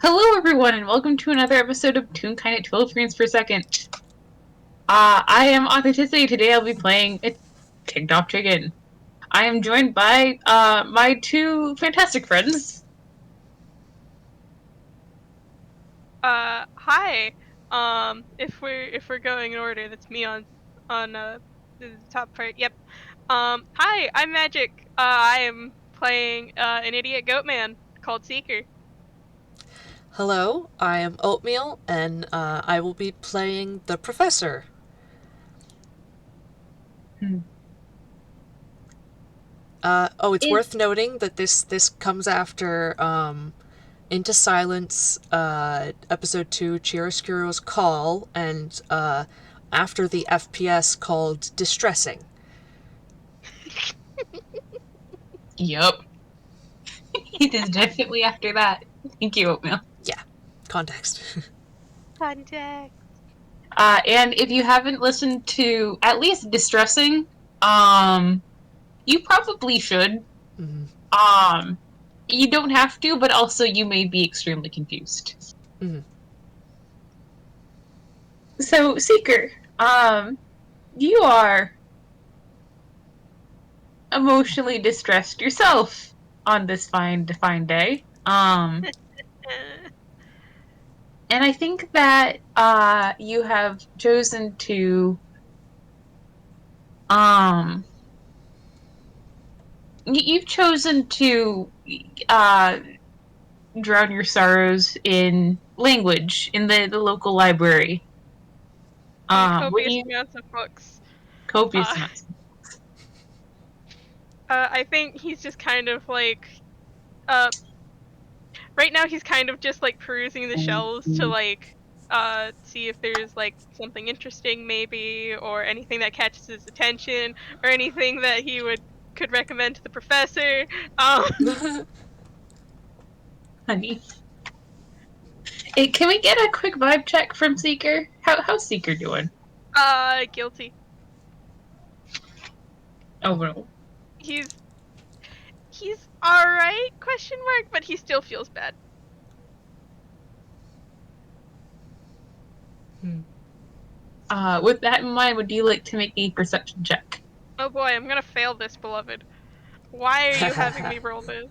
Hello, everyone, and welcome to another episode of Toonkind at 12 frames per second. I am Authenticity. Today I'll be playing a Ticked Off Chicken. I am joined by my two fantastic friends. Hi. If we're going in order, that's me on the top part. Yep. Hi, I'm Magic. I am playing an idiot goat man called Seeker. Hello, I am Oatmeal, and I will be playing the professor. Hmm. It's worth noting that this comes after Into Silence, episode 2, Chiaroscuro's Call, and after the FPS called Distressing. Yep. It is definitely after that. Thank you, Oatmeal. Yeah, context. Contact. And if you haven't listened to at least Distressing, you probably should. Mm-hmm. You don't have to, but also you may be extremely confused. Mm-hmm. So, Seeker, you are emotionally distressed yourself on this fine day. And I think that you have chosen to you've chosen to uh, drown your sorrows in language in the local library. In When copious you amounts of books. copious Uh, amounts. I think he's just kind of like uh right now he's kind of just like perusing the shelves to like see if there's like something interesting maybe or anything that catches his attention or anything that he could recommend to the professor. Honey. Hey, can we get a quick vibe check from Seeker? How's Seeker doing? Guilty. Oh no. He's all right, question mark, but he still feels bad. With that in mind, would you like to make a perception check? Oh boy, I'm gonna fail this, beloved. Why are you having me roll this?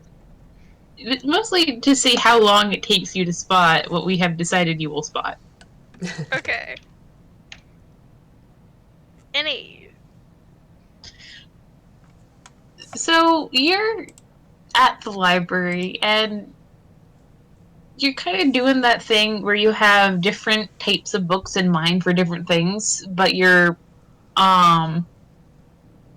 It's mostly to see how long it takes you to spot what we have decided you will spot. Okay. Any. So you're at the library and you're kind of doing that thing where you have different types of books in mind for different things, but your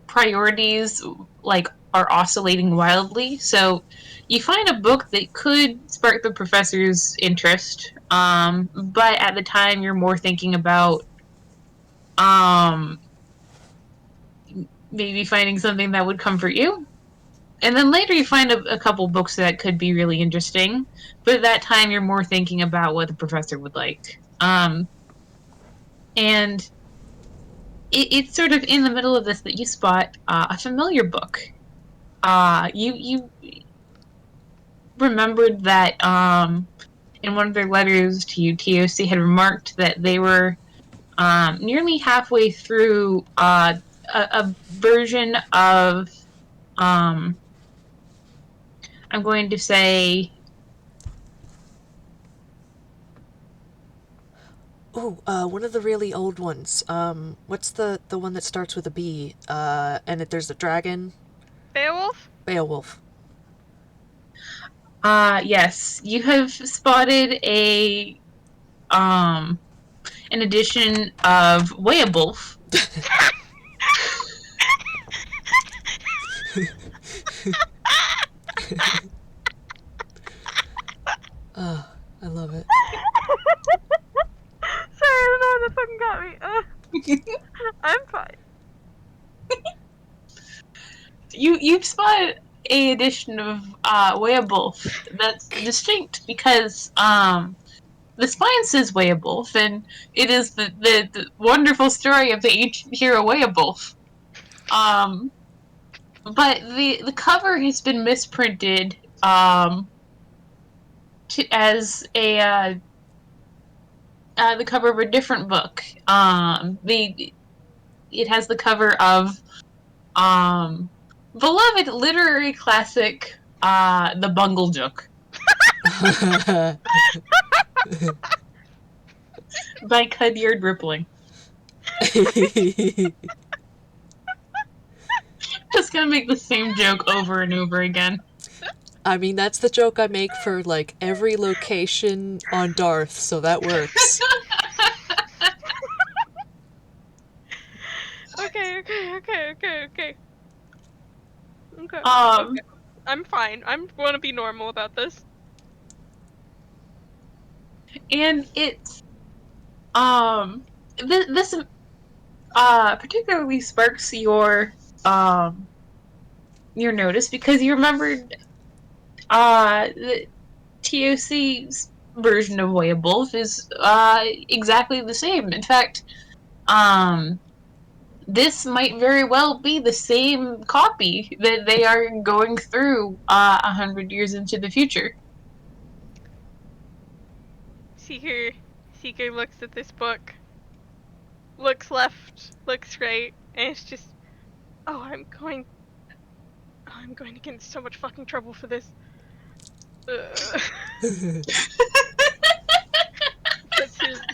priorities like are oscillating wildly. So you find a book that could spark the professor's interest, but at the time you're more thinking about um, maybe finding something that would comfort you. And then later you find a couple books that could be really interesting, but at that time you're more thinking about what the professor would like. And it's sort of in the middle of this that you spot a familiar book. You remembered that in one of their letters to you, TOC had remarked that they were nearly halfway through a version of, I'm going to say, Ooh, one of the really old ones. What's the one that starts with a B? There's a dragon. Beowulf? Beowulf. yes, you have spotted an edition of Weabulf. Oh, I love it. Sorry, I don't know, that fucking got me. I'm fine. You've spotted a edition of Weabulf that's distinct because the spine says Weabulf, and it is the wonderful story of the ancient hero Weabulf. But the cover has been misprinted as a the cover of a different book. It has the cover of beloved literary classic, The Bunglejook by Cudyard Rippling. Just gonna make the same joke over and over again. I mean, that's the joke I make for, like, every location on Darth, so that works. Okay. Okay. Um, I'm fine. I'm going to be normal about this. and it's this particularly sparks your notice because you remembered the TOC's version of Weeable's is exactly the same. In fact, um, this might very well be the same copy that they are going through 100 years into the future. Seeker looks at this book, looks left, looks right, and it's just, oh, I'm going to get in so much fucking trouble for this.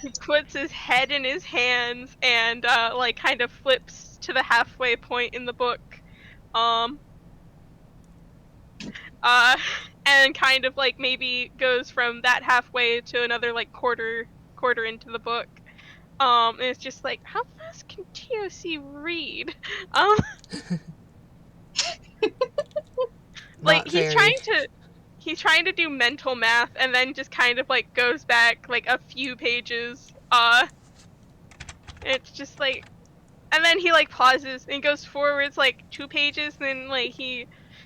He puts his head in his hands and like kind of flips to the halfway point in the book, um, and kind of like maybe goes from that halfway to another like quarter into the book. And it's just like, how fast can TOC read? Um, like Not very. he's trying to do mental math and then just kind of like goes back like a few pages. It's just like, and then he like pauses and goes forwards like 2 pages, and then like he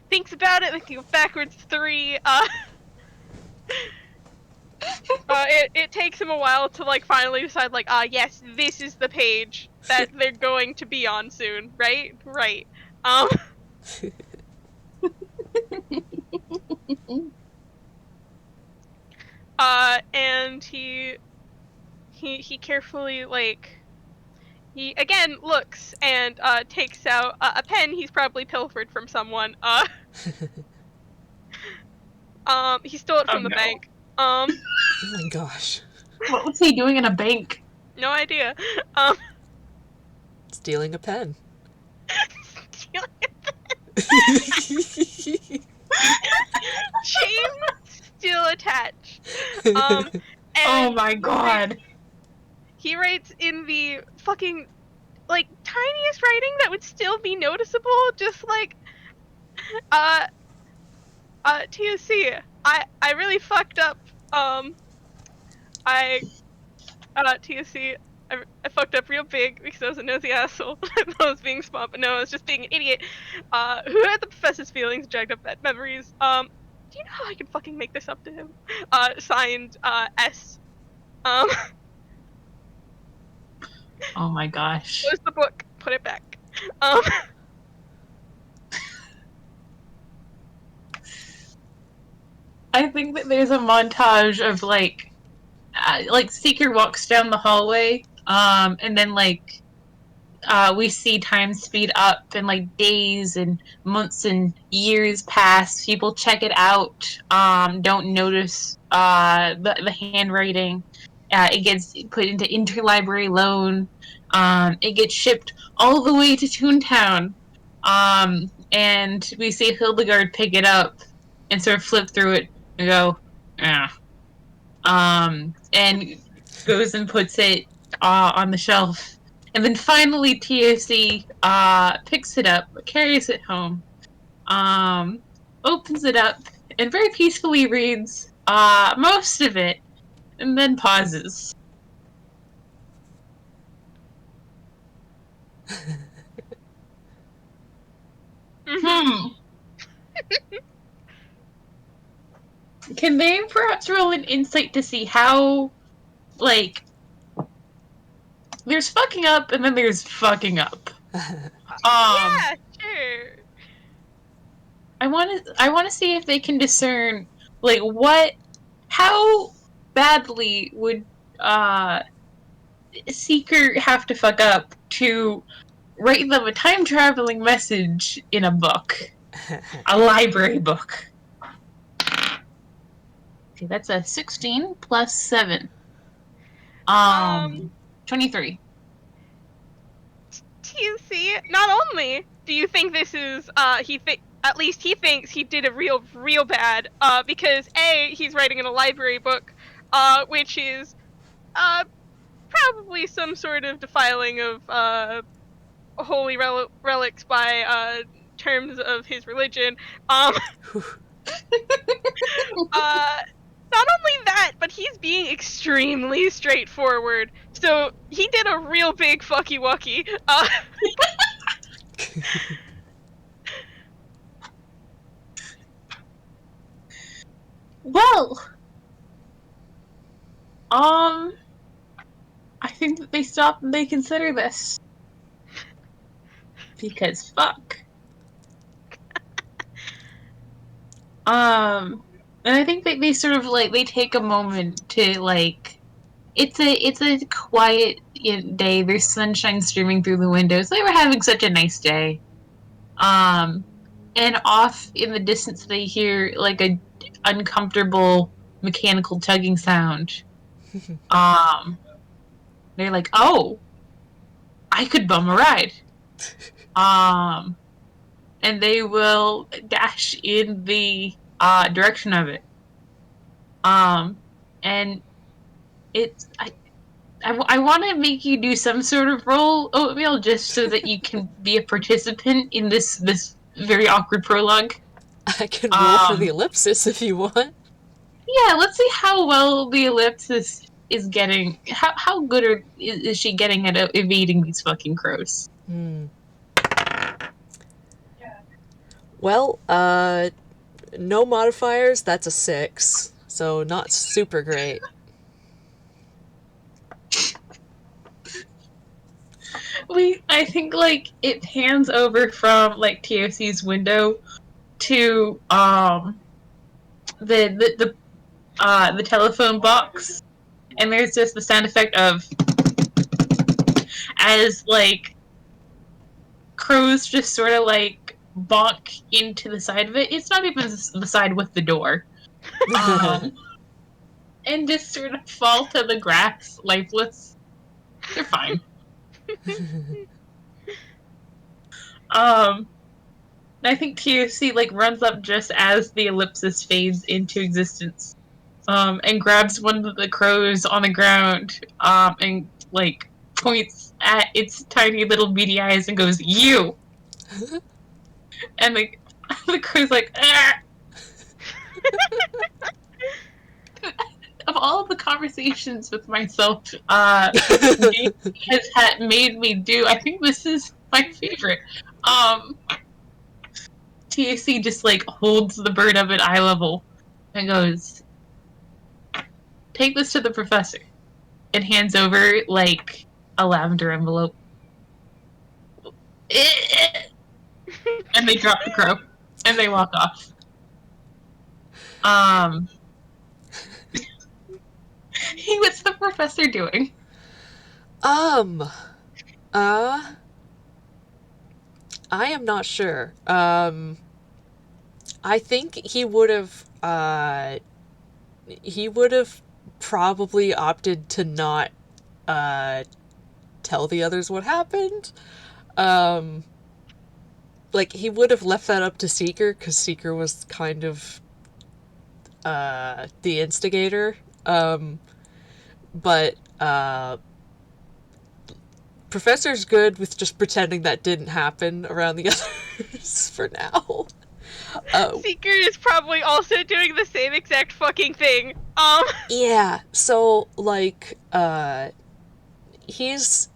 thinks about it, like he goes backwards 3. It takes him a while to like finally decide like, yes, this is the page that they're going to be on soon, right? Right. Um and he carefully like he again looks and takes out a pen he's probably pilfered from someone. He stole it Oh from the no. bank. Oh my gosh. What was he doing in a bank? No idea. Stealing a pen. Chain still attached. Oh And my god. he writes in the fucking like tiniest writing that would still be noticeable, just like TOC. I really fucked up. I TOC. I fucked up real big because I was a nosy asshole. I thought I was being smart, but no, I was just being an idiot. Who had the professor's feelings, dragged up bad memories. Do you know how I can fucking make this up to him? Signed, S. Oh my gosh. Close the book, put it back. Um, I think that there's a montage of like Seeker walks down the hallway, and then like we see time speed up, and like days and months and years pass. People check it out, don't notice the handwriting. It gets put into interlibrary loan. It gets shipped all the way to Toontown, and we see Hildegard pick it up and sort of flip through it and go, yeah. And goes and puts it on the shelf. And then finally TOC picks it up, carries it home, opens it up, and very peacefully reads most of it, and then pauses. Can they perhaps roll an insight to see how, like, there's fucking up and then there's fucking up. yeah, sure. I want to see if they can discern like what how badly would Seeker have to fuck up to write them a time traveling message in a book, a library book? Okay, that's a 16 plus 7. Um, 23. TC, not only do you think this is, at least he thinks he did a real bad, because A, he's writing in a library book, which is, probably some sort of defiling of, holy relics by, terms of his religion, not only that, but he's being extremely straightforward. So he did a real big fucky wucky. Well, I think that they stop and they consider this. Because fuck. And I think that they sort of like they take a moment to like it's a quiet day. There's sunshine streaming through the windows. They were having such a nice day. Um and off in the distance they hear like a uncomfortable mechanical tugging sound. Um they're like, "Oh, I could bum a ride." Um and they will dash in the direction of it. And it's I want to make you do some sort of roll, Oatmeal, just so that you can be a participant in this very awkward prologue. I can roll for the ellipsis if you want. Yeah, let's see how well the ellipsis is getting. How good is she getting at evading these fucking crows? Well, no modifiers, that's a 6. So not super great. I think like it pans over from like TOC's window to the telephone box, and there's just the sound effect of as like crows just sort of like bonk into the side of it. It's not even the side with the door, and just sort of fall to the grass lifeless. They're fine. I think TOC like runs up just as the ellipsis fades into existence, and grabs one of the crows on the ground, and like points at its tiny little beady eyes and goes, "You!" And the crow's like, "Ah!" Of all the conversations with myself, this game has made me do, I think this is my favorite. TAC just like holds the bird up at eye level and goes, "Take this to the professor," and hands over like a lavender envelope. And they drop the crow and they walk off. What's the professor doing? I am not sure. I think he would have probably opted to not tell the others what happened. Like he would have left that up to Seeker, because Seeker was kind of the instigator. But Professor's good with just pretending that didn't happen around the others for now. Seeker is probably also doing the same exact fucking thing. Yeah, so like he's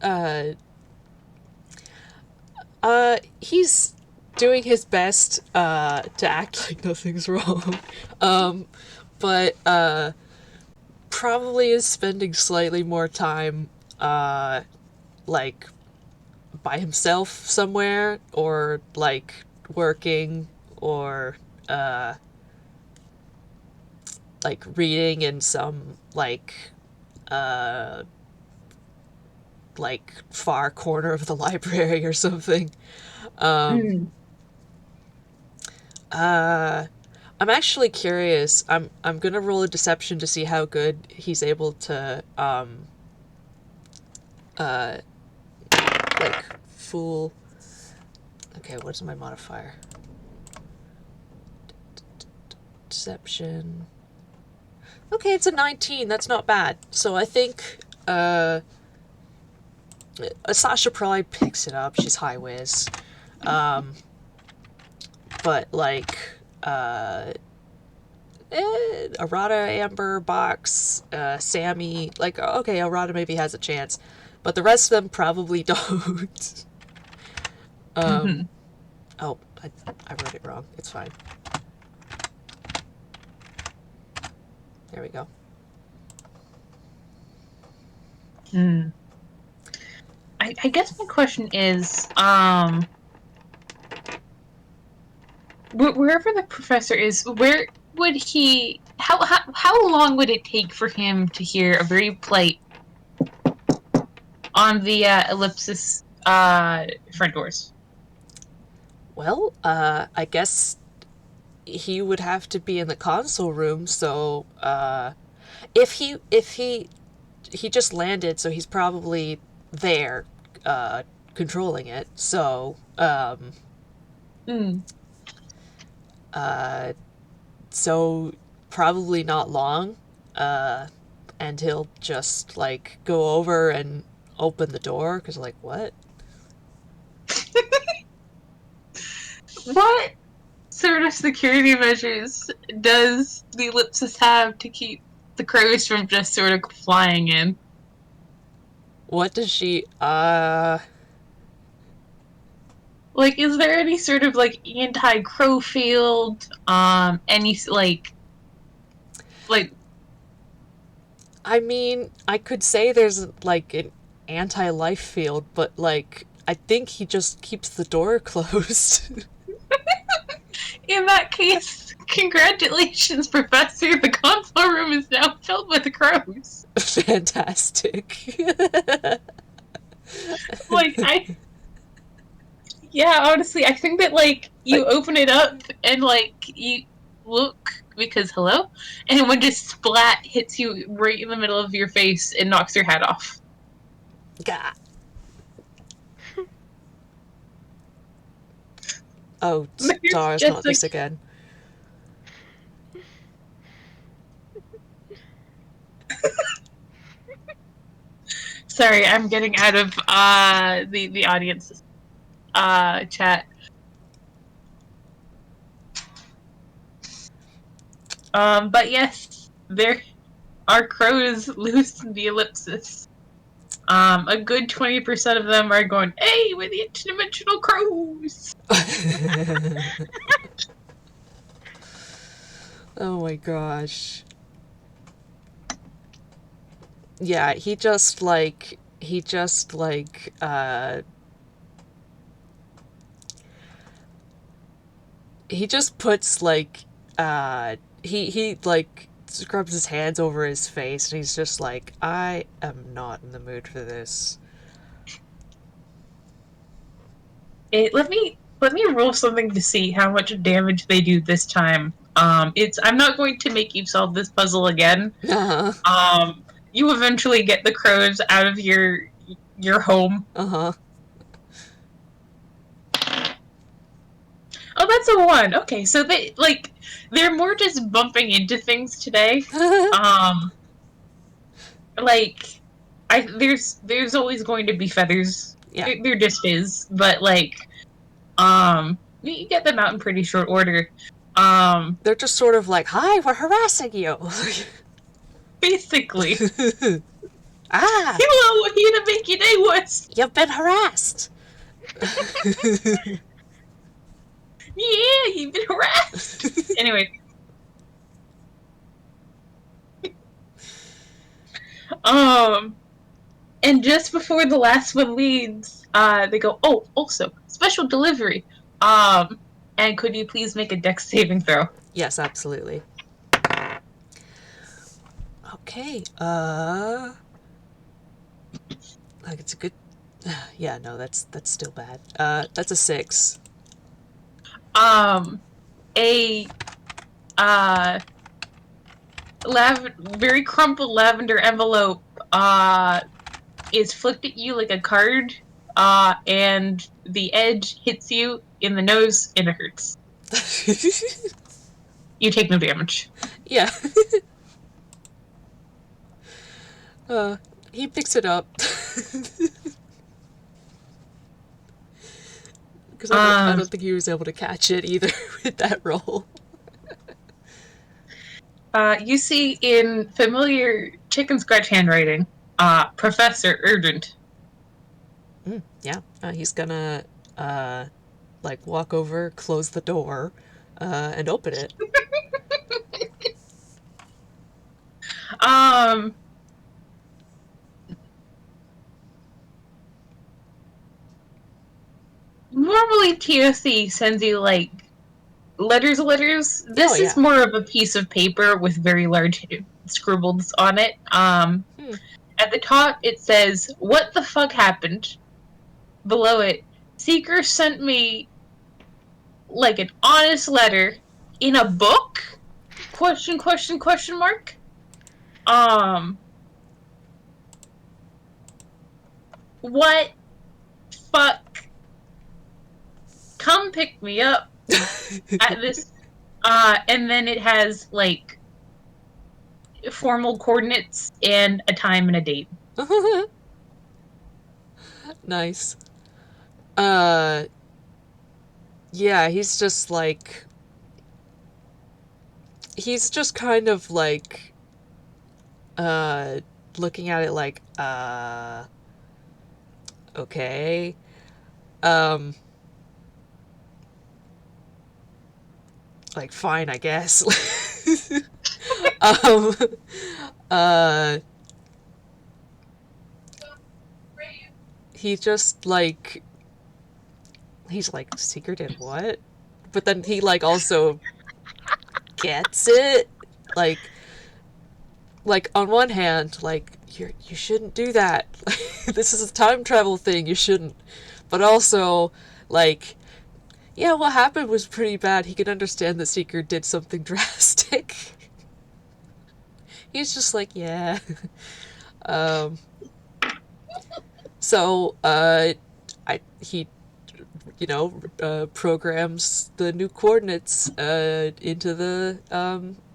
doing his best to act like nothing's wrong. But probably is spending slightly more time like by himself somewhere, or like working, or like reading in some like far corner of the library or something. Mm. I'm actually curious. I'm gonna roll a deception to see how good he's able to uh like fool. Okay, what's my modifier? Deception. Okay, it's a 19. That's not bad. So I think Sasha probably picks it up. She's high whiz. But like Arata, Amber, Box, Sammy, like, okay, Arata maybe has a chance, but the rest of them probably don't. Mm-hmm. Oh, I wrote it wrong. It's fine. There we go. Mm. I guess my question is, wherever the professor is, where would he? How long would it take for him to hear a very polite on the ellipsis front doors? Well, I guess he would have to be in the console room, so if he just landed, so he's probably there controlling it. So Mm. so probably not long, and he'll just like go over and open the door because like what? What sort of security measures does the ellipsis have to keep the crows from just sort of flying in? What does she? Like, is there any sort of like anti-crow field? Any like I mean, I could say there's like an anti-life field, but like I think he just keeps the door closed. in that case, congratulations, Professor. The console room is now filled with crows. Fantastic. Like, yeah, honestly, I think that like you open it up and like you look because hello, and one just splat hits you right in the middle of your face and knocks your hat off. Gah. Oh, stars, Just not like, this again. sorry, I'm getting out of the audience chat. But yes, there are crows loose in the ellipsis. A good 20% of them are going, "Hey, we're the interdimensional crows." Oh my gosh. Yeah, he just puts like he like scrubs his hands over his face and he's just like, I am not in the mood for this. Let me roll something to see how much damage they do this time. I'm not going to make you solve this puzzle again. Uh-huh. You eventually get the crows out of your home. Uh-huh. Oh, that's a one. Okay, so they're more just bumping into things today. Um, like there's always going to be feathers. Yeah. There just is, but like you get them out in pretty short order. They're just sort of like, hi, we're harassing you. Basically, Ah, hello, we're here to make your day worse. you've been harassed. Yeah, you've been harassed. Anyway. And just before the last one leads, they go, oh, also, special delivery. And could you please make a dex saving throw? Yes, absolutely. Okay, like, it's a good... Yeah, no, that's still bad. That's a 6. A uh very crumpled lavender envelope is flipped at you like a card, and the edge hits you in the nose and it hurts. You take no damage. Yeah. He picks it up. Because I don't think he was able to catch it either with that roll. You see in familiar chicken scratch handwriting, Professor Urgent. Yeah, he's gonna, like, walk over, close the door, and open it. Normally TOC sends you, like, letters. This is more of a piece of paper with very large scribbles on it. At the top it says, "What the fuck happened?" Below it, "Seeker sent me, like, an honest letter in a book? Question mark? What fuck? Come pick me up at this." And then it has, like, formal coordinates and a time and a date. Nice. Yeah, he's just like... He's just kind of like, looking at it like, okay. Like, fine, I guess. um, he just, like, he's like, Seeker did what? But then he, like, also gets it. Like, on one hand, like, you shouldn't do that. This is a time travel thing, you shouldn't. But also, like, yeah, what happened was pretty bad. He can understand that Seeker did something drastic. He's just like, yeah. So, he, programs the new coordinates, into the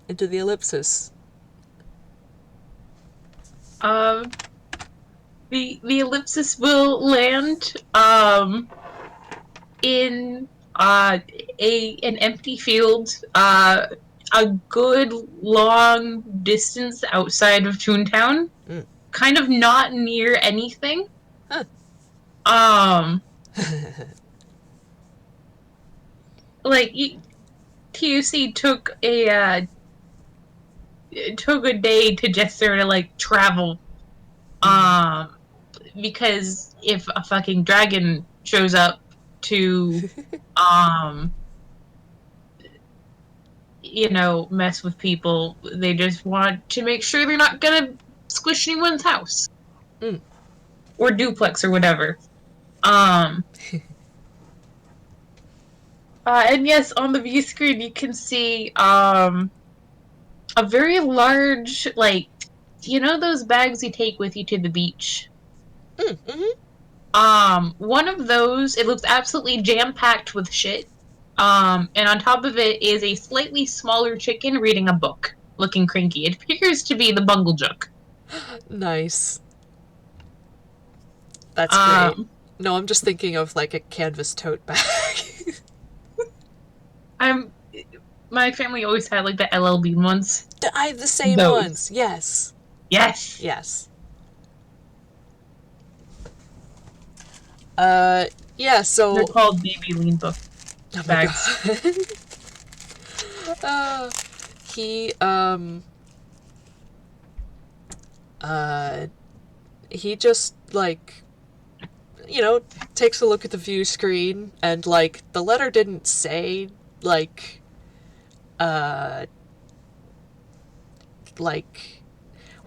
ellipsis. The ellipsis will land, in, an empty field, a good long distance outside of Toontown. Kind of not near anything. Huh. Like, TUC took a day to just sort of, like, travel. Because if a fucking dragon shows up to, mess with people, they just want to make sure they're not gonna squish anyone's house. Or duplex or whatever. And yes, on the view screen you can see, a very large, like, those bags you take with you to the beach? One of those, it looks absolutely jam-packed with shit. And on top of it is a slightly smaller chicken reading a book, looking cranky. It appears to be the Bunglejuk. Nice. That's great. No, I'm just thinking of, like, a canvas tote bag. My family always had, like, the LL Bean ones. I have the same ones. Yes. Yes. Yeah, so... They're called baby lean book bags. He just, like, takes a look at the view screen, and, like, the letter didn't say, like,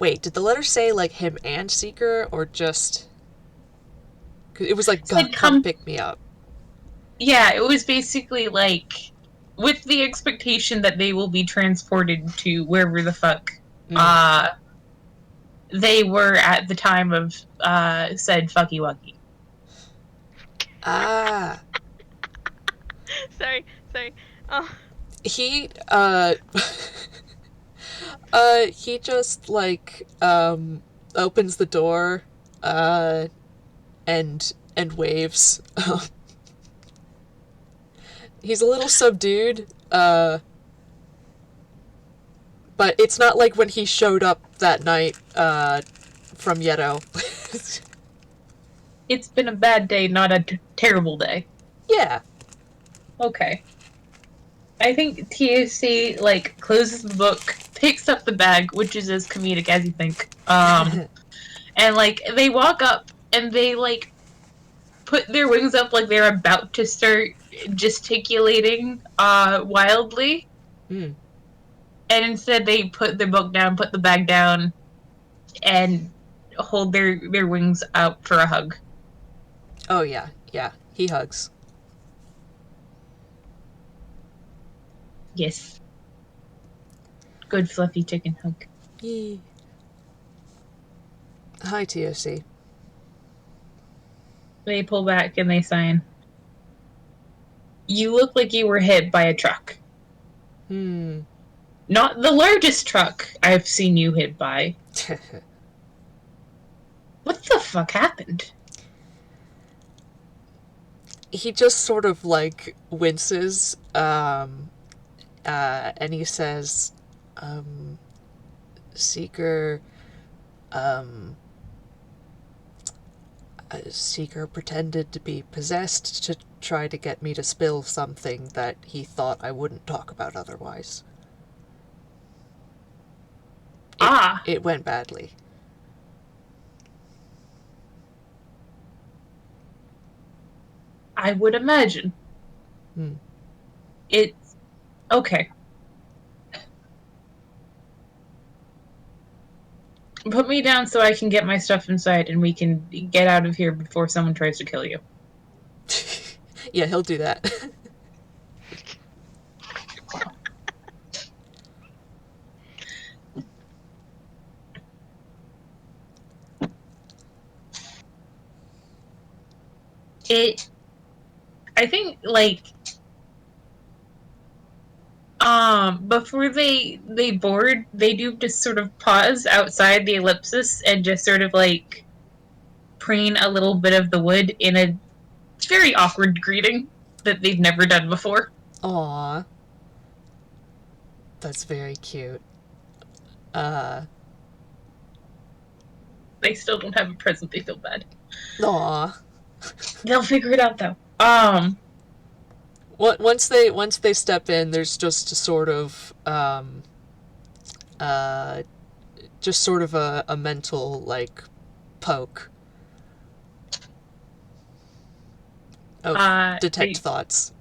Wait, did the letter say, like, him and Seeker, or just... 'Cause it was like, Said come pick me up. Yeah, it was basically like with the expectation that they will be transported to wherever the fuck they were at the time of said fucky wucky. Ah. Sorry. Oh, He, he just, like, opens the door, and waves. He's a little subdued, but it's not like when he showed up that night, from Yeto. It's been a bad day, not a terrible day. Yeah. Okay. I think TAC like closes the book, picks up the bag, which is as comedic as you think. And like they walk up and they like put their wings up like they're about to start gesticulating wildly. Hmm. And instead they put their book down, put the bag down, and hold their wings out for a hug. Oh, yeah. Yeah. He hugs. Yes. Good fluffy chicken hug. Yee. Hi, TOC. They pull back and they sign. You look like you were hit by a truck. Hmm. Not the largest truck I've seen you hit by. What the fuck happened? He just sort of, like, winces, and he says, Seeker, Seeker pretended to be possessed to try to get me to spill something that he thought I wouldn't talk about otherwise. It went badly. I would imagine. Hmm. It's okay. Put me down so I can get my stuff inside and we can get out of here before someone tries to kill you. Yeah, he'll do that. I think like before they board, they do just sort of pause outside the ellipsis and just sort of like preen a little bit of the wood in a very awkward greeting that they've never done before. Aww. That's very cute. They still don't have a present, they feel bad. Aww. They'll figure it out though. Once they step in, there's just a sort of just sort of a mental like poke. Oh, detect thoughts.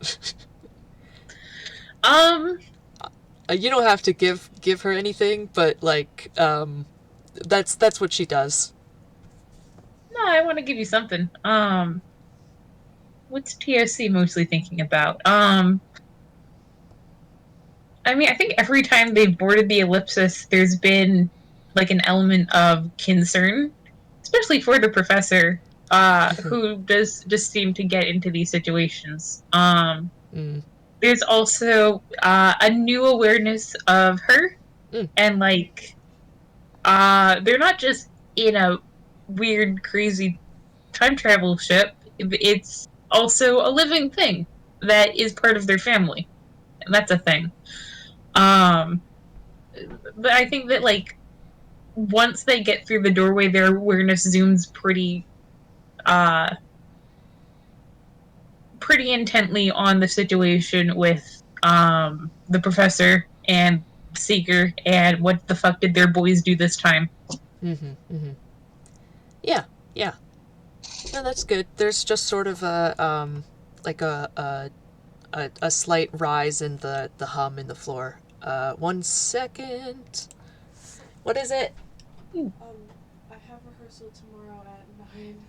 You don't have to give her anything, but like that's what she does. No, I want to give you something. What's TOC mostly thinking about? I mean, I think every time they've boarded the ellipsis, there's been like an element of concern, especially for the professor, who does just seem to get into these situations. There's also a new awareness of her, and like, they're not just in a weird, crazy time travel ship. It's also a living thing that is part of their family, and that's a thing. But I think that like once they get through the doorway, their awareness zooms pretty intently on the situation with the professor and Seeker and what the fuck did their boys do this time. Yeah. No, that's good. There's just sort of a like a slight rise in the hum in the floor. 1 second. What is it? I have rehearsal tomorrow at 9.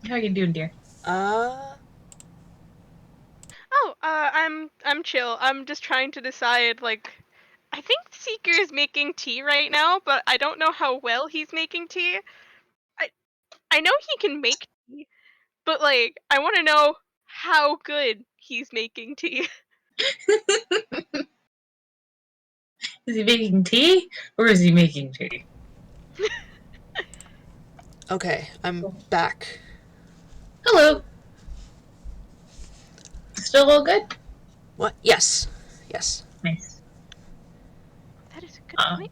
How are you doing, dear? Oh, I'm chill. I'm just trying to decide, like, I think Seeker is making tea right now, but I don't know how well he's making tea. I know he can make tea, but like I want to know how good he's making tea. Is he making tea or is he making tea? Okay, I'm back. Hello. Still all good? What? Yes. Yes. Nice. That is a good point.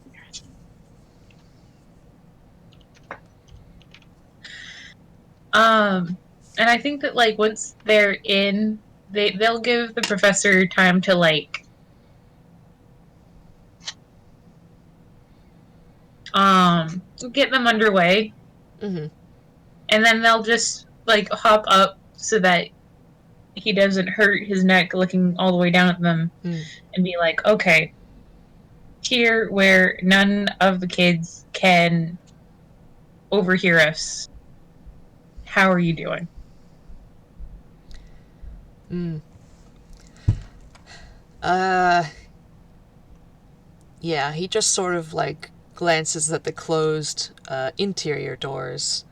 And I think that like once they're in, they'll give the professor time to like get them underway, Mm-hmm. and then they'll just like hop up so that he doesn't hurt his neck looking all the way down at them, and be like, okay, here where none of the kids can overhear us. How are you doing? Yeah, he just sort of like glances at the closed interior doors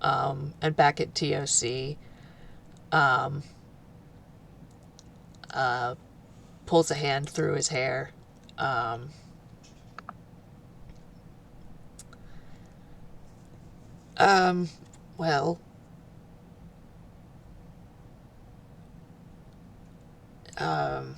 and back at TOC. Pulls a hand through his hair. Um, well, um,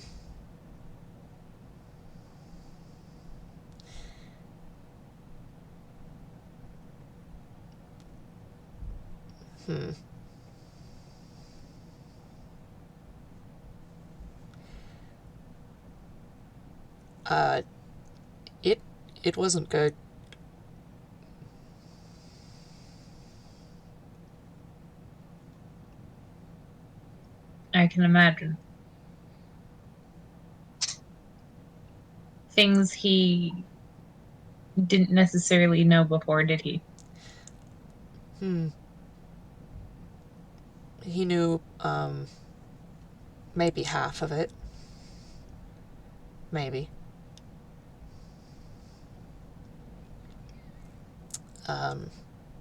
hmm. Uh, it it wasn't good. I can imagine. Things he didn't necessarily know before, did he? He knew maybe half of it. Maybe.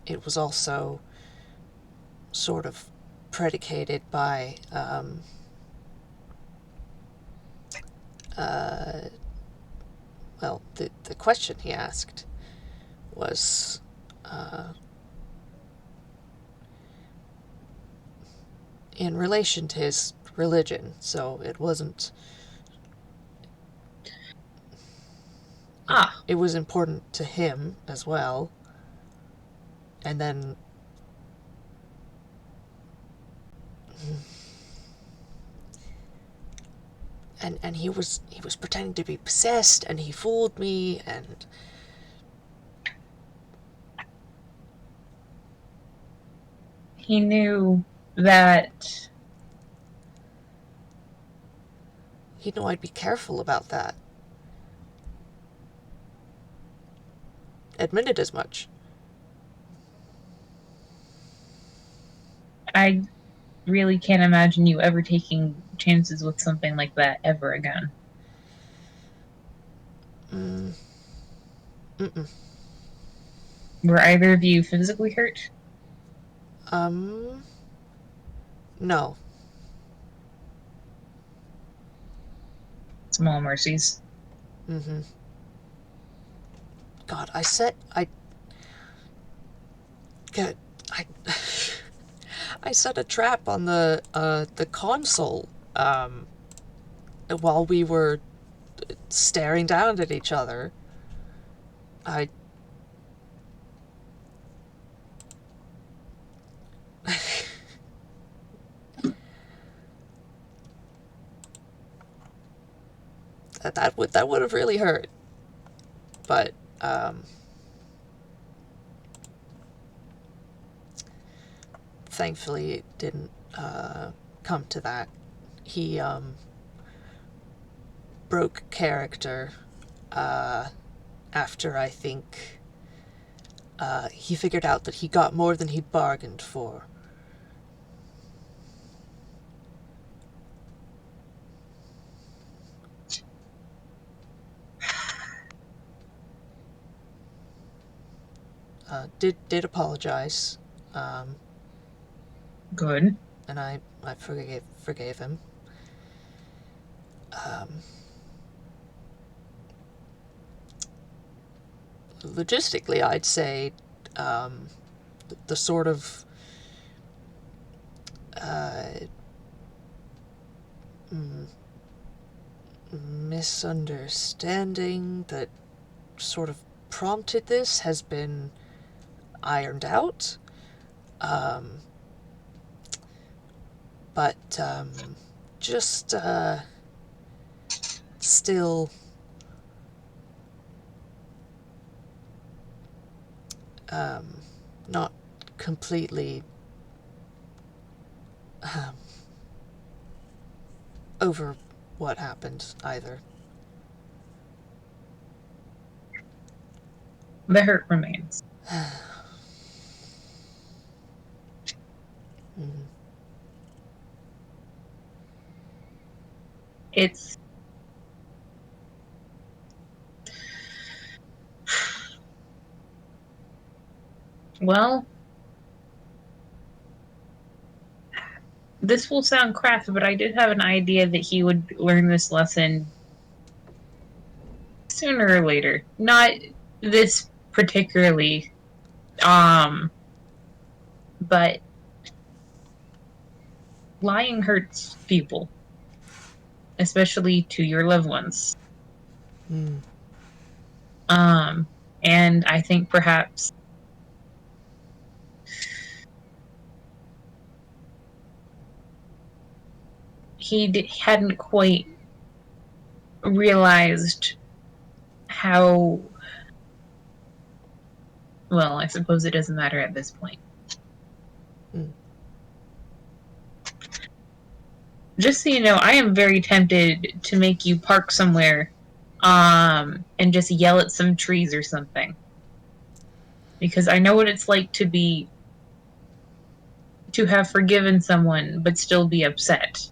It was also sort of predicated by well, the question he asked was in relation to his religion, so it wasn't. It was important to him as well. And then and he was pretending to be possessed, and he fooled me, and He knew that he knew I'd be careful about that. Admitted as much. I really can't imagine you ever taking chances with something like that ever again. Mm-mm. Were either of you physically hurt? No. Small mercies. God, I set I get I I set a trap on the console while we were staring down at each other. I that would have really hurt. But thankfully it didn't come to that. He broke character after I think he figured out that he got more than he bargained for. Did apologize. Good. And I forgave him. Logistically, I'd say the sort of misunderstanding that sort of prompted this has been ironed out. But just still not completely over what happened either. The hurt remains. It's well, this will sound crass, but I did have an idea that he would learn this lesson sooner or later. Not this particularly, but lying hurts people, especially to your loved ones. And I think perhaps hadn't quite realized how. Well, I suppose it doesn't matter at this point. Just so you know, I am very tempted to make you park somewhere and just yell at some trees or something. Because I know what it's like to have forgiven someone but still be upset.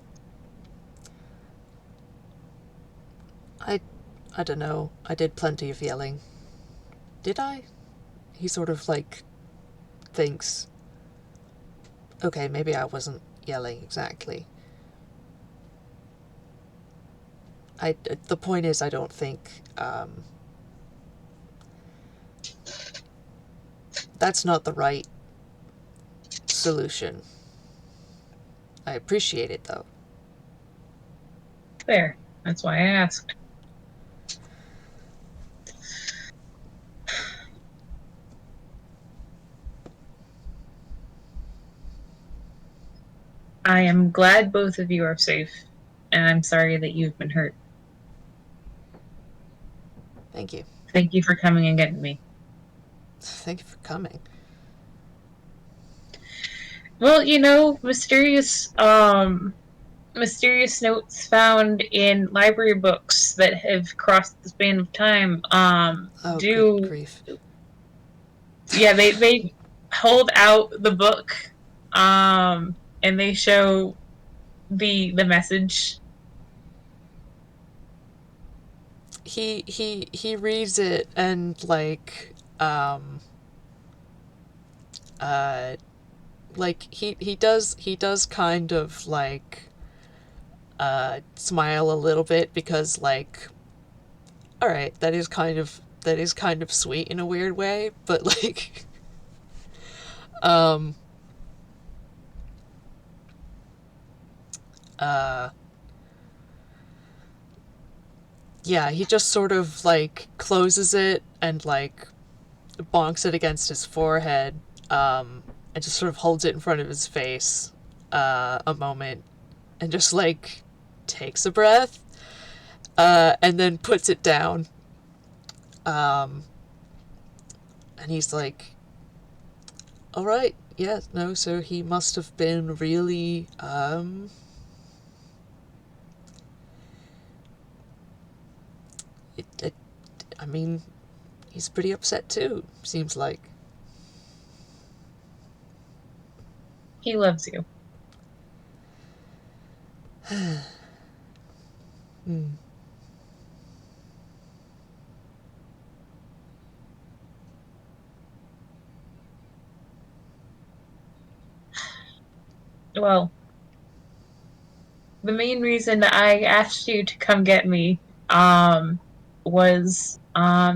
I don't know. I did plenty of yelling. Did I? He sort of thinks, okay, maybe I wasn't yelling exactly. The point is, I don't think that's not the right solution. I appreciate it, though. Fair. That's why I asked. I am glad both of you are safe, and I'm sorry that you've been hurt. Thank you. Thank you for coming and getting me. Thank you for coming. Well, mysterious notes found in library books that have crossed the span of time Good grief. Yeah, they hold out the book and they show the message. He reads it and he does kind of smile a little bit because all right, that is kind of sweet in a weird way, but yeah, he just sort of closes it and bonks it against his forehead, and just sort of holds it in front of his face a moment and just takes a breath, and then puts it down, and he's like, all right, yeah, no, so he must have been really I mean, he's pretty upset too, seems like. He loves you. Hmm. Well, the main reason I asked you to come get me was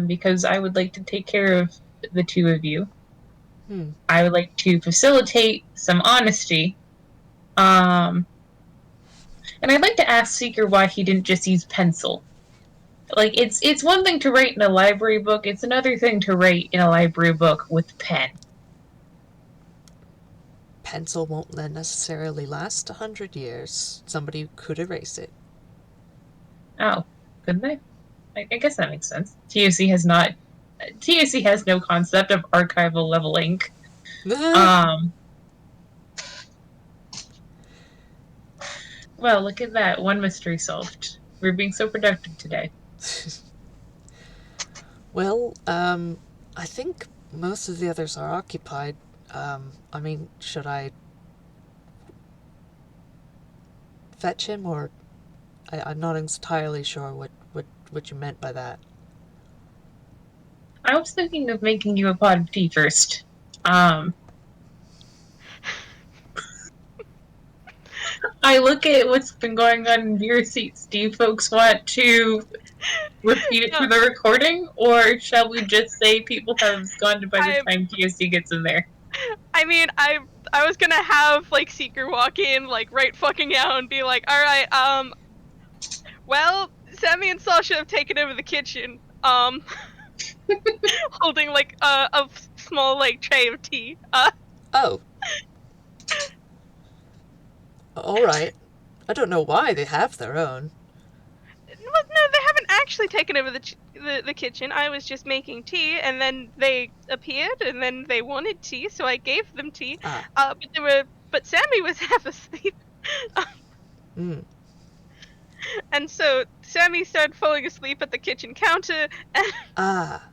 because I would like to take care of the two of you. Hmm. I would like to facilitate some honesty. Um, and I'd like to ask Seeker why he didn't just use pencil. Like it's one thing to write in a library book, it's another thing to write in a library book with pen. Pencil won't necessarily last 100 years. Somebody could erase it. Oh, couldn't they? I guess that makes sense. TOC has not. TOC has no concept of archival level ink. Um. Well, look at that. One mystery solved. We're being so productive today. Well, I think most of the others are occupied. I mean, should I fetch him, or I'm not entirely sure what you meant by that. I was thinking of making you a pot of tea first. Um. I look at what's been going on in your seats. Do you folks want to repeat it No, for the recording, or shall we just say people have gone to by the I time TOC gets in there? I mean, I was gonna have like Seeker walk in like right fucking now and be like, all right, well, Sammy and Sasha have taken over the kitchen, holding like a small like tray of tea. Oh, all right. I don't know why they have their own. Well, no, they haven't actually taken over the kitchen. I was just making tea, and then they appeared, and then they wanted tea, so I gave them tea. Ah. But Sammy was half asleep, Mm. and so Sammy started falling asleep at the kitchen counter, and Ah.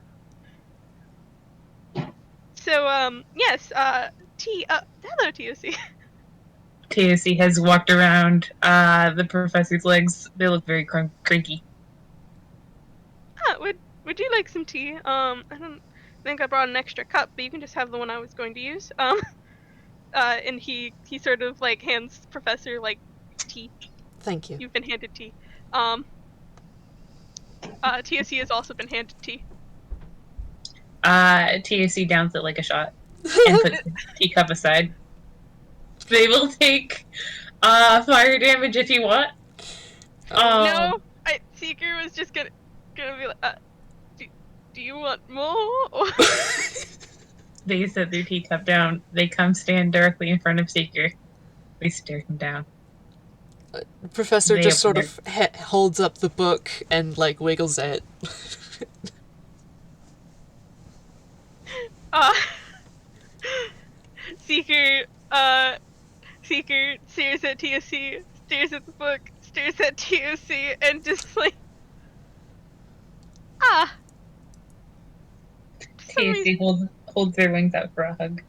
so yes, tea. Hello, TOC. TOC has walked around the professor's legs. They look very cranky. Would you like some tea? I don't think I brought an extra cup, but you can just have the one I was going to use. And he sort of like hands Professor like tea. Thank you. You've been handed tea. TOC has also been handed tea. TOC downs it like a shot and puts the teacup aside. They will take fire damage if you want. No, Seeker was just gonna be like, do you want more? Or... They set their teacup down. They come stand directly in front of Seeker. They stare him down. Professor They just sort appear. of holds up the book and like wiggles it. Seeker, Seeker stares at TOC, stares at the book, stares at TOC, and just like, TOC holds their wings out for a hug.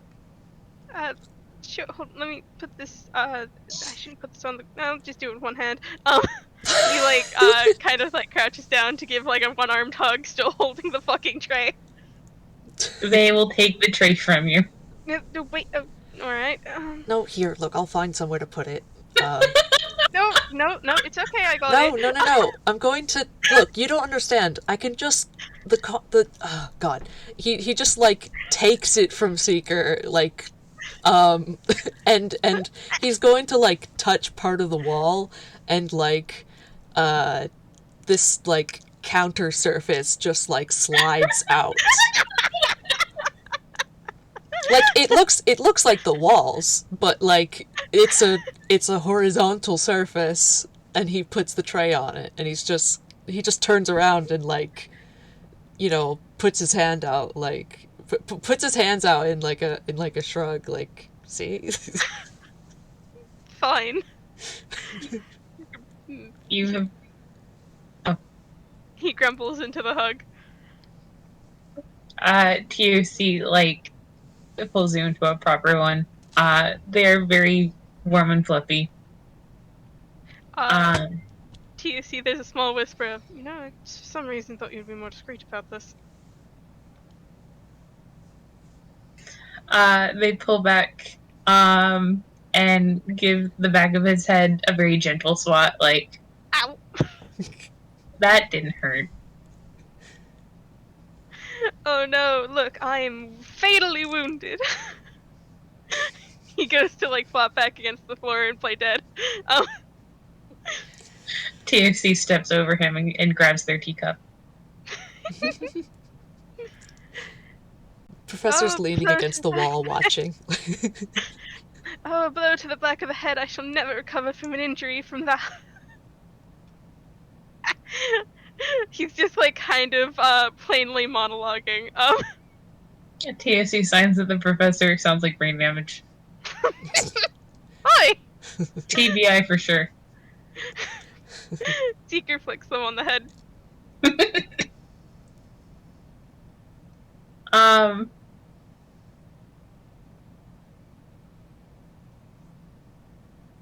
Sure, let me put this, I shouldn't put this on the, no, just do it with one hand. He like, kind of like crouches down to give like a one-armed hug, still holding the fucking tray. They will take the tray from you. No, wait, alright, No, here, look, I'll find somewhere to put it. No, it's okay, I got it. No. I'm going to look. You don't understand. I can just God. He just like takes it from Seeker, like, and he's going to like touch part of the wall, and like, this like counter surface just like slides out. Like it looks like the walls, but like it's a horizontal surface, and he puts the tray on it, and he just turns around and like, you know, puts his hand out, like puts his hands out in like a shrug, like, see. Fine. You have. Oh. He grumbles into the hug. TOC like pulls you into a proper one. They're very warm and fluffy. TUC, there's a small whisper of, I for some reason thought you'd be more discreet about this. They pull back and give the back of his head a very gentle swat, like, ow! That didn't hurt. Oh no, look, I'm fatally wounded. He goes to, like, flop back against the floor and play dead. TFC steps over him and grabs their teacup. Professor's leaning against the wall, watching. Oh, a blow to the back of the head. I shall never recover from an injury from that. He's just, like, kind of plainly monologuing. TFC signs that the professor sounds like brain damage. Hi! TBI for sure. Seeker flicks them on the head.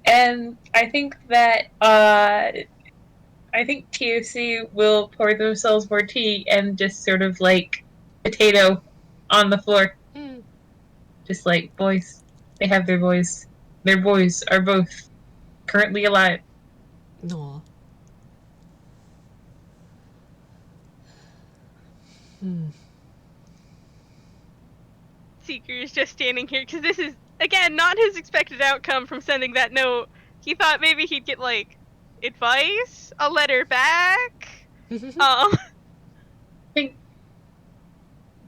And I think that TFC will pour themselves more tea and just sort of like potato on the floor. Just like, boys. They have their boys. Their boys are both currently alive. Aw. Seeker is just standing here because this is, again, not his expected outcome from sending that note. He thought maybe he'd get, like, advice, a letter back. I think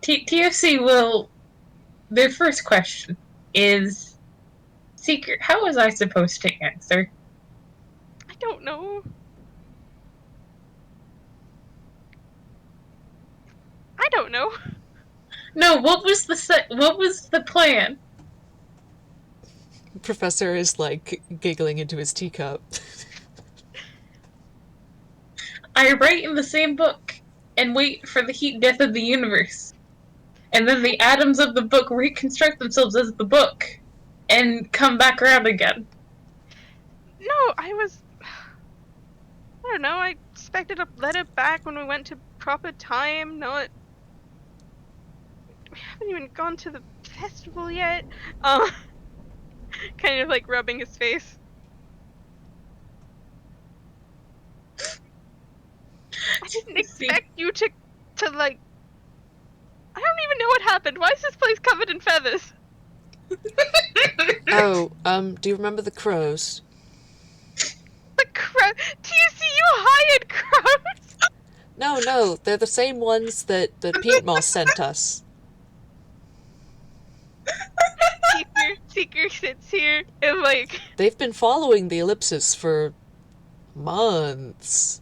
TFC will. Their first question is, Seeker, how was I supposed to answer? I don't know. I don't know. No, what was the plan? Professor is, like, giggling into his teacup. I write in the same book and wait for the heat death of the universe. And then the atoms of the book reconstruct themselves as the book and come back around again. No, I don't know, I expected a letter back when we went to proper time, not... We haven't even gone to the festival yet. Kind of, like, rubbing his face. I didn't expect you to, like... I don't even know what happened. Why is this place covered in feathers? Do you remember the crows? The crow? Do you see you hired crows? No, they're the same ones that the Pete Moss sent us. Seeker sits here and, like... They've been following the ellipsis for months.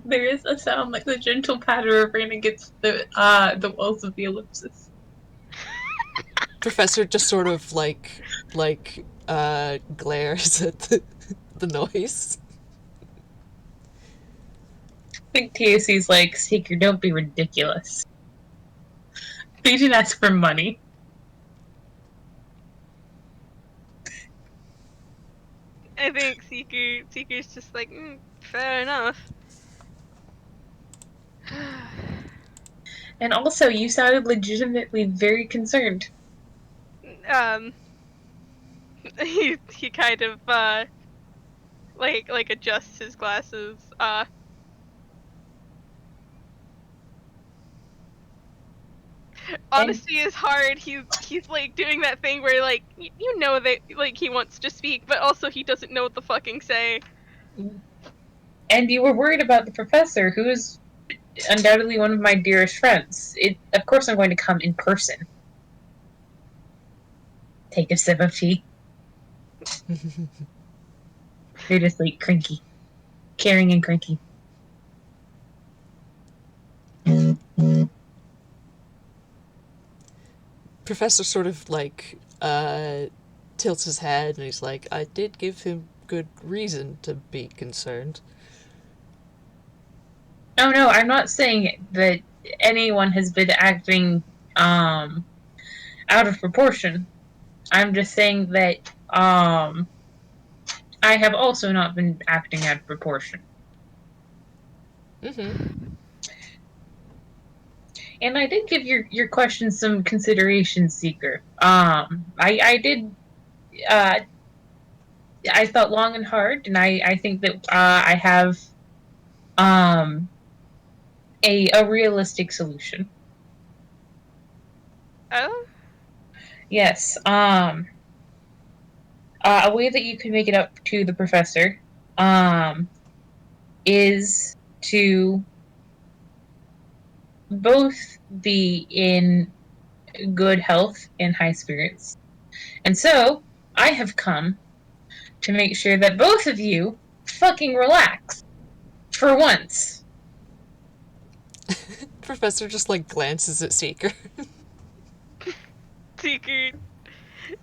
There is a sound like the gentle patter of rain against the walls of the ellipsis. Professor just sort of glares at the noise. I think TAC's like, Seeker, don't be ridiculous. They didn't ask for money. I think Seeker's just like, fair enough. And also, you sounded legitimately very concerned. He kind of like adjusts his glasses. Honesty is hard. He's like doing that thing where, like, you know that, like, he wants to speak, but also he doesn't know what to fucking say. And you were worried about the professor, who is undoubtedly one of my dearest friends. Of course I'm going to come in person. Take a sip of tea. You're just, like, cranky. Caring and cranky. Professor sort of, like, tilts his head and he's like, I did give him good reason to be concerned. Oh, no, I'm not saying that anyone has been acting out of proportion. I'm just saying that I have also not been acting out of proportion. Mm-hmm. And I did give your question some consideration, Seeker. I did. Uh, I thought long and hard, and I think that I have um a realistic solution. Oh? Yes. A way that you can make it up to the professor, um, is to both be in good health and high spirits. And so I have come to make sure that both of you fucking relax for once. Professor just like glances at Seeker. Seeker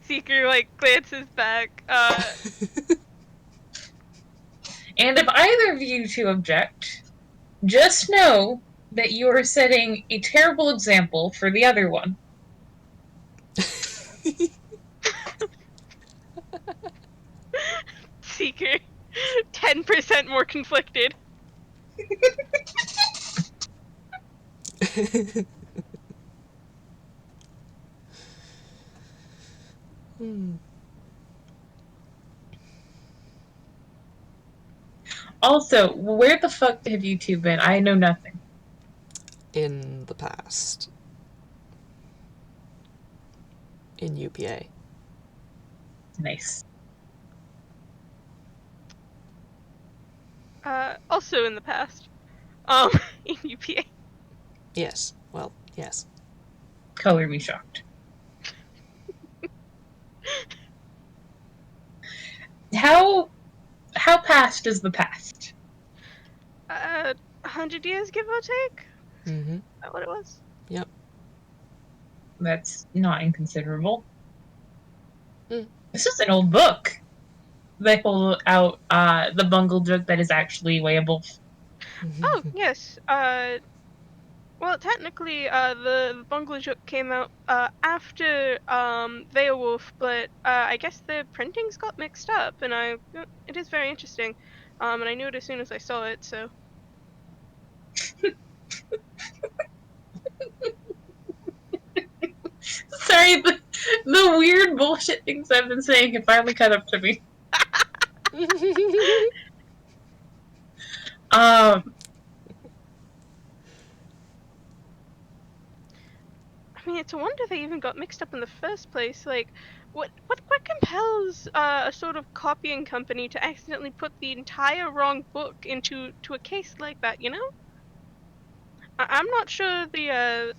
Seeker like glances back. And if either of you two object, just know that you are setting a terrible example for the other one. Seeker 10% more conflicted. Hmm. Also, where the fuck have you two been? I know nothing. In the past. In UPA. Nice. Also in the past. In UPA. Yes. Well, yes. Color me shocked. How past is the past? 100 years, give or take? Mm-hmm. Is that what it was? Yep. That's not inconsiderable. Mm. This is an old book. They hold out the bungle joke that is actually weighable. Oh, yes. Well, technically, the Bungalow came out after Beowulf, but I guess the printings got mixed up, and it is very interesting. And I knew it as soon as I saw it, so. Sorry, the weird bullshit things I've been saying have finally caught up to me. Um, I mean, it's a wonder they even got mixed up in the first place. Like, what compels a sort of copying company to accidentally put the entire wrong book into a case like that? You know, I'm not sure the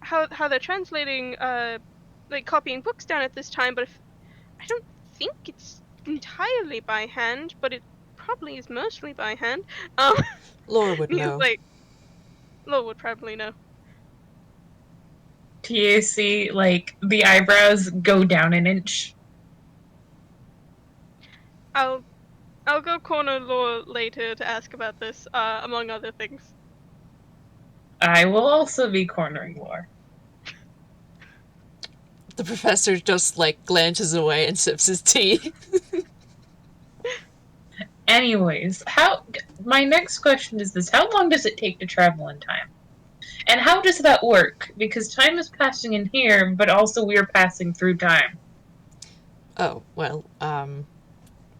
how they're translating like copying books down at this time, but if I don't think it's entirely by hand, but it probably is mostly by hand. Um, Laura would he's know. like, Lo would probably know. TAC, like, the eyebrows go down an inch. I'll I'll go corner Lo later to ask about this, among other things. I will also be cornering Lore. The professor just like glances away and sips his tea. Anyways, my next question is this: how long does it take to travel in time? And how does that work? Because time is passing in here, but also we're passing through time. Oh, well,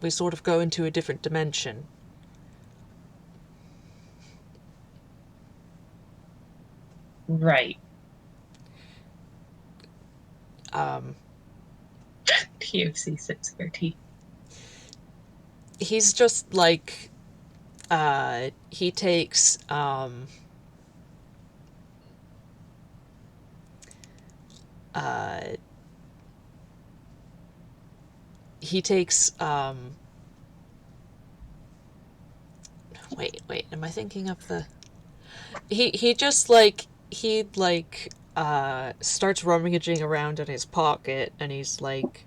we sort of go into a different dimension. Right. Um, TOC sips their tea. he's just like, he takes, uh, he takes, wait, am I thinking of the... He just like, he like, starts rummaging around in his pocket, and he's like,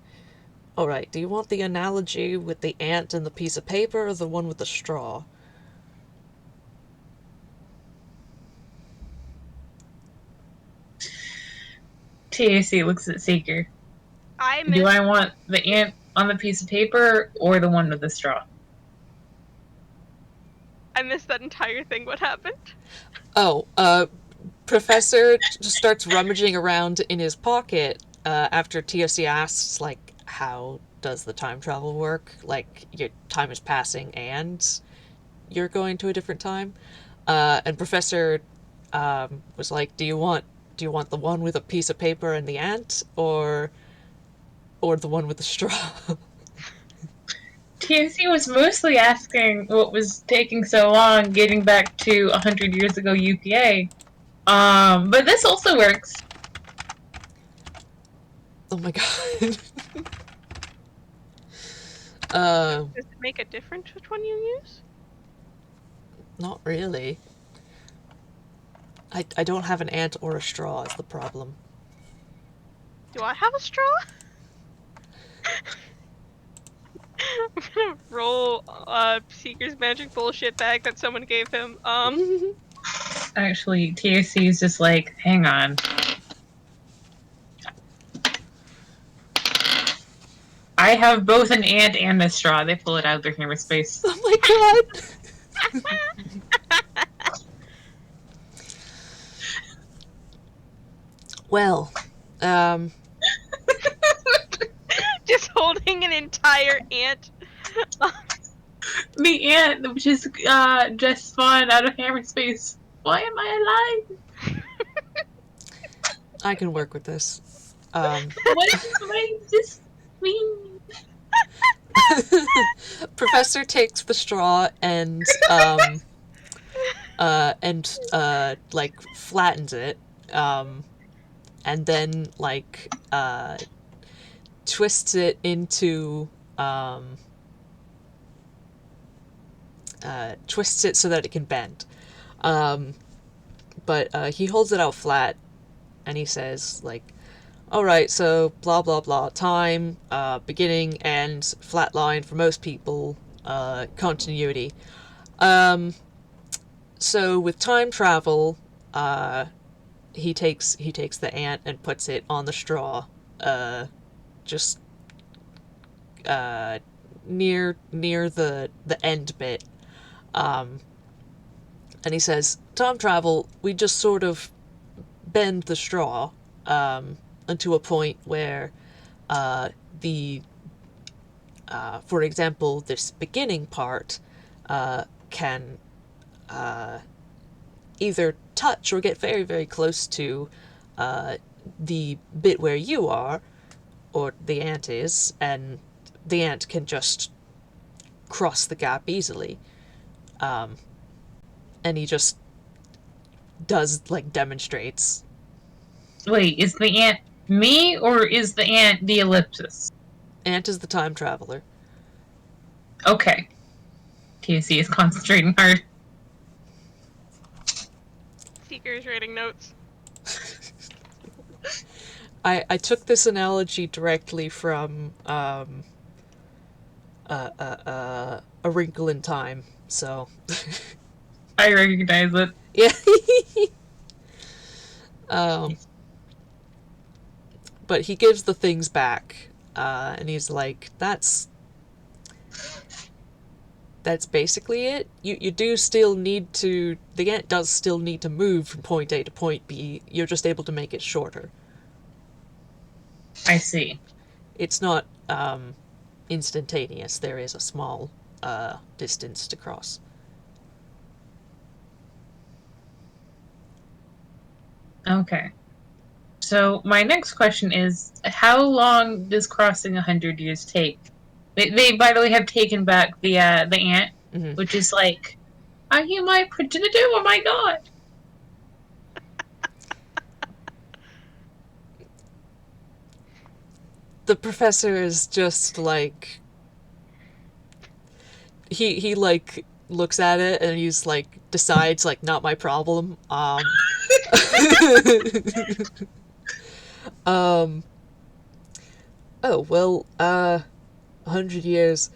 alright, do you want the analogy with the ant and the piece of paper, or the one with the straw? TAC looks at Seeker. Do I want the ant on the piece of paper or the one with the straw? I missed that entire thing. What happened? Oh, Professor just starts rummaging around in his pocket after TOC asks, like, how does the time travel work? Like, your time is passing and you're going to a different time? And Professor was like, do you want the one with a piece of paper and the ant, or the one with the straw? TNC was mostly asking what was taking so long getting back to 100 years ago UPA. But this also works. Oh my god. Does it make a difference which one you use? Not really. I don't have an ant or a straw is the problem. Do I have a straw? I'm gonna roll Seeker's magic bullshit bag that someone gave him. Actually, TAC is just like, hang on. I have both an ant and a straw. They pull it out of their hammer space. Oh my god! Well, just holding an entire ant. The ant, which is just spawned out of hammer space. Why am I alive? I can work with this. What does this mean? Professor takes the straw and like flattens it, and then like twists it into twists it so that it can bend. But he holds it out flat, and he says like, alright, so blah blah blah, time, beginning, end, flat line for most people, continuity. So with time travel, he takes the ant and puts it on the straw, just near the end bit. And he says, time travel, we just sort of bend the straw unto a point where for example, this beginning part can either touch or get very, very close to the bit where you are, or the ant is, and the ant can just cross the gap easily. And he just demonstrates. Wait, is the ant me or is the ant the ellipsis? Ant is the time traveler. Okay. TAC is concentrating hard. Seeker's writing notes. I took this analogy directly from A Wrinkle in Time, so I recognize it. yeah. But he gives the things back, and he's like, that's basically it. You do still need to, the ant does still need to move from point A to point B, you're just able to make it shorter. I see. It's not instantaneous, there is a small distance to cross. Okay. So my next question is, how long does crossing 100 years take? They by the way have taken back the ant, Mm-hmm. which is like, are you my progenitor or my god? The professor is just like, he like looks at it and he's like decides like, not my problem. Oh well, 100 years,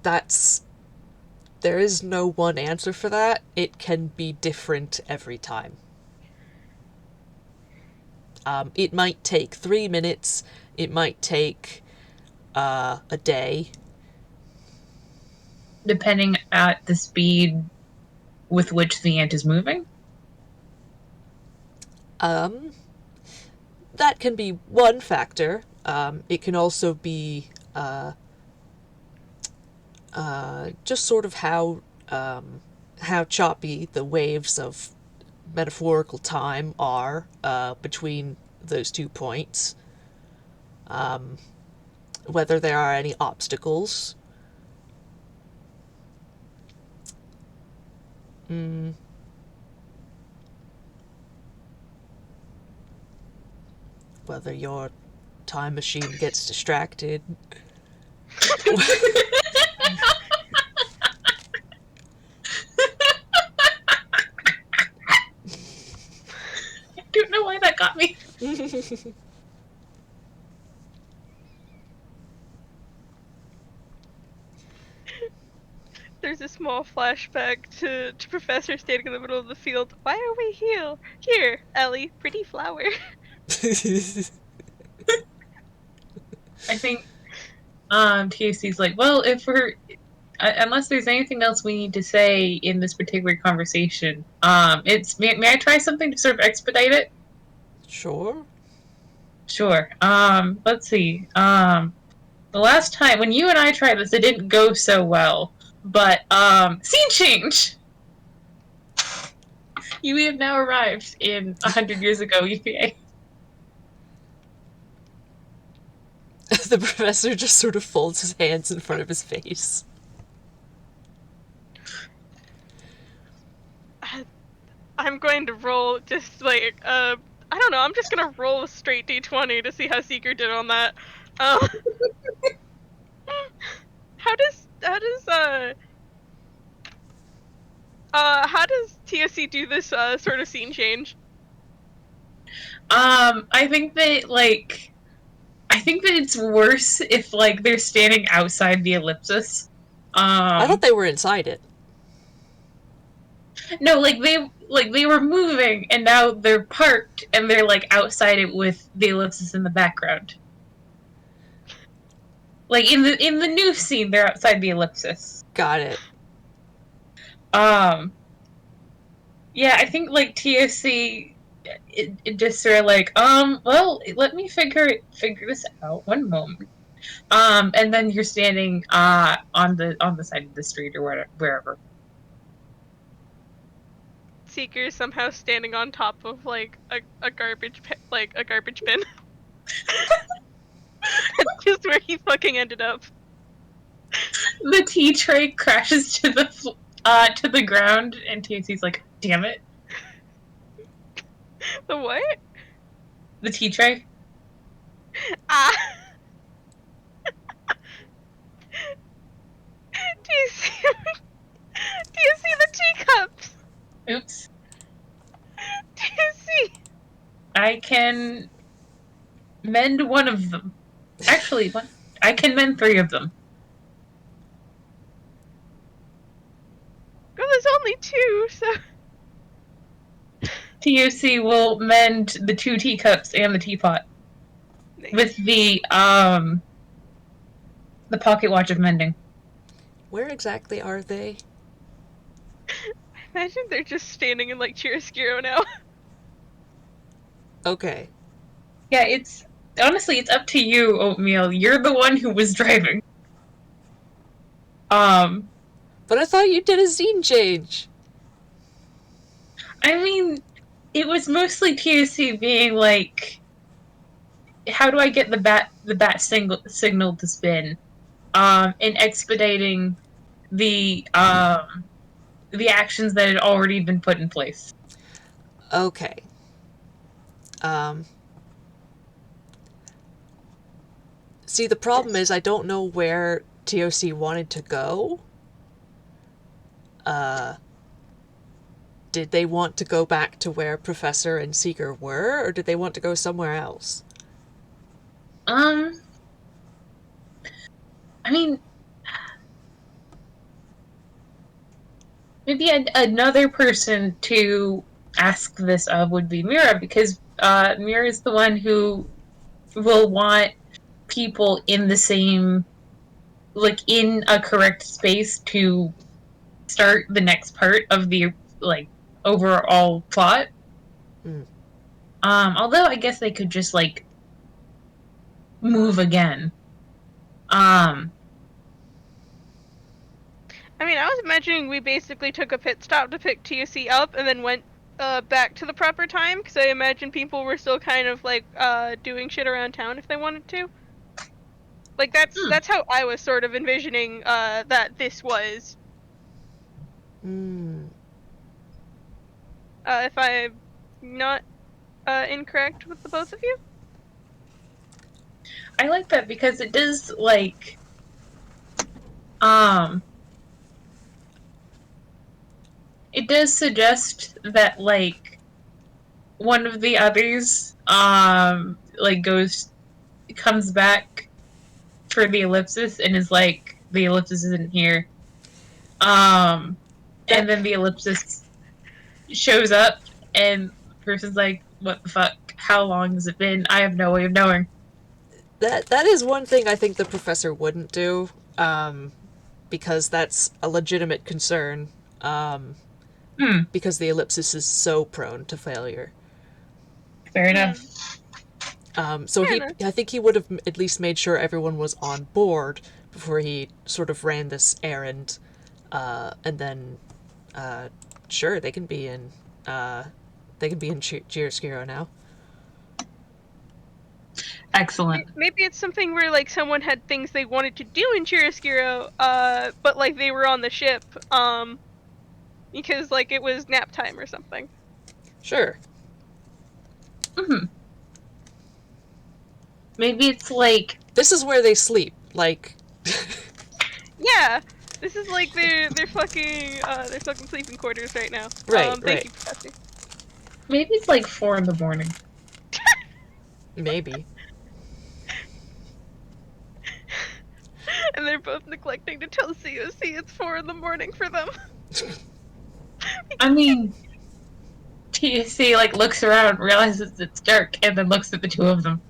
there is no one answer for that. It can be different every time. It might take 3 minutes, it might take a day. Depending at the speed with which the ant is moving? Um, that can be one factor. It can also be just sort of how choppy the waves of metaphorical time are between those 2 points. Whether there are any obstacles. Whether your time machine gets distracted. I don't know why that got me. There's a small flashback to Professor standing in the middle of the field. Why are we here? Here, Ellie, pretty flower. I think TAC's like, well, if we're unless there's anything else we need to say in this particular conversation, it's may I try something to sort of expedite it? Sure. Sure. Let's see. The last time when you and I tried this, it didn't go so well. But scene change. You have now arrived in 100 years ago, UPA. The professor just sort of folds his hands in front of his face. I'm going to roll just like I don't know. I'm just gonna roll a straight d20 to see how Seeker did on that. How does TSC do this sort of scene change? I think that it's worse if like they're standing outside the ellipsis. I thought they were inside it. No, like they were moving and now they're parked and they're like outside it with the ellipsis in the background. Like in the new scene, they're outside the ellipsis. Got it. Yeah, I think like TOC, it just sort of like, well, let me figure this out. One moment. And then you're standing on the side of the street or wherever. Seeker somehow standing on top of like a garbage bin. That's just where he fucking ended up. The tea tray crashes to the ground, and TOC's like, "Damn it!" The what? The tea tray. Ah. Do you see the teacups? Oops. Do you see? I can mend one of them. Actually, I can mend 3 of them. Well, there's only 2, so. TOC will mend the 2 teacups and the teapot. Nice. With the pocket watch of mending. Where exactly are they? I imagine they're just standing in like Chiaroscuro now. Okay. Yeah, honestly, it's up to you, Oatmeal. You're the one who was driving. But I thought you did a scene change. I mean, it was mostly TOC being like, how do I get the bat signal to spin? And expediting the actions that had already been put in place. Okay. See, the problem is I don't know where TOC wanted to go. Did they want to go back to where Professor and Seeker were, or did they want to go somewhere else? I mean, maybe another person to ask this of would be Mira, because Mir is the one who will want people in the same, like, in a correct space to start the next part of the, like, overall plot. Mm. Although I guess they could just, like, move again. Um, I mean, I was imagining we basically took a pit stop to pick TUC up and then went back to the proper time, because I imagine people were still kind of like doing shit around town if they wanted to. Like that's how I was sort of envisioning that this was. Mm. If I'm not incorrect with the both of you. I like that because it does, like, um, it does suggest that, like, one of the others, like, comes back for the ellipsis and is like, the ellipsis isn't here. And then the ellipsis shows up and the person's like, what the fuck? How long has it been? I have no way of knowing. That is one thing I think the professor wouldn't do, because that's a legitimate concern, because the ellipsis is so prone to failure. Fair enough. So I think he would have at least made sure everyone was on board before he sort of ran this errand, and then, sure, they can be in Chiaroscuro now. Excellent. Maybe it's something where like someone had things they wanted to do in Chiaroscuro, but like they were on the ship, because like it was nap time or something. Sure. Maybe it's like, this is where they sleep. Like, yeah, this is like their fucking sleeping quarters right now. Right, Thank right. you, Professor. maybe it's like 4 in the morning. maybe. And they're both neglecting to tell COC it's 4 in the morning for them. I mean, TSC, like, looks around, realizes it's dark, and then looks at the two of them.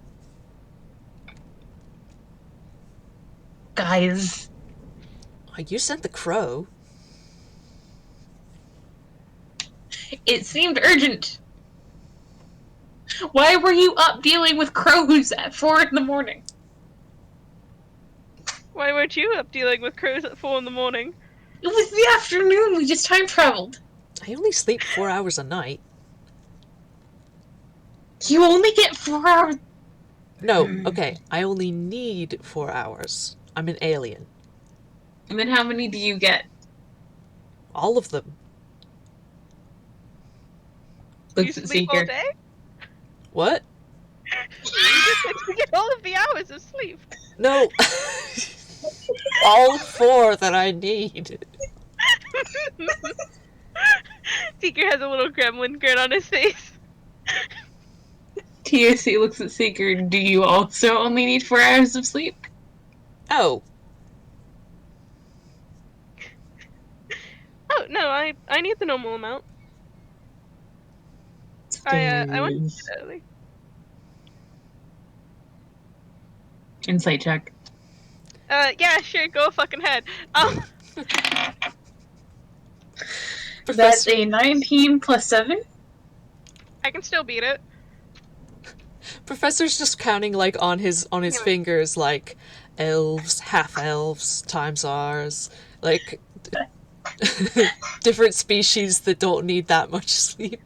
Guys. You sent the crow. It seemed urgent. Why were you up dealing with crows at 4 in the morning? Why weren't you up dealing with crows at 4 in the morning? It was the afternoon, we just time traveled. I only sleep 4 hours a night. You only get 4 hours. No, okay, I only need 4 hours. I'm an alien. And then how many do you get? All of them. You Looks at sleep all Seeker. day? What? You just like to get all of the hours of sleep. No. All 4 that I need. Seeker has a little gremlin grin on his face. TSC looks at Seeker. Do you also only need 4 hours of sleep? Oh. Oh no, I need the normal amount. I went to bed early. Insight check. Yeah, sure, go fucking ahead. That's a 19 plus 7. I can still beat it. Professor's just counting, like, on his Yeah. fingers, like, elves, half-elves, times ours, like, different species that don't need that much sleep.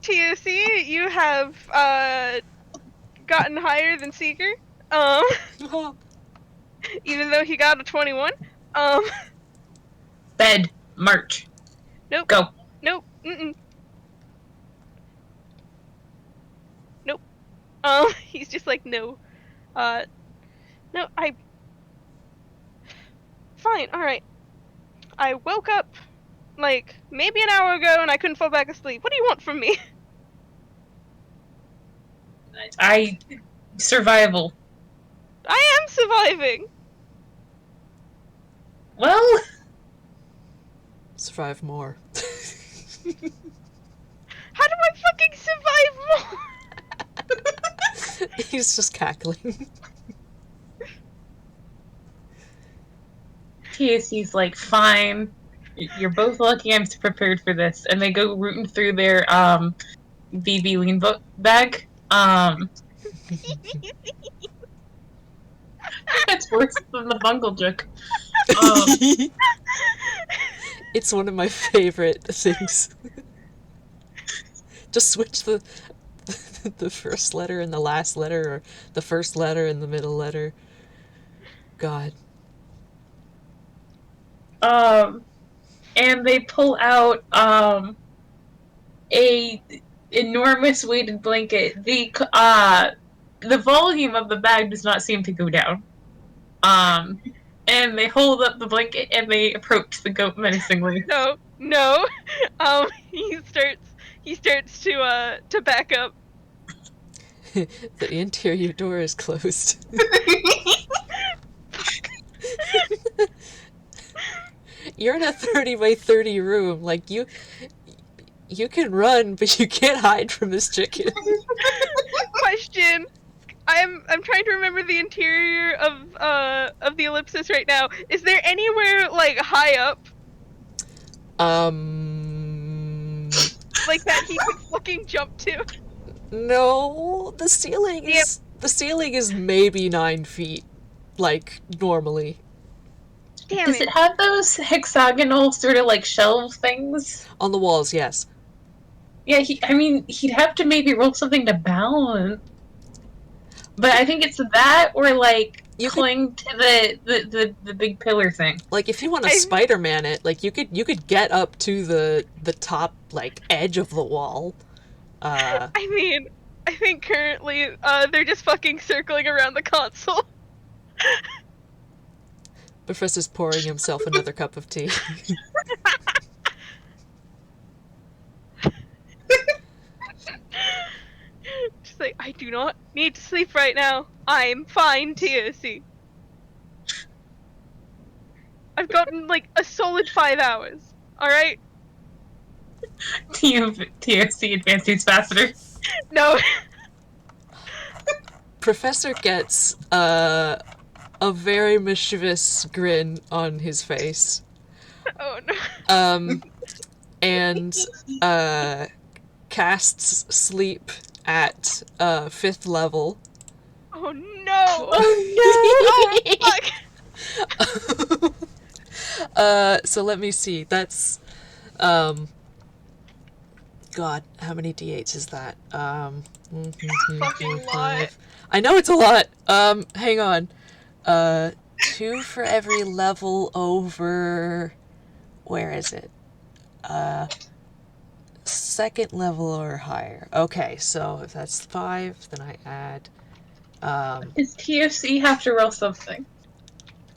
TOC, you have, gotten higher than Seeker, even though he got a 21. Bed. March. Nope. Go. Nope. Mm-mm. Nope. He's just like, no. No, Fine, alright. I woke up, like, maybe an hour ago and I couldn't fall back asleep. What do you want from me? Survival. I am surviving! Well, Survive more. How do I fucking survive more? He's just cackling. TSC's like, fine. You're both lucky I'm prepared for this. And they go rooting through their BB lean bag. That's worse than the bungle joke. It's one of my favorite things. Just switch the first letter and the last letter, or the first letter and the middle letter. God. And they pull out a enormous weighted blanket. The volume of the bag does not seem to go down. And they hold up the blanket and they approach the goat menacingly. No. He starts to back up. The interior door is closed. You're in a 30 by 30 room. Like, you can run, but you can't hide from this chicken. Question. I'm trying to remember the interior of the ellipsis right now. Is there anywhere like high up? Like that he could fucking jump to? No, the ceiling is maybe 9 feet, like normally. Damn Does it have those hexagonal sort of like shelf things? On the walls, yes. Yeah, he'd have to maybe roll something to balance. But I think it's that or like cling to the big pillar thing. Like if you want to Spider-Man it, like you could get up to the top like edge of the wall. I mean, I think currently they're just fucking circling around the console. Professor's pouring himself another cup of tea. She's like, I do not need to sleep right now. I'm fine, TSC. I've gotten like a solid 5 hours. Alright? TSC advances faster. No. Professor gets a very mischievous grin on his face. Oh no. And casts sleep at 5th level. Oh no. Oh no. Oh fuck. So let me see. That's God, how many d8s is that? Fucking lot. I know it's a lot. Hang on. 2 for every level over. Where is it? 2nd level or higher. Okay, so if that's 5, then I add. Does TFC have to roll something?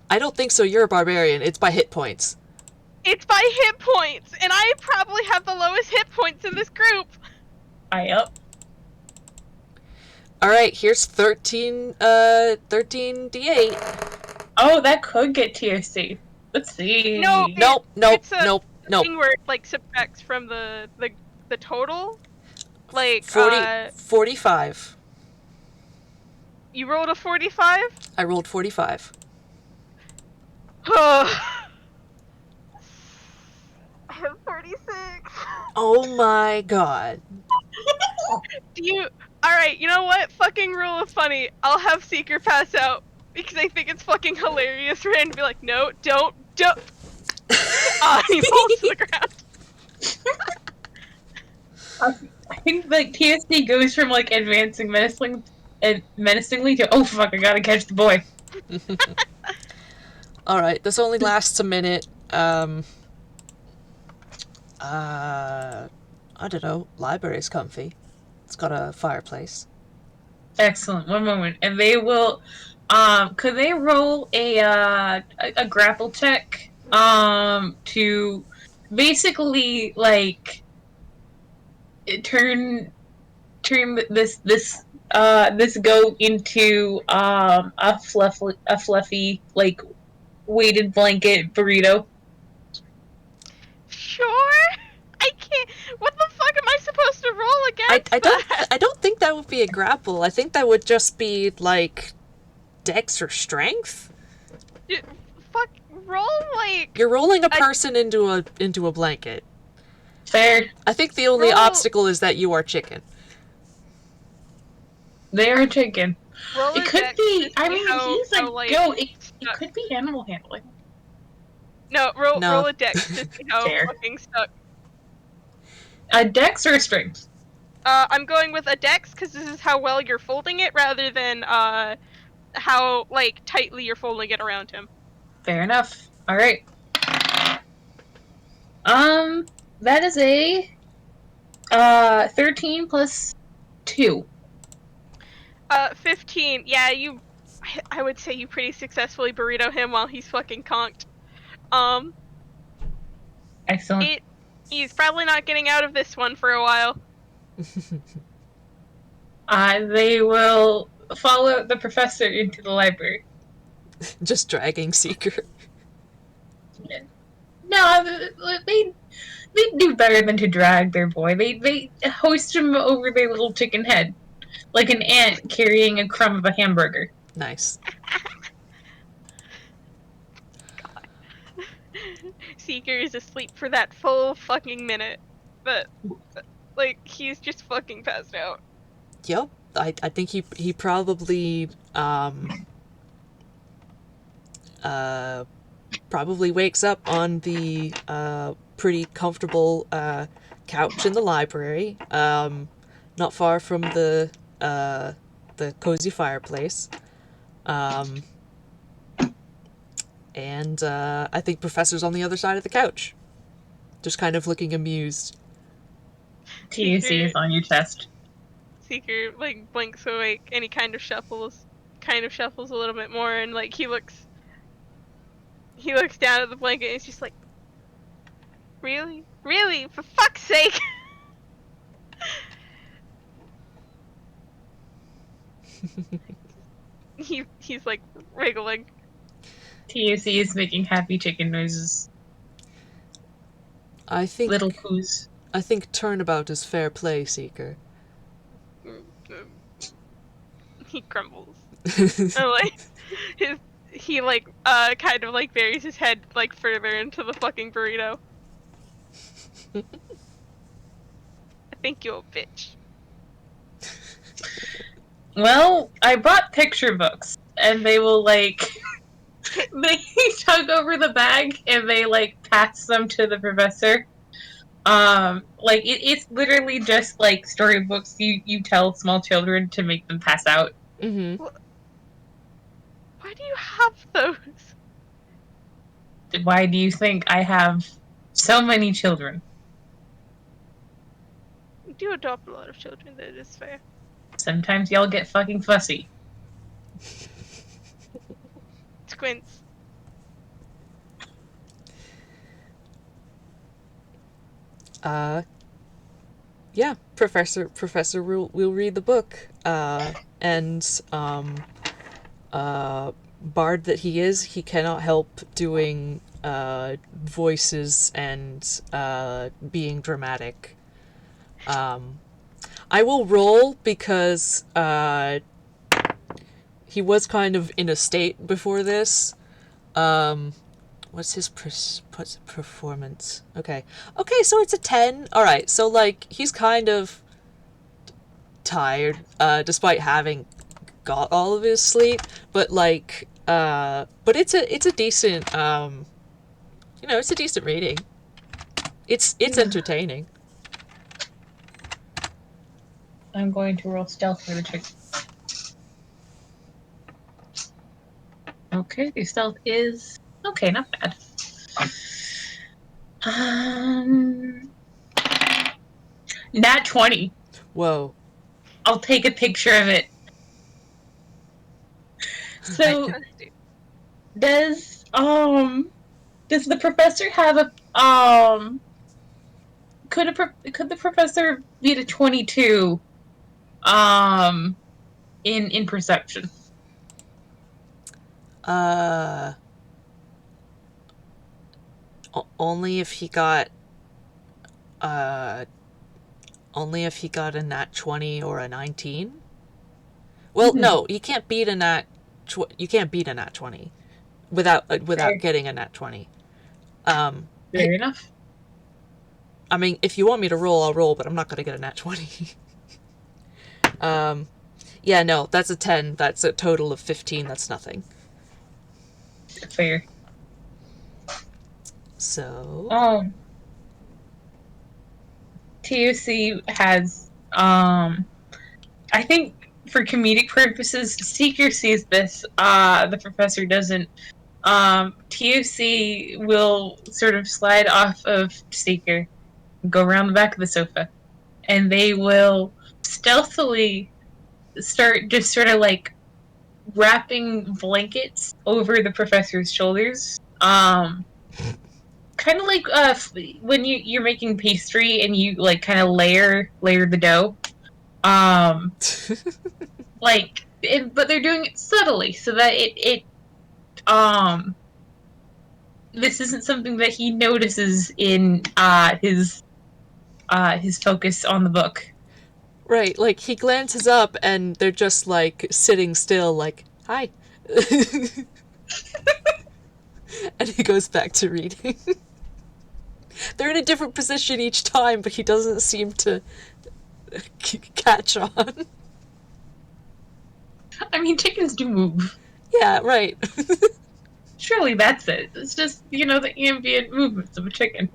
I don't think so. You're a barbarian. It's by hit points. It's by hit points, and I probably have the lowest hit points in this group. Up. All right, here's 13 d8. Oh, that could get TFC. Let's see. Nope. Thing where it like subtracts from the total. Like 45. You rolled a 45? I rolled 45. I have 46. Oh my god. Alright, you know what? Fucking rule of funny. I'll have Seeker pass out because I think it's fucking hilarious for him to be like, no, don't. He falls to the ground. I think like TSD goes from like advancing menacingly to oh fuck, I gotta catch the boy. Alright, this only lasts a minute. I don't know. Library's comfy. It's got a fireplace. Excellent. One moment, and they will. Could they roll a grapple check? To basically like turn this goat into a fluffy like weighted blanket burrito. Sure. I can't. What the fuck am I supposed to against that. I don't think that would be a grapple. I think that would just be like dex or strength. Fuck, roll like You're rolling a person into a blanket. Fair. I think the only obstacle is that you are chicken. They are chicken. roll It a could dex be. to I see mean, how, he's how, like, go. It could be animal handling. No, No. roll a dex to see how Fair. fucking stuck. A dex or a strength? I'm going with a dex because this is how well you're folding it, rather than how like tightly you're folding it around him. Fair enough. All right. That is a 13 plus 2. 15. Yeah, I would say you pretty successfully burrito him while he's fucking conked. Excellent. He's probably not getting out of this one for a while. They will follow the professor into the library. Just dragging Seeker. No, they do better than to drag their boy. They hoist him over their little chicken head, like an ant carrying a crumb of a hamburger. Nice. God. Seeker is asleep for that full fucking minute, but like he's just fucking passed out. Yep. I think he probably probably wakes up on the pretty comfortable couch in the library, not far from the cozy fireplace. And I think Professor's on the other side of the couch, just kind of looking amused. TUC is on your chest. Seeker like blinks awake and he kind of shuffles a little bit more, and like he looks down at the blanket and he's just like, really, for fuck's sake. He's like wriggling. TUC is making happy chicken noises. I think Little coos. I think turnabout is fair play, Seeker. He crumbles. And like he like kind of like buries his head like further into the fucking burrito. I think you're a bitch. Well, I brought picture books, and they will like they tug over the bag and they like pass them to the professor. Like it's literally just like storybooks you tell small children to make them pass out. Mm-hmm. Why do you have those? Why do you think I have so many children? You do adopt a lot of children, that is fair. Sometimes y'all get fucking fussy. Squints. Yeah, Professor will read the book, and bard that he is, he cannot help doing voices and being dramatic. I will roll because he was kind of in a state before this. What's his performance? Okay, so it's a 10. All right, so like he's kind of tired, despite having got all of his sleep. But like, but it's a decent, it's a decent reading. It's entertaining. I'm going to roll stealth for the chick. Okay, the stealth is okay, not bad. Nat 20. Whoa. I'll take a picture of it. So does the professor have a could the professor beat a 22 in perception? Only if he got only if he got a nat 20 or a 19. Well, no, you can't beat a nat. You can't beat a nat 20 without Fair. getting a nat 20. Fair enough. I mean, if you want me to roll, I'll roll, but I'm not gonna get a nat 20. Yeah, no, that's a 10. That's a total of 15. That's nothing. Fair. So, TOC has I think for comedic purposes, Seeker sees this. The professor doesn't. TOC will sort of slide off of Seeker, go around the back of the sofa, and they will stealthily start just sort of like wrapping blankets over the professor's shoulders. Kind of like when you're making pastry and you like kind of layer the dough. Like, but they're doing it subtly so that this isn't something that he notices in his focus on the book. right, like he glances up and they're just like sitting still, like, hi. And he goes back to reading. They're in a different position each time, but he doesn't seem to catch on. I mean, chickens do move. Yeah, right. Surely that's it. It's just, the ambient movements of a chicken.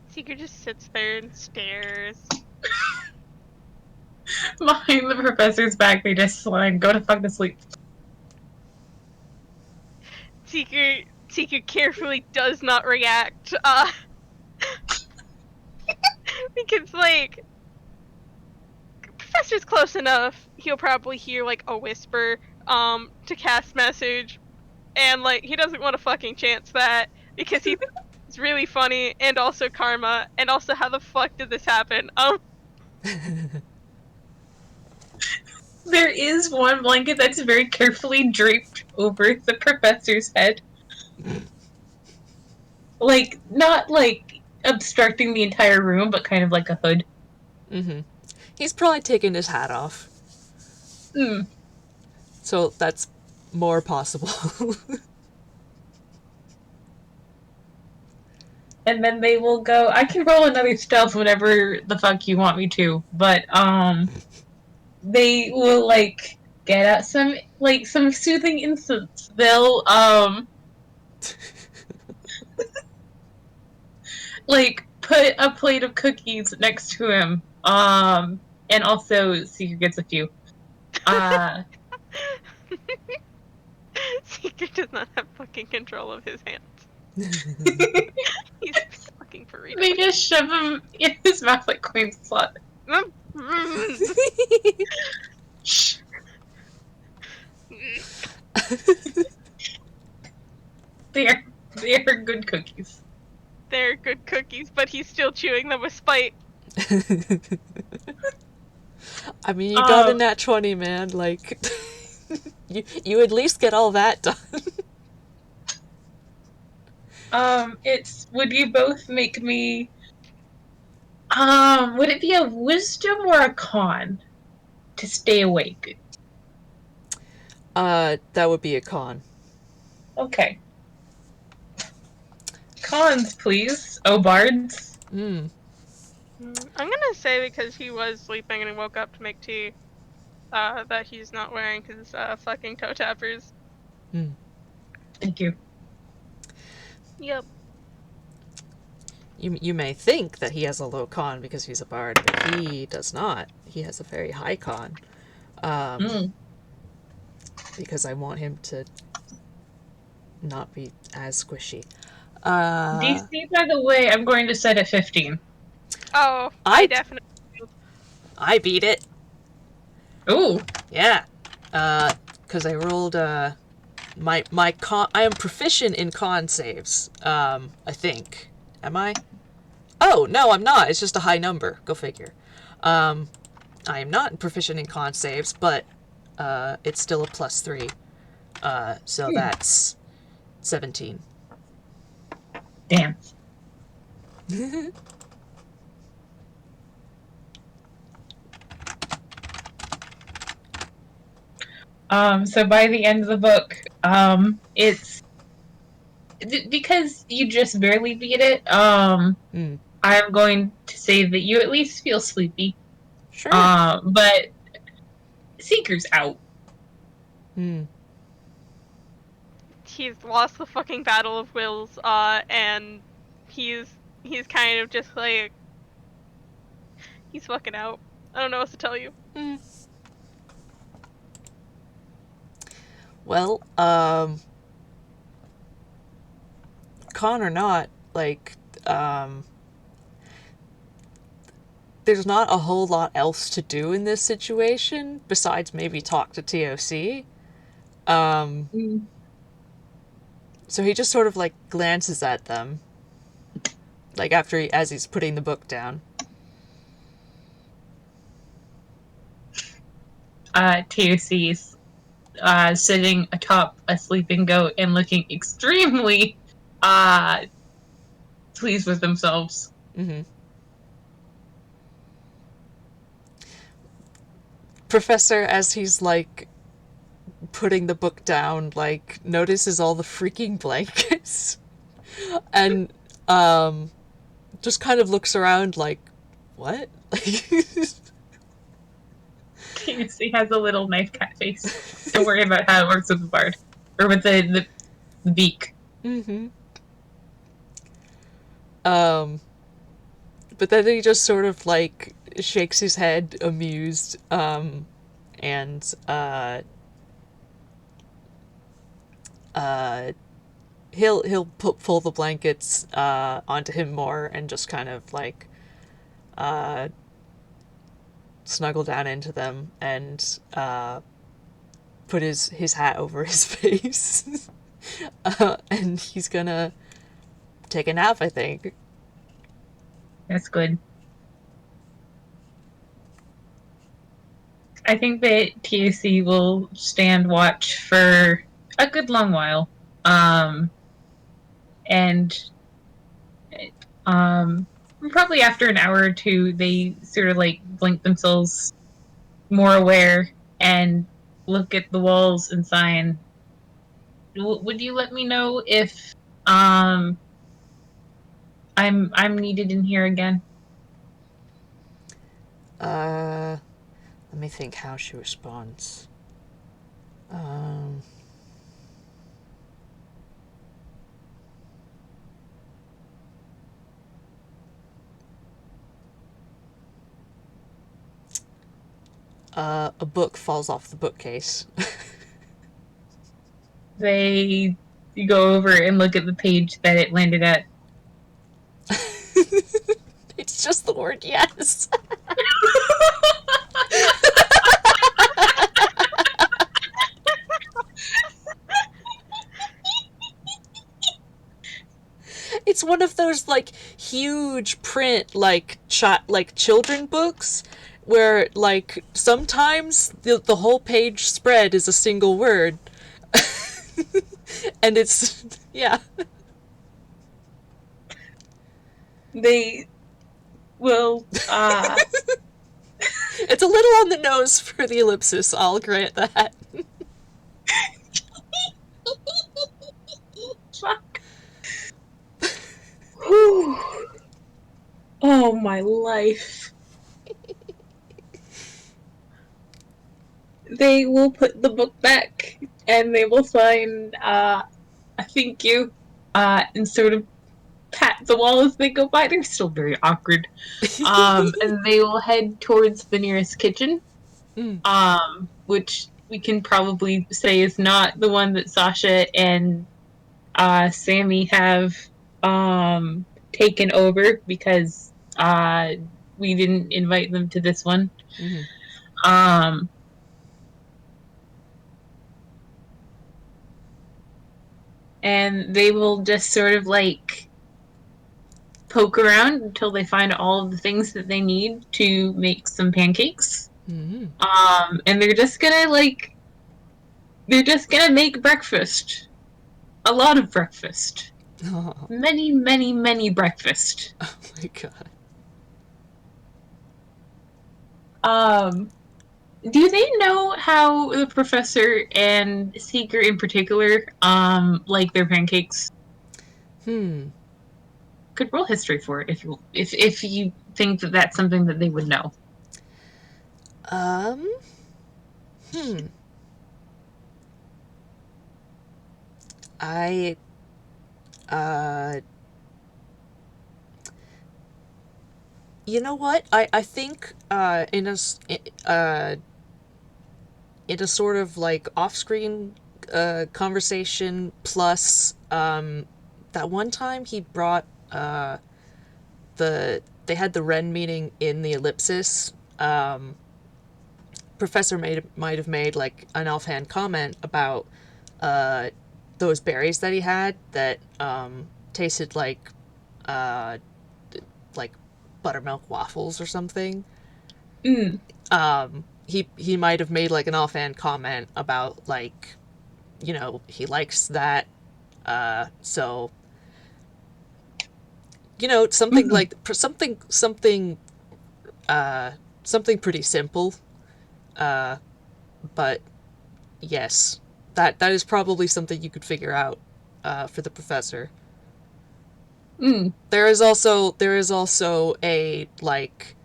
Seeker just sits there and stares. Behind the professor's back, they just slide, go to fuck to sleep. Seeker carefully does not react. Because, like, Professor's close enough, he'll probably hear, like, a whisper, to cast message, and, like, he doesn't want to fucking chance that, because he thinks it's really funny, and also karma, and also how the fuck did this happen? There is one blanket that's very carefully draped over the professor's head. Like, not, like, obstructing the entire room, but kind of like a hood. Mm-hmm. He's probably taken his hat off. So that's more possible. And then they will go, I can roll another stealth whenever the fuck you want me to, but, they will, like, get out some soothing incense. They'll, like, put a plate of cookies next to him, and also Seeker gets a few. Seeker does not have fucking control of his hands. He's fucking burrito. They just shove him in his mouth like coin slot. Shh. They are good cookies. They're good cookies, but he's still chewing them with spite. I mean, you got a nat 20, man. Like, you at least get all that done. Would you both make me, would it be a wisdom or a con to stay awake? That would be a con. Okay. Cons, please. Oh, bards. I'm gonna say because he was sleeping and he woke up to make tea, that he's not wearing his fucking toe tappers. Thank you. Yep. You may think that he has a low con because he's a bard, but he does not. He has a very high con. Because I want him to not be as squishy. DC, by the way, I'm going to set at 15. Oh, I definitely. I beat it. Ooh. Yeah. Because I rolled my con. I am proficient in con saves. I think. Am I? Oh no, I'm not. It's just a high number. Go figure. I am not proficient in con saves, but it's still a +3. So that's 17. Damn. So by the end of the book, it's because you just barely beat it. I'm going to say that you at least feel sleepy. Sure. But Seeker's out. He's lost the fucking battle of wills, and he's kind of just like, he's fucking out. I don't know what to tell you. Well, con or not, like, there's not a whole lot else to do in this situation besides maybe talk to TOC. So he just sort of like glances at them, like as he's putting the book down. TOC's sitting atop a sleeping goat and looking extremely pleased with themselves. Professor, as he's like putting the book down, like notices all the freaking blankets and just kind of looks around like, what? TOC has a little knife cat face. Don't worry about how it works with the bard. Or with the beak. But then he just sort of like shakes his head, amused, and he'll pull the blankets onto him more and just kind of like snuggle down into them and put his hat over his face. And he's gonna take a nap, I think. That's good. I think that TOC will stand watch for a good long while. And probably after an hour or two, they sort of like blink themselves more aware and look at the walls and sign. Would you let me know if I'm needed in here again? Let me think how she responds. A book falls off the bookcase. They go over and look at the page that it landed at. It's just the word yes. It's one of those like huge print like children books where like sometimes the whole page spread is a single word. And it's yeah. They will It's a little on the nose for the ellipsis, I'll grant that. Fuck. Whew. Oh, my life. They will put the book back and they will sign a thank you and sort of pat the wall as they go by. They're still very awkward. And they will head towards the nearest kitchen, which we can probably say is not the one that Sasha and Sammy have taken over because we didn't invite them to this one. And they will just sort of like poke around until they find all of the things that they need to make some pancakes. And they're just gonna make breakfast. A lot of breakfast. Oh. Many, many, many breakfast. Oh my god. Do they know how the professor and Seeker in particular like their pancakes? Hmm. Could roll history for it if you think that that's something that they would know. Um. Hmm. I. Uh. You know what? I think in a sort of like off-screen conversation plus that one time he brought they had the Ren meeting in the ellipsis. Professor might have made like an offhand comment about uh, those berries that he had that tasted uh, like buttermilk waffles or something. Mm. He might have made like an offhand comment about like, he likes that. So something Mm. like something pretty simple. But yes, that is probably something you could figure out for the professor. Mm. There is also a like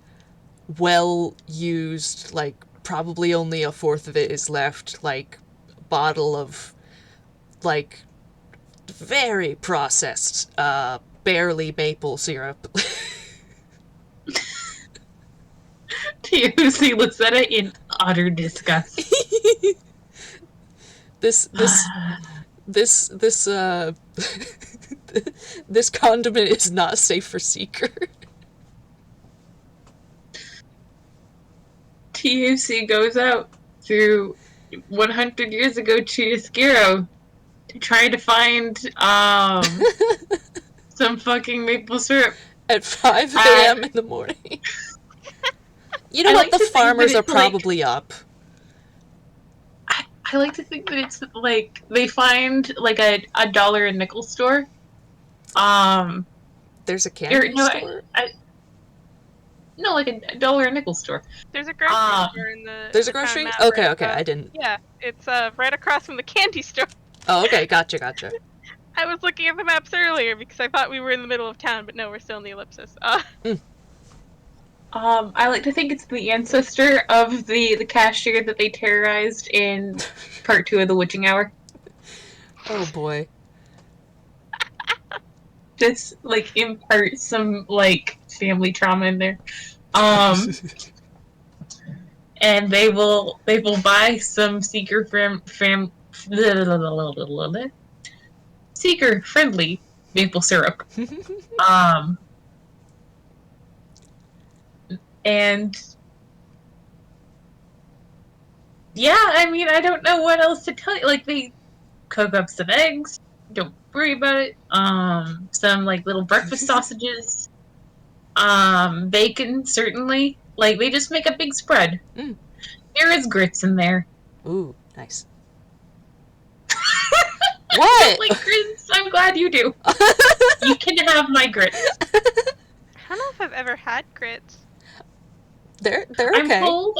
well used, like probably only a fourth of it is left, like bottle of like very processed barely maple syrup. TOC looks at it in utter disgust. this this this this condiment is not safe for Seeker. TUC goes out through 100 years ago to Chiaroscuro to try to find some fucking maple syrup. At 5 I, a.m. in the morning. You know I what? like The to think that farmers are it's like probably up. I like to think that it's like they find like a dollar and nickel store. Um, There's a or candy no, store? no, like a dollar and nickel store. There's a grocery Um, store in the There's a town grocery? map Okay, right okay, above. I didn't. Yeah, it's right across from the candy store. Oh, okay, gotcha. I was looking at the maps earlier because I thought we were in the middle of town, but no, we're still in the ellipsis. I like to think it's the ancestor of the cashier that they terrorized in part 2 of the Witching Hour. Oh boy. Just like impart some like family trauma in there. Um, and they will buy some seeker friendly maple syrup. Um, and yeah, I mean, I don't know what else to tell you. Like they cook up some eggs. Don't worry about it. Some like little breakfast sausages. Bacon certainly. Like they just make a big spread. Mm. There is grits in there. Ooh, nice. I What? don't like grits. I'm glad you do. You can have my grits. I don't know if I've ever had grits. They're I'm okay. told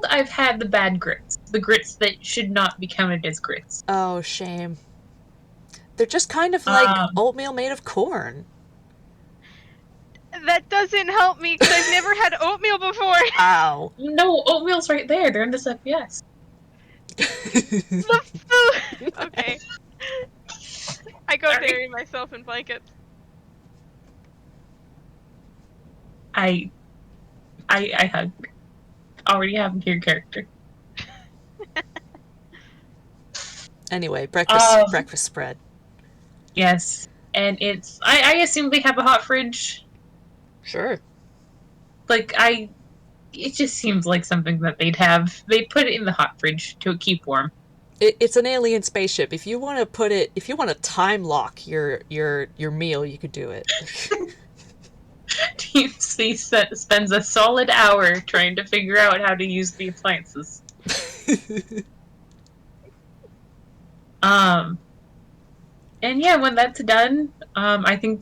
I've had the bad grits. The grits that should not be counted as grits. Oh, shame. They're just kind of like oatmeal made of corn. That doesn't help me because I've never had oatmeal before. Ow. No, oatmeal's right there. They're in this FPS. Okay. I go Sorry. bury myself in blankets. I have already have your character. Anyway, breakfast spread. Yes, and it's I assume they have a hot fridge. Sure. Like it just seems like something that they'd have. They put it in the hot fridge to keep warm. It's an alien spaceship. If you want to time lock your meal, you could do it. TC spends a solid hour trying to figure out how to use the appliances. And yeah, when that's done, I think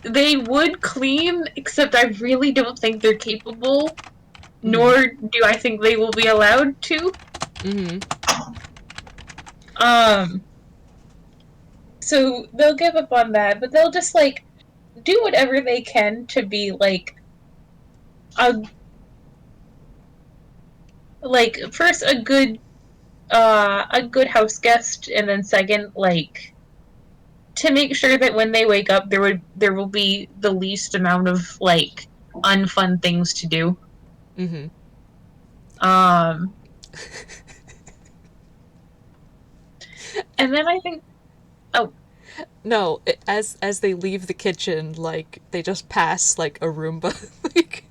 they would clean, except I really don't think they're capable nor do I think they will be allowed to. So they'll give up on that, but they'll just, like, do whatever they can to be, like, first a good house guest, and then second, like, to make sure that when they wake up, there will be the least amount of, like, unfun things to do. And then I think, No, as they leave the kitchen, like, they just pass, like, a Roomba, like,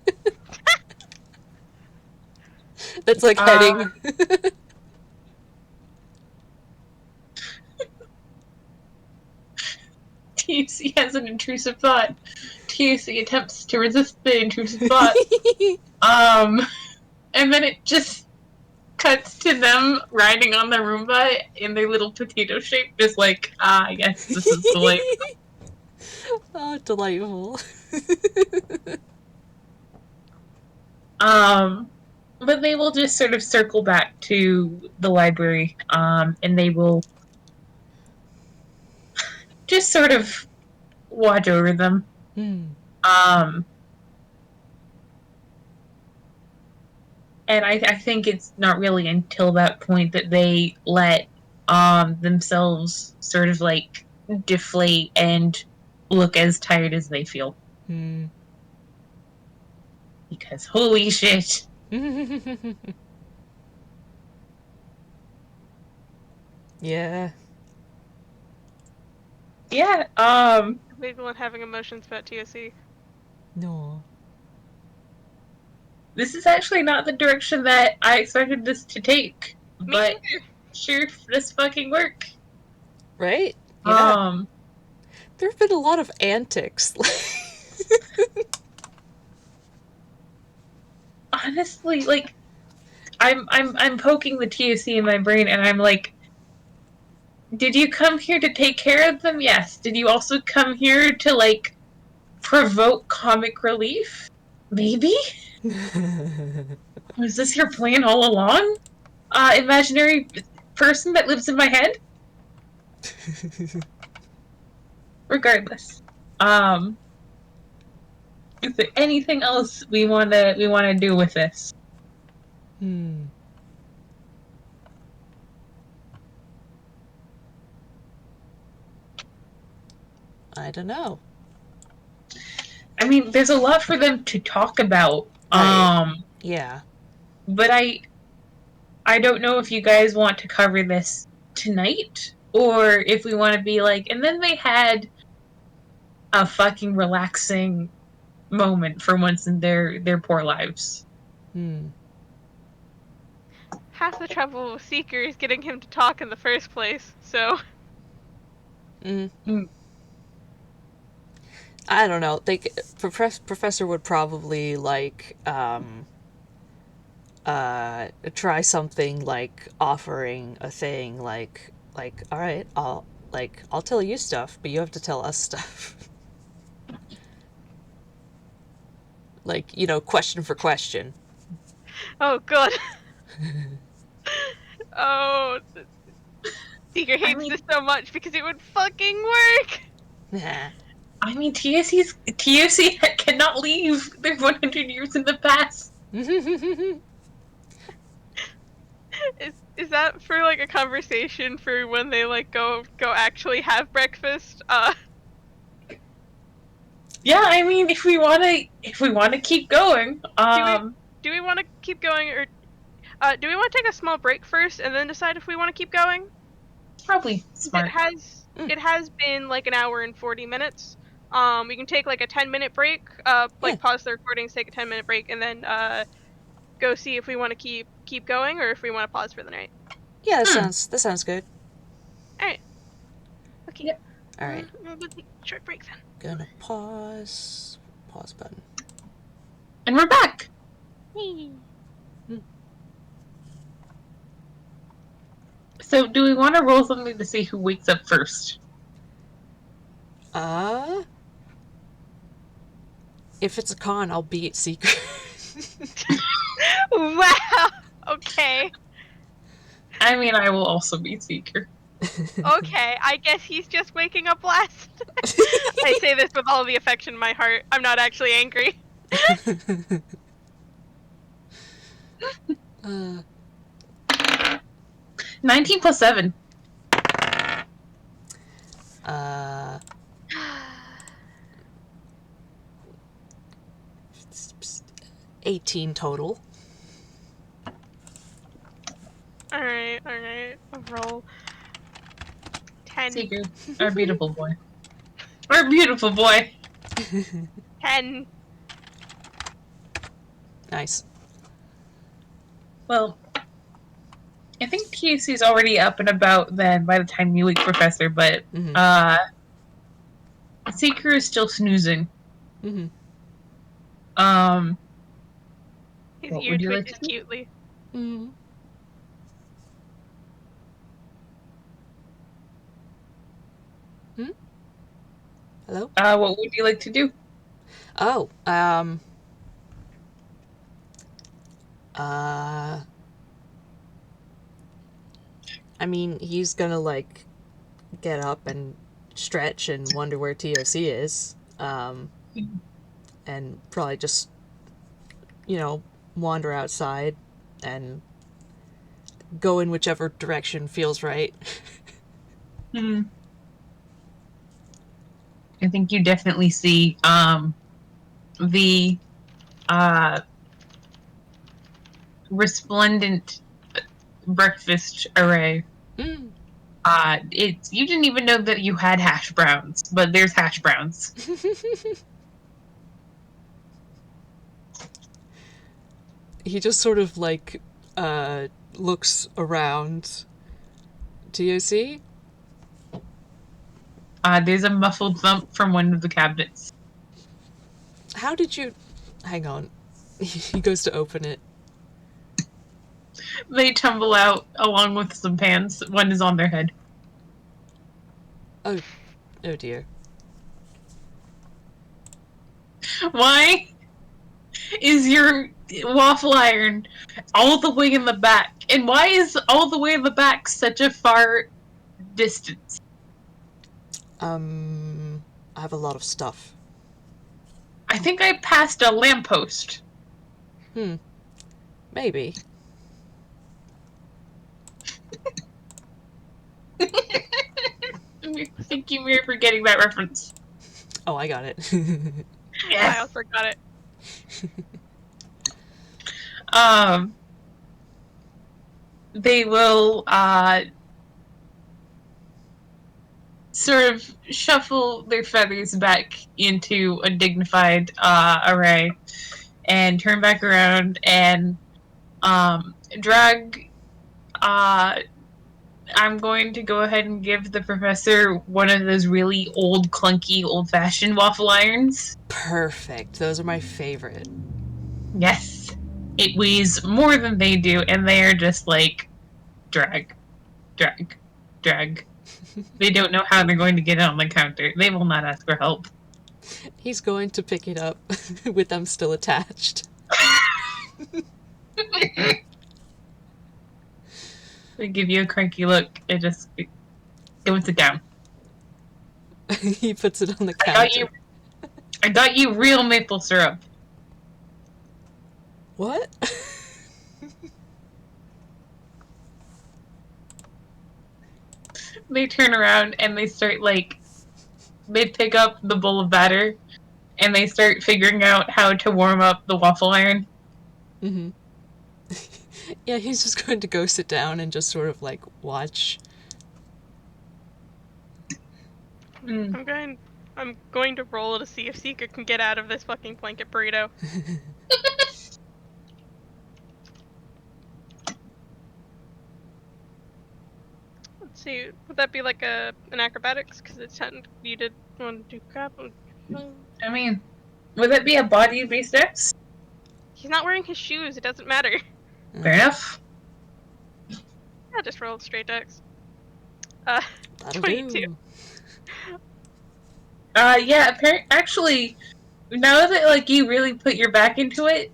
that's, like, heading. TUC has an intrusive thought. TUC attempts to resist the intrusive thought. And then it just cuts to them riding on the Roomba in their little potato shape, just like, I guess this is delightful. Oh, delightful. But they will just sort of circle back to the library, and they will just sort of watch over them. And I think it's not really until that point that they let themselves sort of, like, deflate and look as tired as they feel. Because holy shit. Yeah. Yeah, Everyone having emotions about TOC. No. this is actually not the direction that I expected this to take. Me But neither. sure, this fucking work. Right? Yeah. Um, There have been a lot of antics. Honestly, like, I'm poking the TOC in my brain, and I'm like, did you come here to take care of them? Yes. Did you also come here to, like, provoke comic relief? Maybe? Was this your plan all along? Imaginary person that lives in my head? Regardless. Is there anything else we wanna do with this? I don't know. I mean, there's a lot for them to talk about. Right. Yeah. But I don't know if you guys want to cover this tonight, or if we want to be like, and then they had a fucking relaxing moment for once in their poor lives. Half the trouble with Seeker is getting him to talk in the first place, so... I don't know. Professor would probably, like, try something like offering a thing like, all right, I'll tell you stuff, but you have to tell us stuff. Like, you know, question for question. Oh, God. Oh, Seeker hates this so much because it would fucking work! Nah. I mean, TOC cannot leave. They're 100 years in the past. Is that for, like, a conversation for when they, like, go actually have breakfast? Yeah, I mean, if we want to keep going, do we want to keep going, or do we want to take a small break first and then decide if we want to keep going? probably smart. It has been like an hour and 40 minutes. We can take like a 10-minute break, pause the recordings, take a 10-minute break, and then go see if we want to keep going or if we want to pause for the night. Yeah, that sounds good. All right. Okay. Yep. All right. We'll take a short break then. Gonna pause button. And we're back. So, do we want to roll something to see who wakes up first? If it's a con, I'll beat Seeker. Wow. Okay. I mean, I will also be Seeker. Okay. I guess he's just waking up last. I say this with all the affection in my heart. I'm not actually angry. uh, 19 plus 7. uh, 18 total. Alright. I'll roll 10. Seeker, our beautiful boy. Our beautiful boy. 10. Nice. Well, I think TUC's already up and about then by the time you wake Professor, but Seeker is still snoozing. His What ear would you like twitches to do? cutely. Hello? What would you like to do? Oh, I mean, he's gonna, like, get up and stretch and wonder where TOC is. And probably just, wander outside and go in whichever direction feels right. I think you definitely see the resplendent breakfast array. You didn't even know that you had hash browns, but there's hash browns. He just sort of, like, looks around. TOC? There's a muffled thump from one of the cabinets. How did you... Hang on. He goes to open it. They tumble out along with some pans. One is on their head. Oh dear. Why is your waffle iron all the way in the back? And why is all the way in the back such a far distance? I have a lot of stuff. I think I passed a lamppost. Maybe. Thank you, Mary, for getting that reference. Oh, I got it. Yes. I also got it. They will sort of shuffle their feathers back into a dignified array and turn back around and drag. I'm going to go ahead and give the professor one of those really old, clunky, old-fashioned waffle irons. Perfect. Those are my favorite. Yes. It weighs more than they do, and they are just like, drag, drag, drag. They don't know how they're going to get it on the counter. They will not ask for help. He's going to pick it up with them still attached. They give you a cranky look and just go and sit down. He puts it on the counter. I got you real maple syrup. What? They turn around and they start they pick up the bowl of batter and they start figuring out how to warm up the waffle iron. Yeah, he's just going to go sit down and just sort of like watch. I'm going to roll to see if Seeker can get out of this fucking blanket burrito. Let's see, would that be like an acrobatics? Because it's you did want to do crap. I mean, would that be a body-based dex? He's not wearing his shoes. It doesn't matter. Fair enough. I just rolled straight dex. That'll 22. do. Yeah, actually, now that you really put your back into it,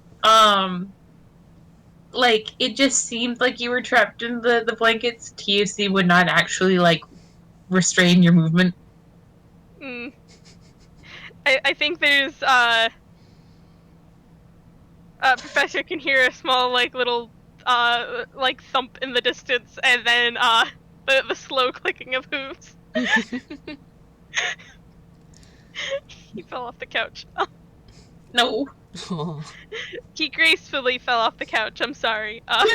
like, it just seemed like you were trapped in the blankets, TUC would not actually, like, restrain your movement. Mm. I think there's Professor can hear a small like little like thump in the distance, and then the slow clicking of hooves. He fell off the couch. No. He gracefully fell off the couch. I'm sorry. Fell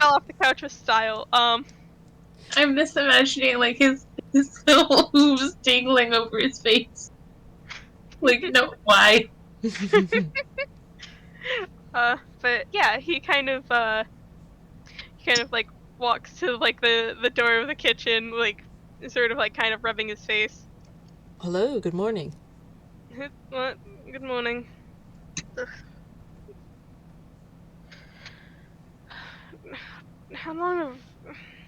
off the couch with style. I'm just imagining, like, his little hooves dangling over his face. Like, no, why? But yeah, he kind of like walks to like the door of the kitchen, like sort of like kind of rubbing his face. Hello, good morning. What? Good morning. Ugh. How long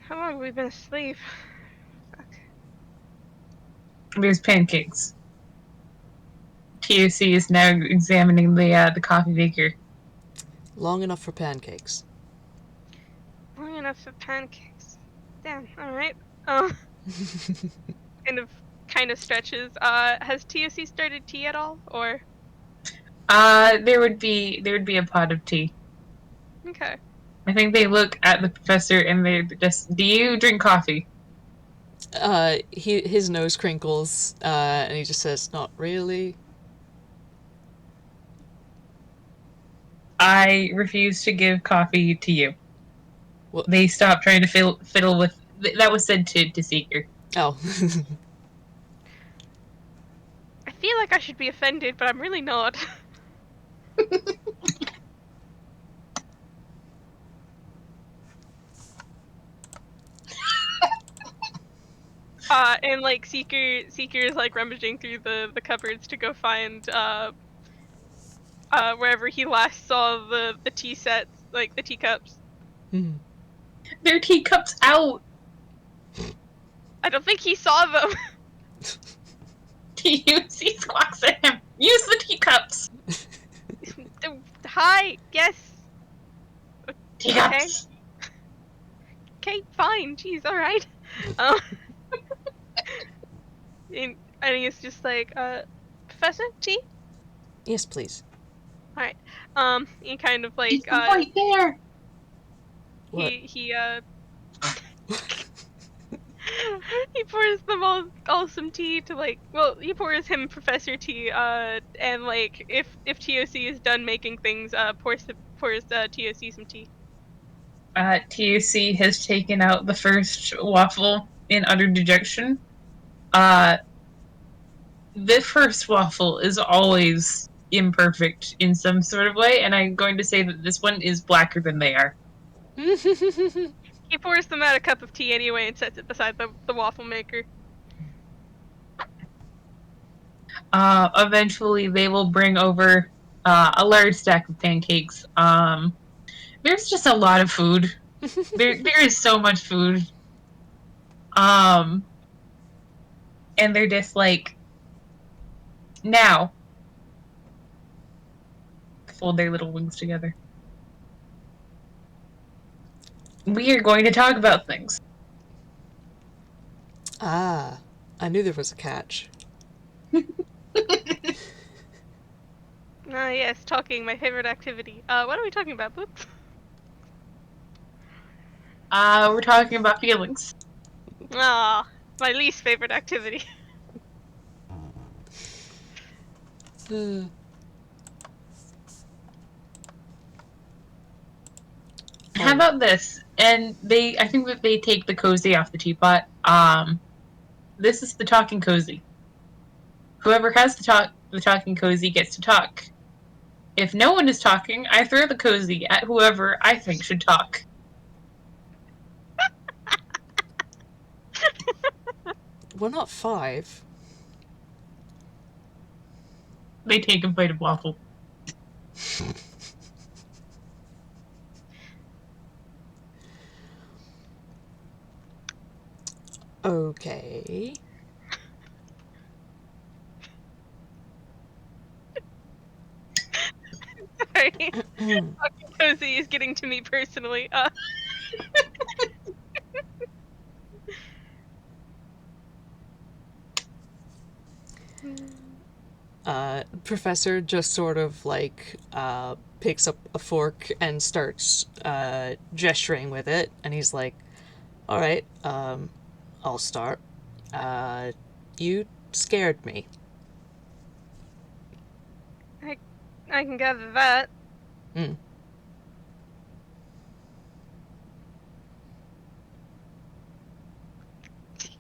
have we been asleep? Fuck. There's pancakes. TUC is now examining the coffee maker. Long enough for pancakes. Long enough for pancakes. Damn. All right. Kind of stretches. Has TUC started tea at all, or? There would be a pot of tea. Okay. I think they look at the professor and they just, do you drink coffee? His nose crinkles, and he just says, "Not really." I refuse to give coffee to you. What? They stopped trying to fiddle with. That was said to Seeker. Oh. I feel like I should be offended, but I'm really not. And like Seeker is like rummaging through the cupboards to go find wherever he last saw the tea sets, like the teacups. Their teacups out. I don't think he saw them. TUC squawks at him. Use the teacups. Hi, yes. Teacups. Okay, fine. Jeez, all right. And he's just like, Professor, tea? Yes, please. All right. He kind of like, He's right there. What? he he pours them all some tea to like, well, he pours him Professor tea, and like if TOC is done making things, pours TOC some tea. TUC has taken out the first waffle in utter dejection. The first waffle is always imperfect in some sort of way, and I'm going to say that this one is blacker than they are. He pours them out a cup of tea anyway and sets it beside the waffle maker. Eventually, they will bring over a large stack of pancakes. There's just a lot of food. There is so much food. And they're just like, now, fold their little wings together. We are going to talk about things. Ah, I knew there was a catch. Yes, talking, my favorite activity. What are we talking about, Boop? We're talking about feelings. Ah, my least favorite activity. How about this? And I think that they take the cozy off the teapot. This is the talking cozy. Whoever has the talking cozy gets to talk. If no one is talking, I throw the cozy at whoever I think should talk. We're not 5. They take a bite of waffle. Okay. Sorry. Cozy is getting to me personally. Professor just sort of like picks up a fork and starts gesturing with it, and he's like, "All right, I'll start. You scared me." I can gather that. Hmm.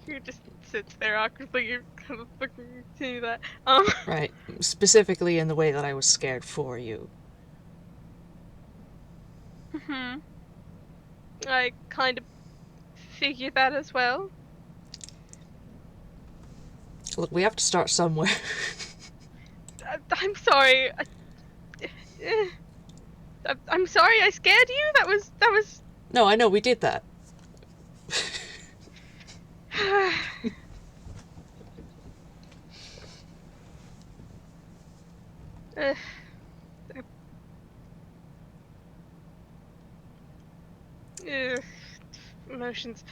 He just sits there awkwardly, kind of looking to that. Right. Specifically in the way that I was scared for you. I kind of figured that as well. Look, we have to start somewhere. I'm sorry. I'm sorry I scared you. That was. No, I know we did that. uh, emotions.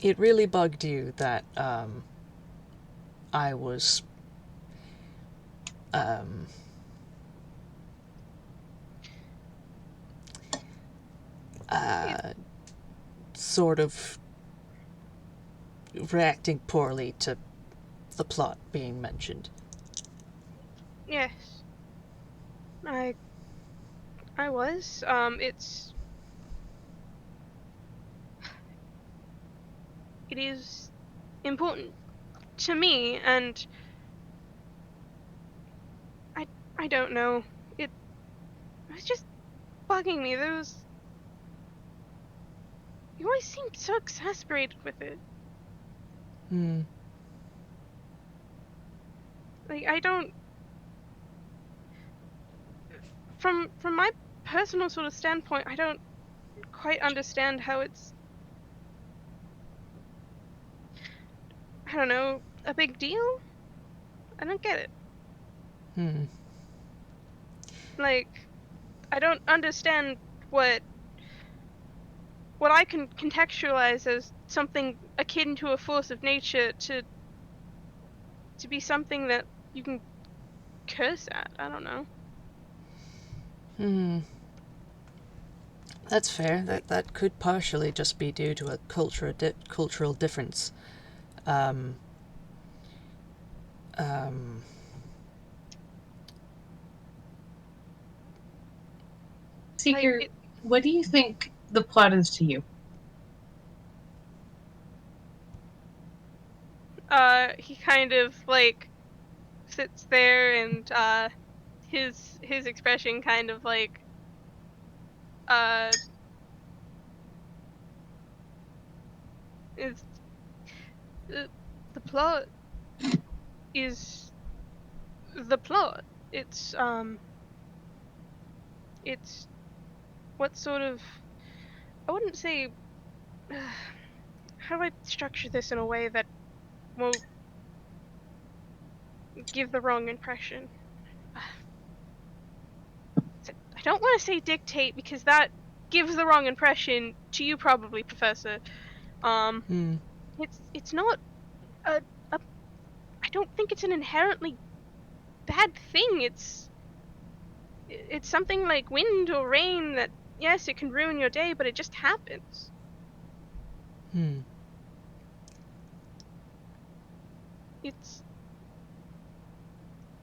It really bugged you that I was um, sort of reacting poorly to the plot being mentioned. Yes, I was. It is important to me, and I don't know. It was just bugging me. You always seemed so exasperated with it. Hmm. Like, I don't. From my personal sort of standpoint, I don't quite understand how it's, I don't know, a big deal. I don't get it. Hmm. Like, I don't understand what I can contextualize as something akin to a force of nature to be something that you can curse at. I don't know. Hmm. That's fair. That could partially just be due to a cultural um, um, Seeker, Like, what do you think the plot is to you? he kind of like sits there, and his expression kind of like uh is uh, the plot is the plot. It's it's what sort of, I wouldn't say, how do I structure this in a way that won't give the wrong impression? I don't want to say dictate, because that gives the wrong impression to you probably, Professor. Um, hmm. it's not a I don't think it's an inherently bad thing. It's something like wind or rain that, yes, it can ruin your day, but it just happens. Hmm. It's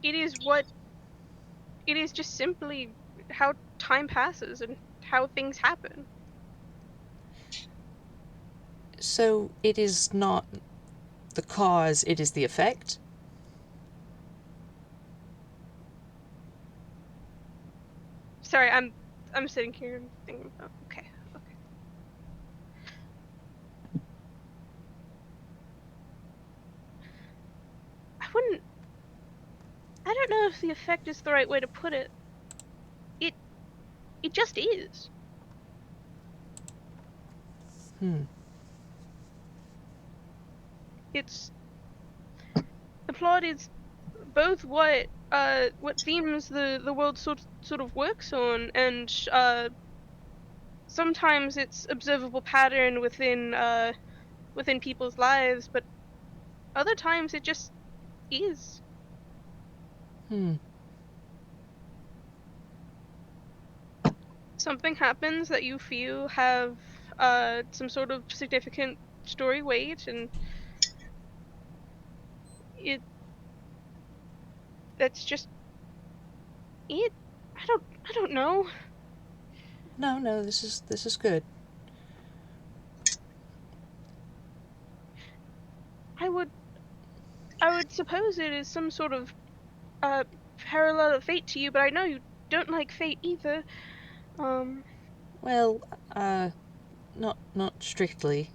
it is what it is, just simply how time passes and how things happen. So it is not the cause, it is the effect? Sorry, I'm sitting here and thinking about, okay. I wouldn't I don't know if the effect is the right way to put it. It it just is. Hmm. It's The plot is both what what themes the world sort of works on, and sometimes it's observable pattern within people's lives, but other times it just is. Something happens that you feel have some sort of significant story weight, and it that's just it. I don't know. No, this is good. I would suppose it is some sort of parallel of fate to you, but I know you don't like fate either. Well, not strictly.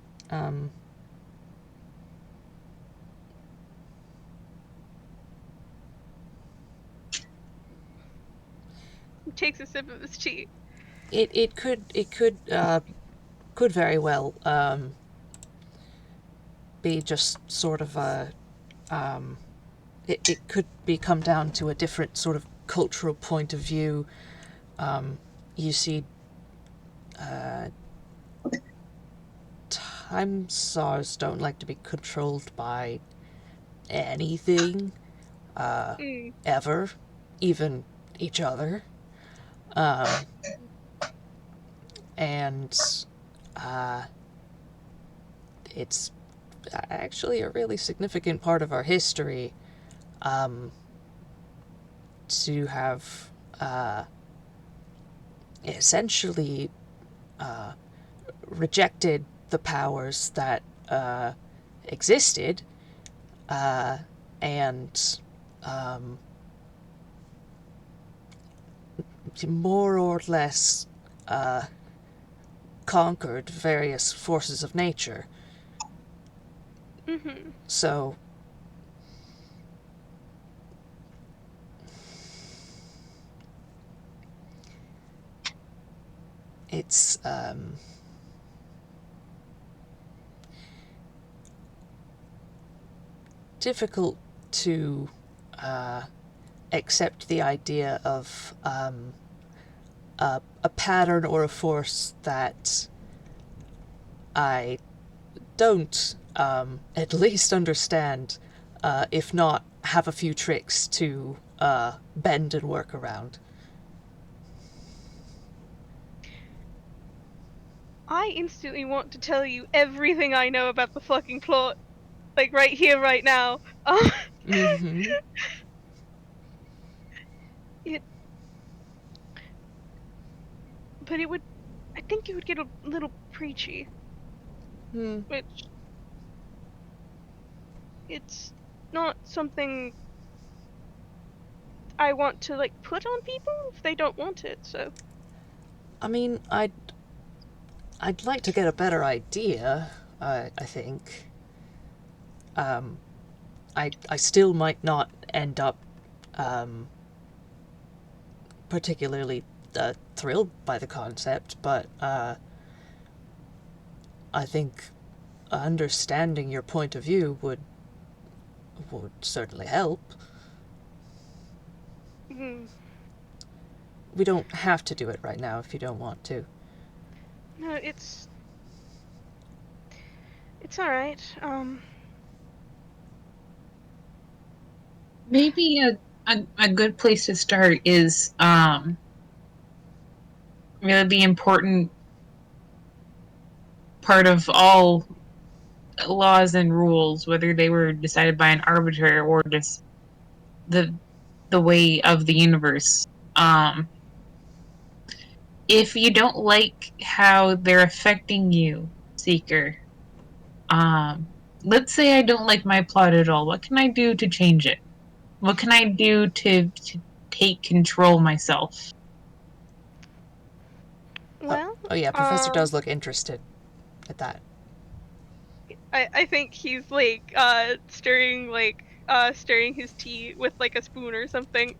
He takes a sip of his tea. It could very well be just sort of a it could be come down to a different sort of cultural point of view. You see, time SARS don't like to be controlled by anything, ever, even each other. And it's actually a really significant part of our history to have essentially rejected the powers that existed and more or less conquered various forces of nature. So it's difficult to accept the idea of a pattern or a force that I don't at least understand, if not have a few tricks to bend and work around. I instantly want to tell you everything I know about the fucking plot, like right here, right now. Mm-hmm. But it would, I think it would get a little preachy. Which, it's not something I want to, like, put on people if they don't want it, so. I mean, I'd like to get a better idea, I think. I still might not end up particularly thrilled by the concept, but I think understanding your point of view would certainly help. We don't have to do it right now if you don't want to. No, it's alright. Maybe a good place to start is really the important part of all laws and rules, whether they were decided by an arbiter or just the way of the universe. If you don't like how they're affecting you, Seeker, let's say I don't like my plot at all. What can I do to change it? What can I do to take control myself? Well, Oh yeah, Professor does look interested at that. I think he's like stirring his tea with like a spoon or something.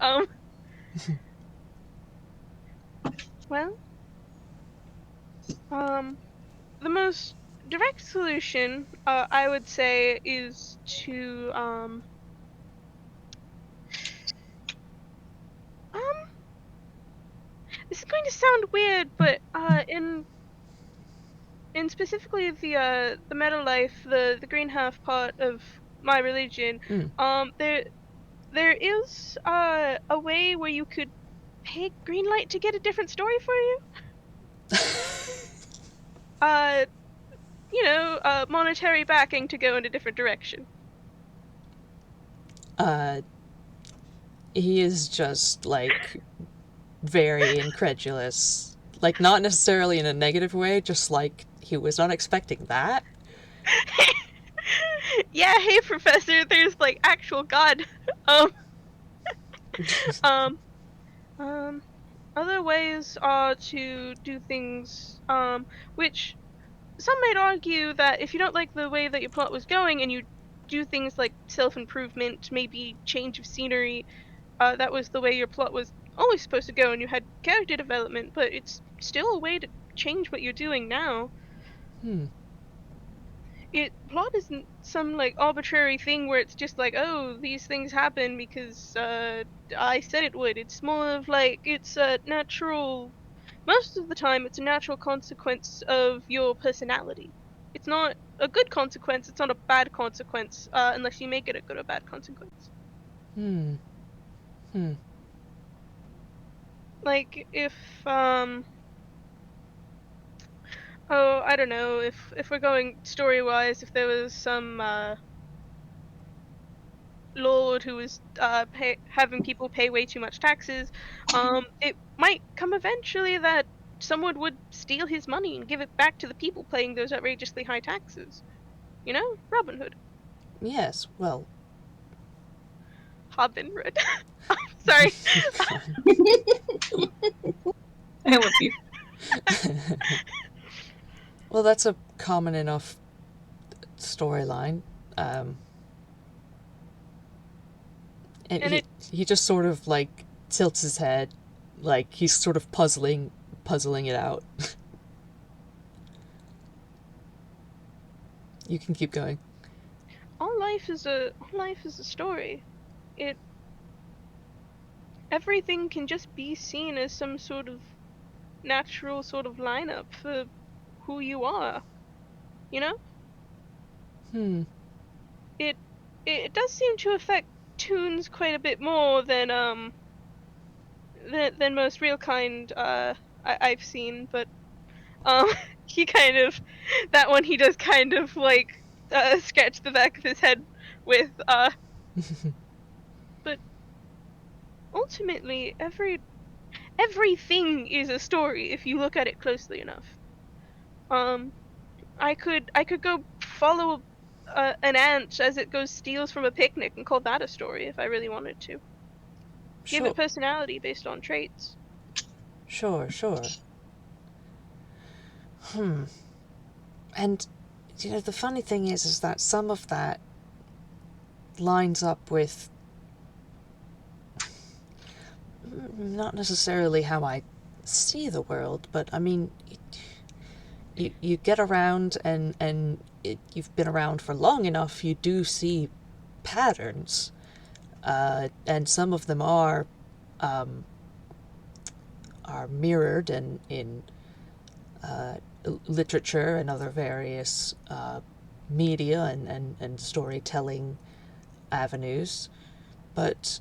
Well, the most direct solution I would say is to this is going to sound weird, but in specifically the meta life, the green half part of my religion, there is a way where you could pay green light to get a different story for you. Monetary backing to go in a different direction. He is just, like, very incredulous. Like, not necessarily in a negative way, just like he was not expecting that. Yeah, hey professor, there's like actual God. Um, Other ways are to do things, which some might argue that if you don't like the way that your plot was going and you do things like self-improvement, maybe change of scenery, that was the way your plot was always supposed to go and you had character development, but it's still a way to change what you're doing now. Plot isn't some like arbitrary thing where it's just like, oh, these things happen because I said it would. It's more of like it's a natural. Most of the time, it's a natural consequence of your personality. It's not a good consequence. It's not a bad consequence unless you make it a good or bad consequence. Like if I don't know, if we're going story wise, if there was some lord who was having people pay way too much taxes, it might come eventually that someone would steal his money and give it back to the people paying those outrageously high taxes. You know, Robin Hood. Yes, well... Robin Hood. Sorry. I love you. Well, that's a common enough storyline. And he just sort of, like, tilts his head, like he's sort of puzzling it out. You can keep going. All life is a story. Everything can just be seen as some sort of natural sort of lineup for who you are. You know? It does seem to affect Toons quite a bit more than most real kind I've seen, but he kind of, that one he does kind of like sketch the back of his head with but ultimately everything is a story if you look at it closely enough. I could go follow an ant as it goes steals from a picnic and call that a story if I really wanted to. Give it personality based on traits. Sure. And, you know, the funny thing is that some of that lines up with not necessarily how I see the world, but I mean, you get around and you've been around for long enough, you do see patterns, and some of them are mirrored in literature and other various media and storytelling avenues, but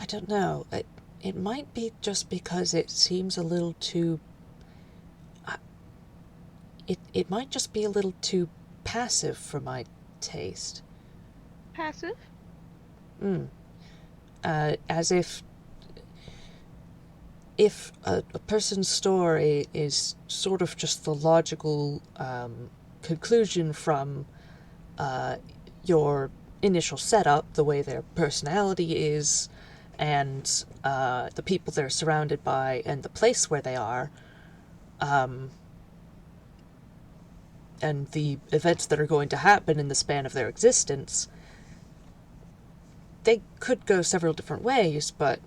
I don't know. It might be just because it seems a little too... It might just be a little too passive for my taste. Passive? As if a person's story is sort of just the logical conclusion from your initial setup, the way their personality is, and the people they're surrounded by, and the place where they are, and the events that are going to happen in the span of their existence. They could go several different ways, but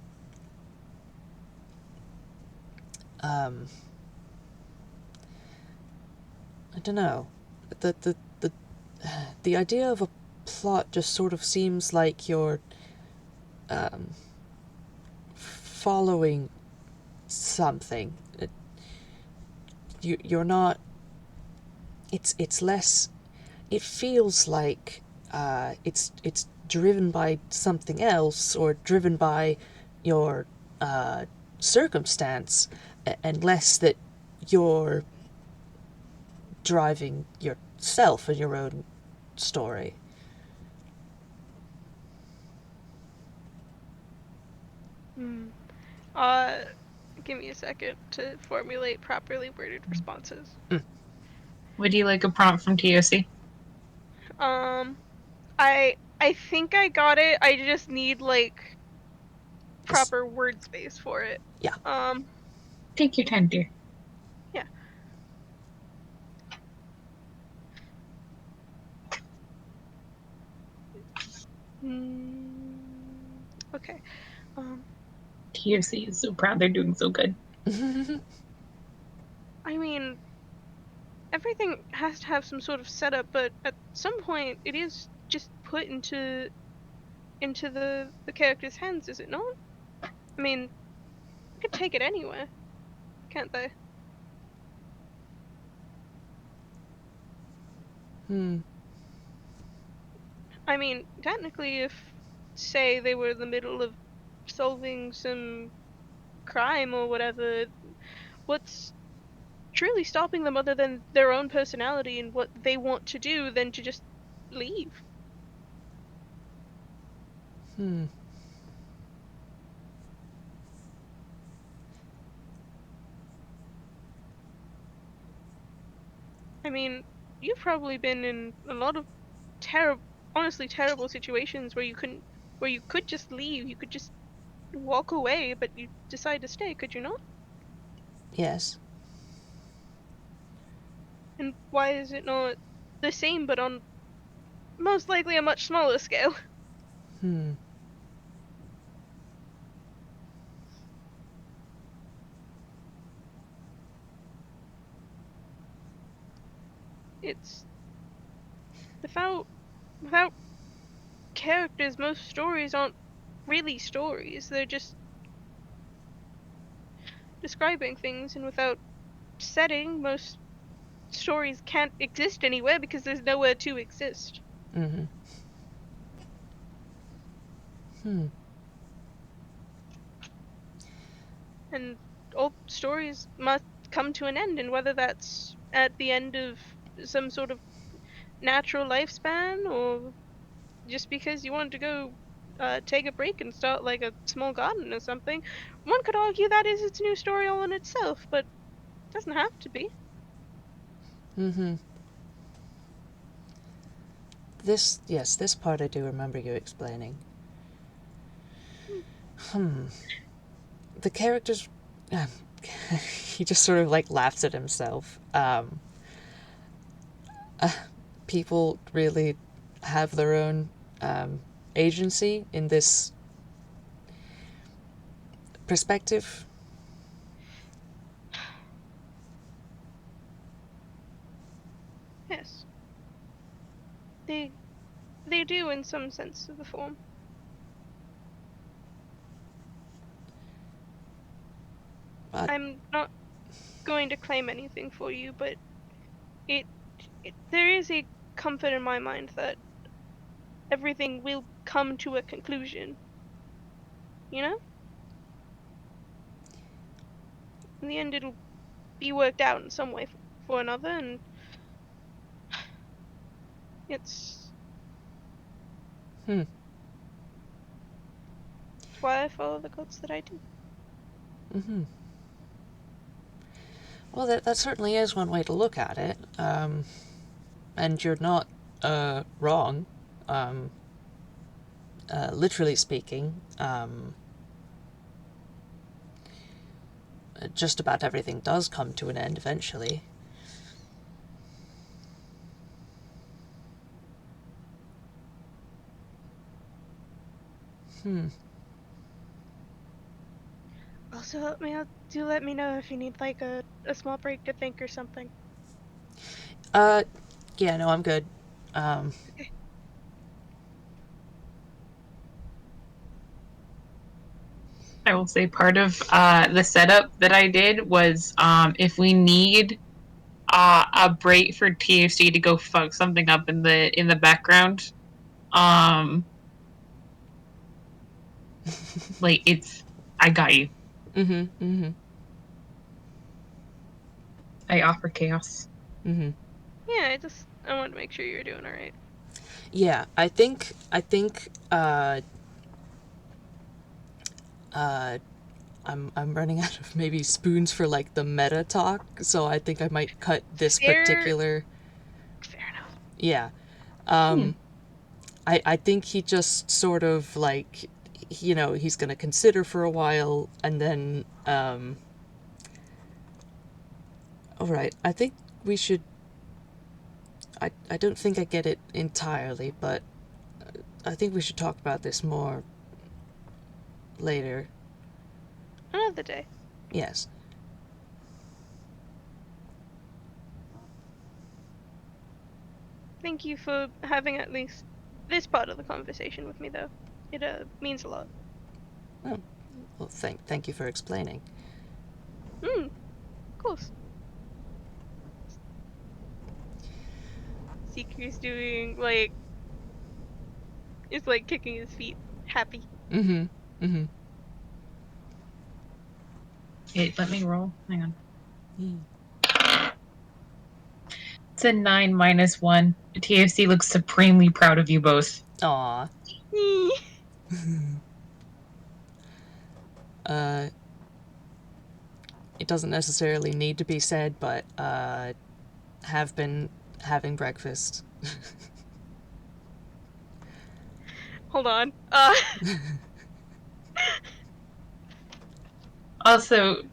I don't know. The idea of a plot just sort of seems like you're following something. You're not. It's less. It feels like it's driven by something else, or driven by your circumstance, and less that you're driving yourself in your own story. Uh, Give me a second to formulate properly worded responses. Would you like a prompt from TOC? I think I got it. I just need like proper word space for it. Yeah. Take your time, dear. Yeah. Okay. TOC is so proud they're doing so good. I mean, everything has to have some sort of setup, but at some point it is just put into the character's hands, is it not? I mean, they could take it anywhere, can't they? I mean, technically, if, say, they were in the middle of solving some crime or whatever, what's truly stopping them other than their own personality and what they want to do than to just leave? I mean, you've probably been in a lot of honestly terrible situations where you could just leave, you could just walk away, but you decide to stay, could you not? Yes. And why is it not the same but on most likely a much smaller scale? It's without characters, most stories aren't really stories. They're just describing things, and without setting, most stories can't exist anywhere because there's nowhere to exist. And all stories must come to an end, and whether that's at the end of some sort of natural lifespan or just because you want to go take a break and start like a small garden or something, one could argue that is its new story all in itself, but it doesn't have to be. This part I do remember you explaining. The characters, he just sort of like laughs at himself. People really have their own agency in this perspective. Yes. They do in some sense of the form. I'm not going to claim anything for you, but it there is a comfort in my mind that everything will come to a conclusion. You know? In the end, it'll be worked out in some way for another, and it's why I follow the gods that I do. Well, that certainly is one way to look at it. And you're not wrong. Literally speaking, just about everything does come to an end eventually. Also, let me know if you need like a small break to think or something. Yeah, no, I'm good. Okay. I will say part of the setup that I did was if we need a break for TFC to go fuck something up in the background, um, like it's I got you. Mm-hmm. Mm-hmm. I offer chaos. Mm-hmm. Yeah, I wanted to make sure you're doing all right. Yeah, I think I'm running out of maybe spoons for like the meta talk, so I think I might cut this particular. Fair enough. Yeah. Hmm. I think he just sort of like, he's gonna consider for a while, and then all right, I think we should. I don't think I get it entirely, but I think we should talk about this more later. Another day. Yes. Thank you for having at least this part of the conversation with me, though. It means a lot. Oh, well, thank you for explaining. Of course. Seeker's doing is like kicking his feet, happy. Mm-hmm. Mm-hmm. Hey, let me roll. Hang on. Mm. It's a 9 minus 1. TFC looks supremely proud of you both. Aw. uh, it doesn't necessarily need to be said, but have been having breakfast. Hold on. Also,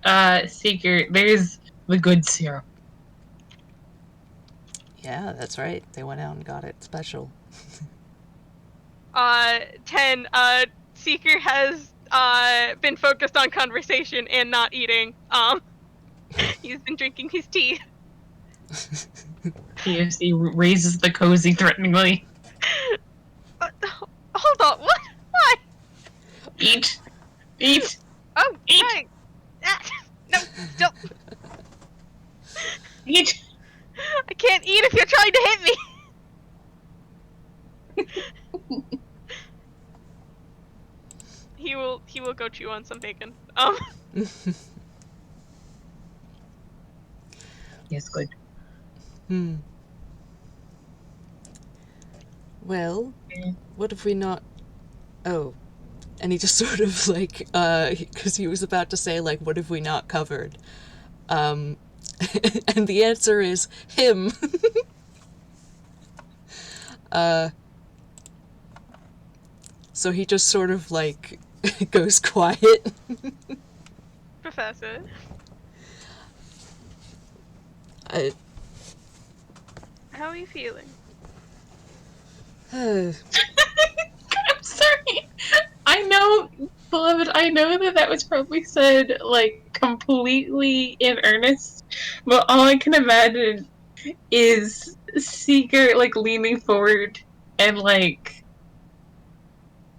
Seeker, there's the good syrup. Yeah, that's right. They went out and got it special. 10. Seeker has been focused on conversation and not eating. He's been drinking his tea. TFC raises the cozy threateningly. Hold on. What? Why? Eat. Eat. Oh, Eat. hi. No, stop. Eat. I can't eat if you're trying to hit me. He will go chew on some bacon. Yes, good. Well, what if we not... Oh. And he just sort of like, because he was about to say, like, what have we not covered? And the answer is him. So he just sort of like goes quiet. Professor, I, how are you feeling? I'm sorry. I know, beloved, I know that was probably said, like, completely in earnest, but all I can imagine is Seeker, like, leaning forward and, like,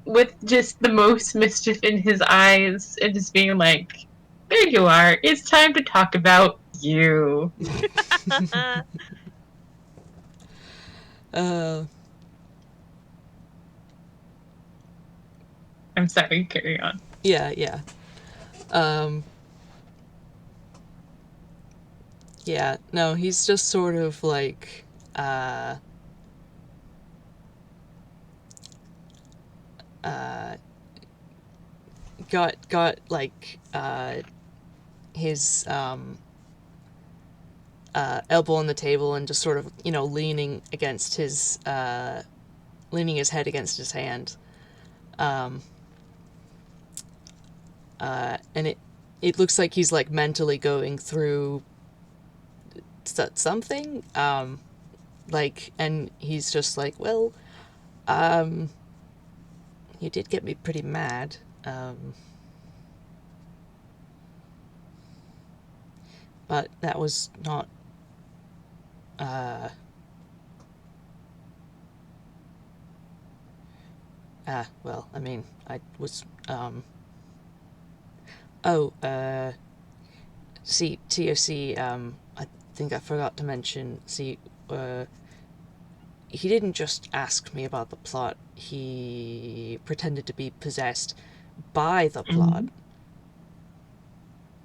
with just the most mischief in his eyes and just being like, there you are. It's time to talk about you. uh, I'm sorry, carry on. yeah. Um, yeah, no, he's just sort of like, got like, his, elbow on the table and just sort of, leaning against his, leaning his head against his hand. And it looks like he's like mentally going through something, like, and he's just like, well, you did get me pretty mad, but that was not, well, I mean, I was, Oh, see, TOC, I think I forgot to mention, he didn't just ask me about the plot, he pretended to be possessed by the plot,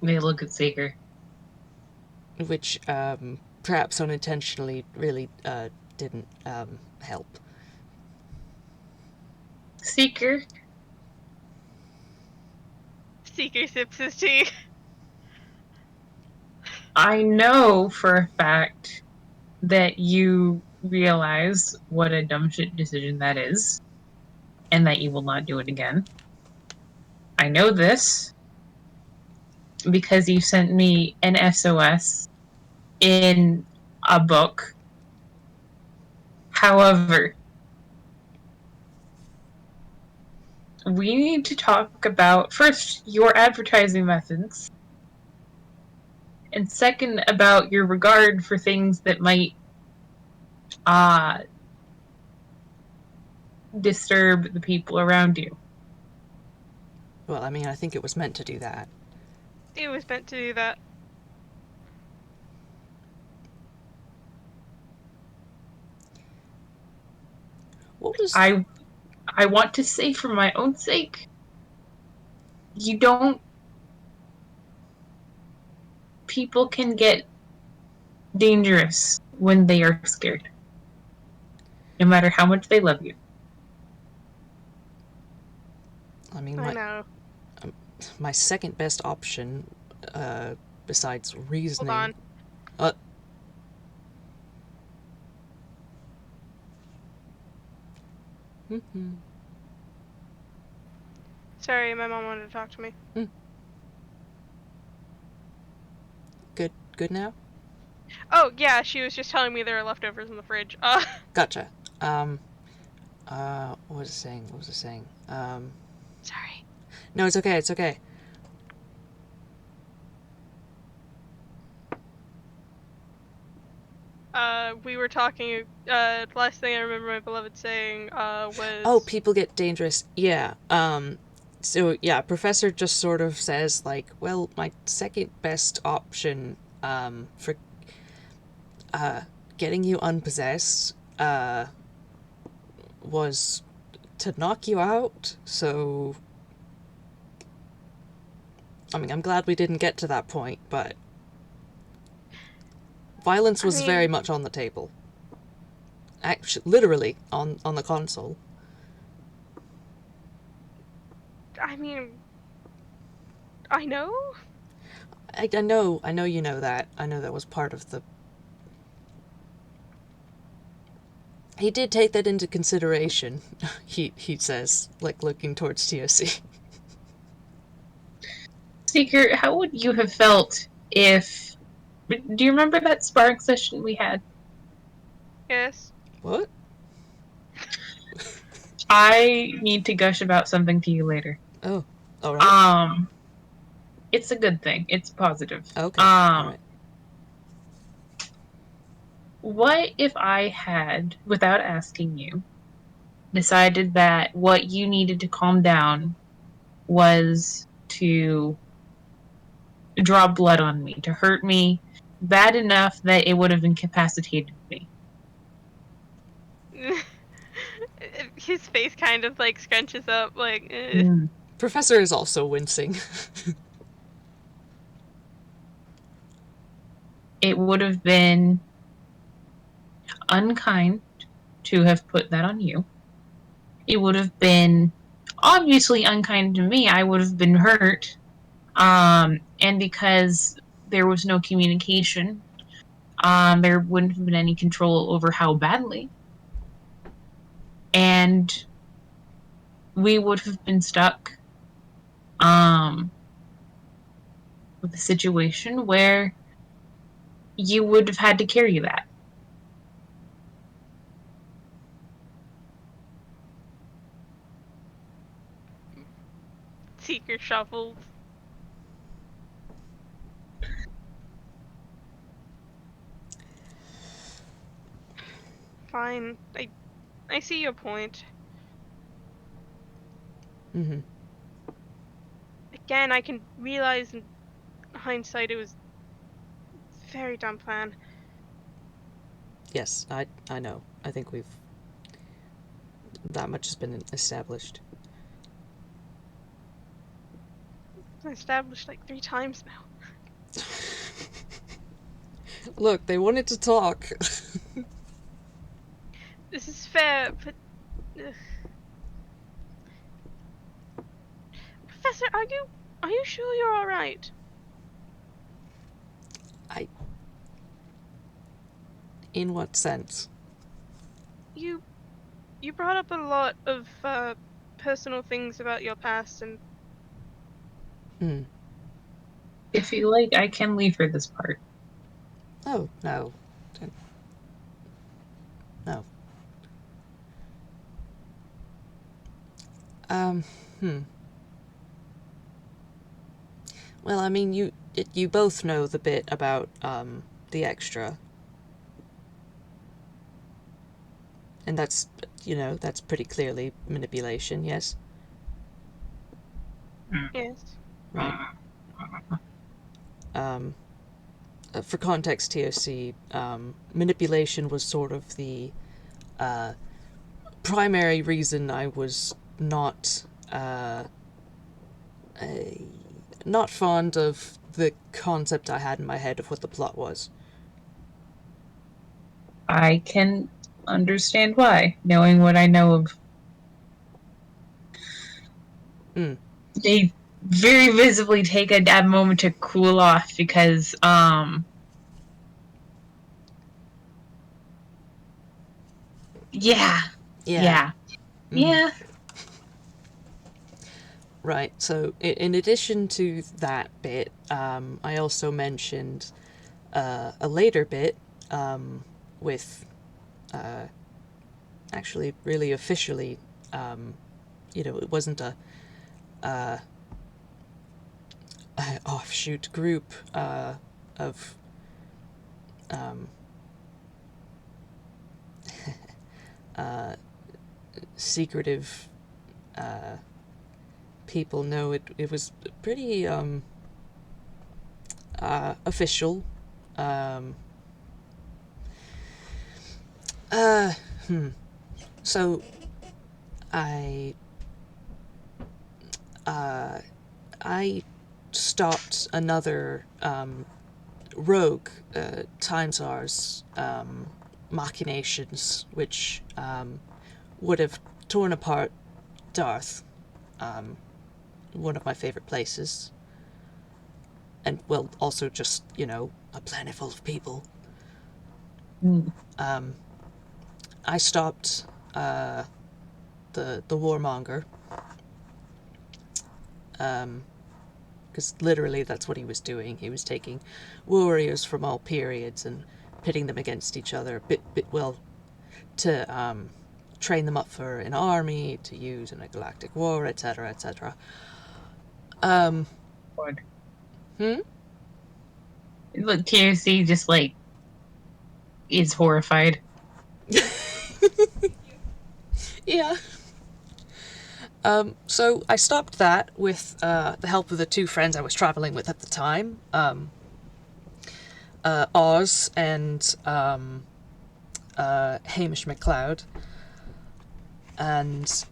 They look at Seeker. which, perhaps unintentionally really, didn't, help. Seeker, Seeker sips his tea. I know for a fact that you realize what a dumb shit decision that is, and that you will not do it again. I know this because you sent me an SOS in a book. However, we need to talk about first your advertising methods, and second about your regard for things that might uh, disturb the people around you. Well, I mean, I think it was meant to do that. It was meant to do that. What was... I want to say for my own sake, you don't. People can get dangerous when they are scared, no matter how much they love you. I mean, I know. my second best option, besides reasoning... Hold on. Mm-hmm. Sorry, my mom wanted to talk to me. Good now? Oh, yeah, she was just telling me there are leftovers in the fridge. Gotcha. What was it saying? Sorry. No, it's okay, it's okay. We were talking, last thing I remember my beloved saying, was... Oh, people get dangerous. Yeah, so yeah, Professor just sort of says, like, well, my second best option, for, getting you unpossessed, was to knock you out, so... I mean, I'm glad we didn't get to that point, but... Violence was very much on the table. Actually, literally, on the console. I mean... I know? I know you know that. I know that was part of the... He did take that into consideration, he says, like, looking towards TOC. Seeker, how would you have felt if... Do you remember that sparring session we had? Yes. What? I need to gush about something to you later. Oh, alright. It's a good thing. It's positive. Okay, alright. What if I had, without asking you, decided that what you needed to calm down was to draw blood on me, to hurt me bad enough that it would have incapacitated me? His face kind of, like, scrunches up, like, Professor is also wincing. It would have been unkind to have put that on you. It would have been obviously unkind to me. I would have been hurt. And because there was no communication, there wouldn't have been any control over how badly. And we would have been stuck with a situation where you would have had to carry that. Seeker shuffles. Fine. I see your point. Mm-hmm. I again, I can realize in hindsight it was a very dumb plan. Yes, I know. I think that much has been established. It's been established like 3 times now. Look, they wanted to talk. This is fair, but Professor, are you sure you're all right? In what sense? You brought up a lot of personal things about your past, and If you like, I can leave for this part. Oh, no. No. Um, hmm. Well, I mean, you both know the bit about, the extra. And that's, that's pretty clearly manipulation, yes? yes. Right. For context, TOC, manipulation was sort of the, primary reason I was not fond of the concept I had in my head of what the plot was. I can understand why, knowing what I know of. They very visibly take a moment to cool off because, yeah. Right, so in addition to that bit, I also mentioned a later bit with actually really officially, it wasn't a offshoot group of secretive people. No, it was pretty official. So I stopped another rogue Time Czar's machinations, which would have torn apart Darth, one of my favorite places, and well, also just a planet full of people. I stopped the warmonger, because literally that's what he was doing. He was taking warriors from all periods and pitting them against each other, to train them up for an army to use in a galactic war, etc., etc. What? Look, TOC just is horrified. Yeah. So I stopped that with the help of the 2 friends I was traveling with at the time, Oz and Hamish McLeod, and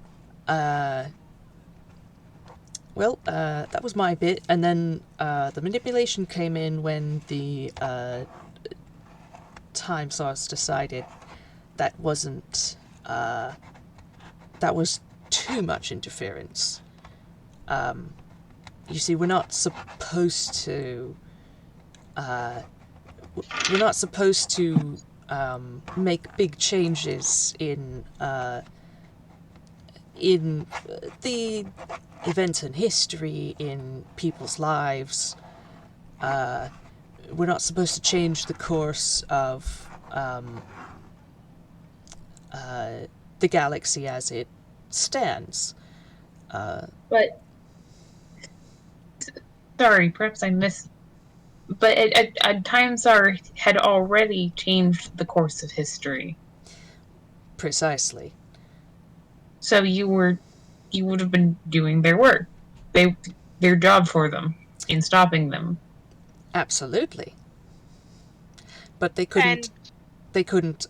that was my bit. And then the manipulation came in when the Time Source decided that was too much interference. You see, we're not supposed to make big changes in the events in history, in people's lives. We're not supposed to change the course of the galaxy as it stands. But sorry, perhaps I missed. But at times had already changed the course of history. Precisely. So you would have been doing their work. They their job for them in stopping them. Absolutely. But they couldn't. And They couldn't.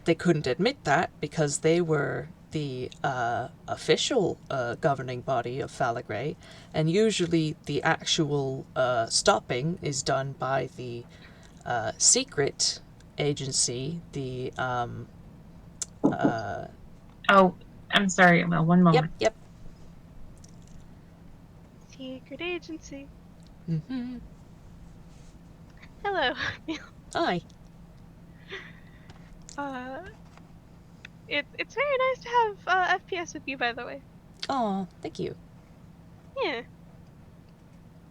They couldn't admit that because they were the official governing body of Falagray, and usually the actual stopping is done by the secret agency. The Oh, I'm sorry. Well, one moment. yep. secret agency. Mm-hmm. Hello. Hi. uh, it's very nice to have FPS with you, by the way. Oh, thank you. Yeah.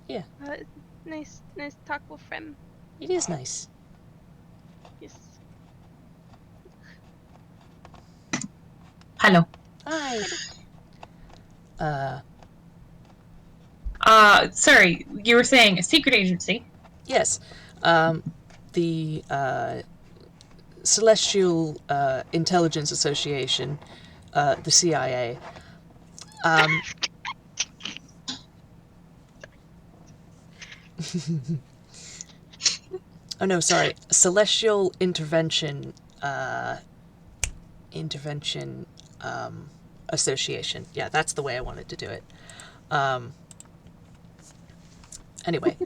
Yeah. Nice to talk with friend. It is nice. Yes. Hello. Hi. Sorry, you were saying a secret agency. Yes. The Celestial Intelligence Association, the CIA. Oh no, sorry. Celestial Intervention Intervention Association. Yeah, that's the way I wanted to do it. Anyway,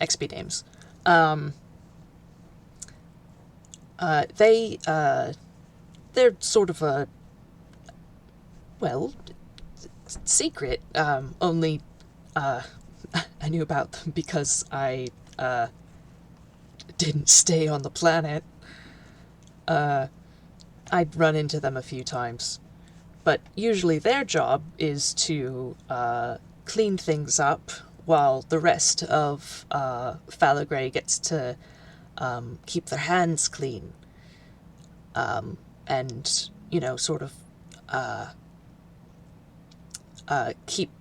XP names. They're sort of a, well, secret. Only I knew about them because I didn't stay on the planet. I'd run into them a few times, but usually their job is to clean things up while the rest of Falagray gets to keep their hands clean, and sort of keep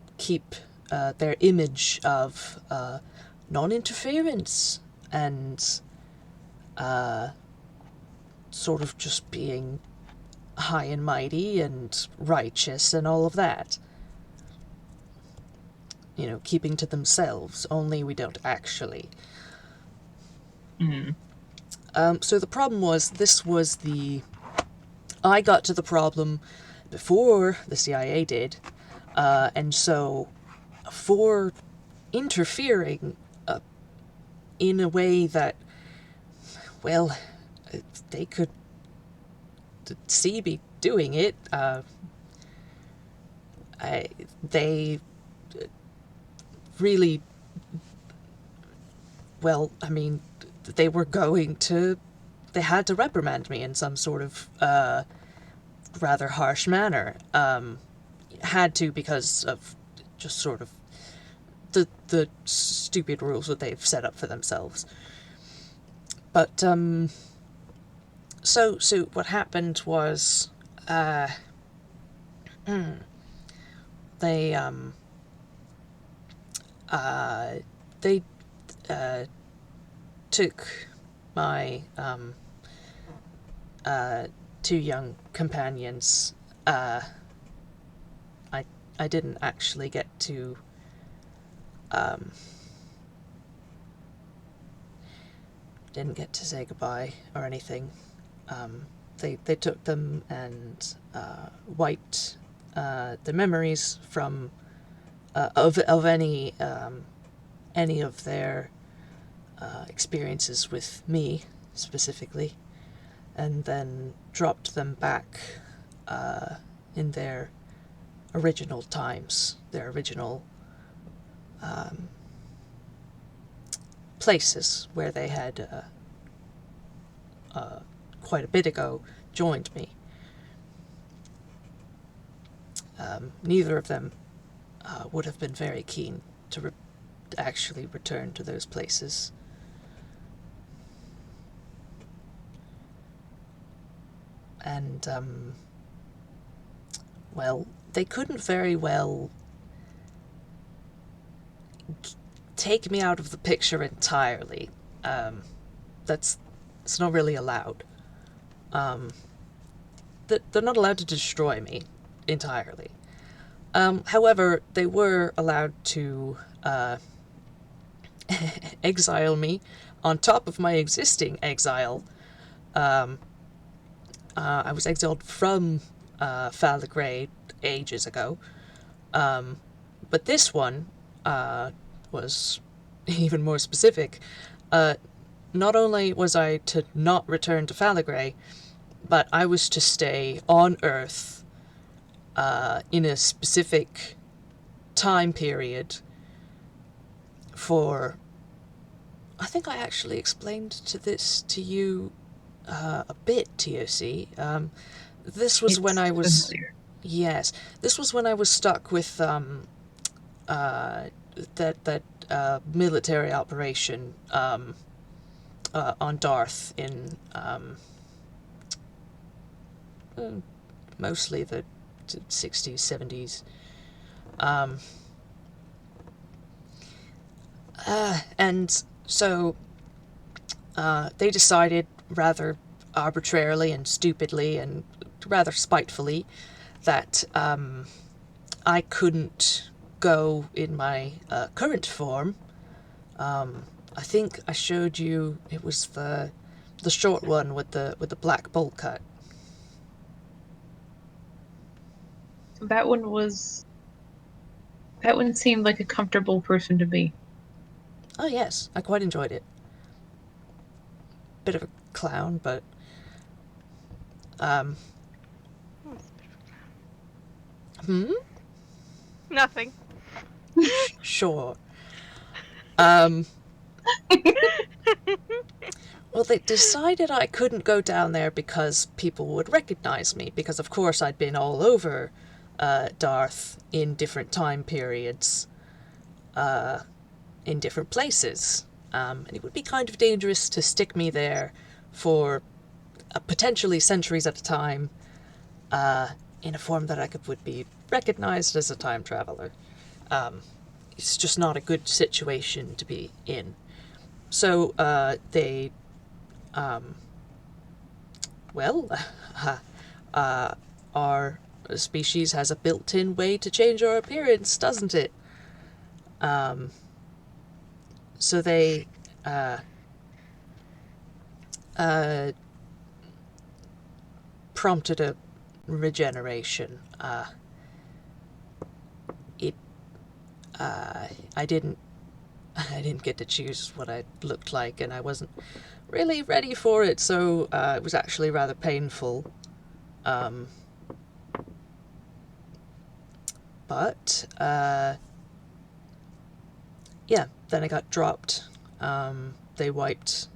their image of non-interference and sort of just being high and mighty and righteous and all of that. Keeping to themselves, only we don't actually. Mm. So the problem was, I got to the problem before the CIA did, and so for interfering in a way that, well, they could see me doing it, they really, well, I mean, they had to reprimand me in some sort of rather harsh manner. Had to because of just sort of the stupid rules that they've set up for themselves. But so what happened was they took my two young companions. I didn't actually get to say goodbye or anything. They took them and wiped the memories from of any of their experiences with me specifically, and then dropped them back in their original times, their original places where they had quite a bit ago joined me. Neither of them would have been very keen to actually return to those places. And, well, they couldn't very well take me out of the picture entirely. It's not really allowed. They're not allowed to destroy me entirely. However, they were allowed to exile me on top of my existing exile. I was exiled from Falagray ages ago. But this one was even more specific. Not only was I to not return to Falagray, but I was to stay on Earth in a specific time period for... I think I actually explained this to you a bit, TOC. This was when I was... familiar. Yes, this was when I was stuck with that military operation on Darth in mostly the 60s, 70s. And so they decided rather arbitrarily and stupidly and rather spitefully that I couldn't go in my current form. I think I showed you, it was the short one with the black bolt cut. That one seemed like a comfortable person to be. Oh yes, I quite enjoyed it. Bit of a clown, but Nothing. sure. Well, they decided I couldn't go down there because people would recognize me, because of course I'd been all over Darth in different time periods, in different places. And it would be kind of dangerous to stick me there for potentially centuries at a time, in a form that would be recognized as a time traveler. It's just not a good situation to be in. So they, our species has a built-in way to change our appearance, doesn't it? So they prompted a regeneration. I didn't get to choose what I looked like, and I wasn't really ready for it, so it was actually rather painful. But yeah, then I got dropped. They wiped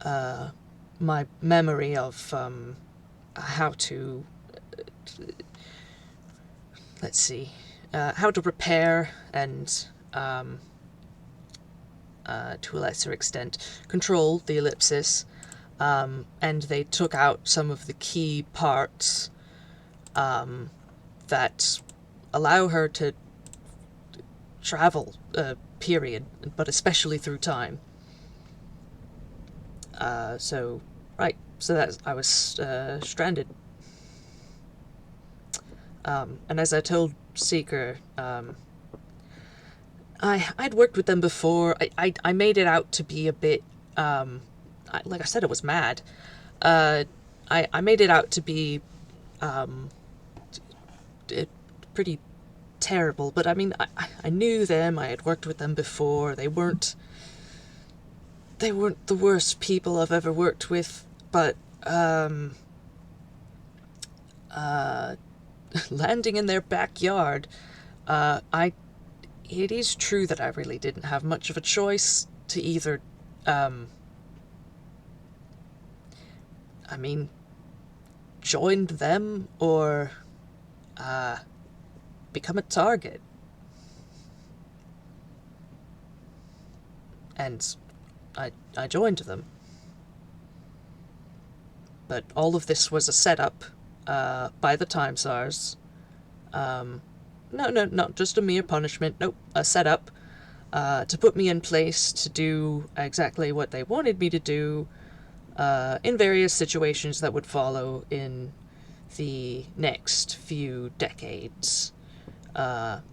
my memory of how to... let's see... how to repair and, to a lesser extent, control the ellipsis. And they took out some of the key parts that allow her to travel, period, but especially through time. So I was stranded. And as I told Seeker, I'd worked with them before. I made it out to be a bit, like I said, it was mad. I made it out to be pretty terrible, but I mean, I knew them. I had worked with them before. They weren't the worst people I've ever worked with, but landing in their backyard, it is true that I really didn't have much of a choice to either, join them or become a target. And I joined them. But all of this was a setup by the Time Tsars. No, not just a mere punishment. Nope, a setup to put me in place to do exactly what they wanted me to do in various situations that would follow in the next few decades.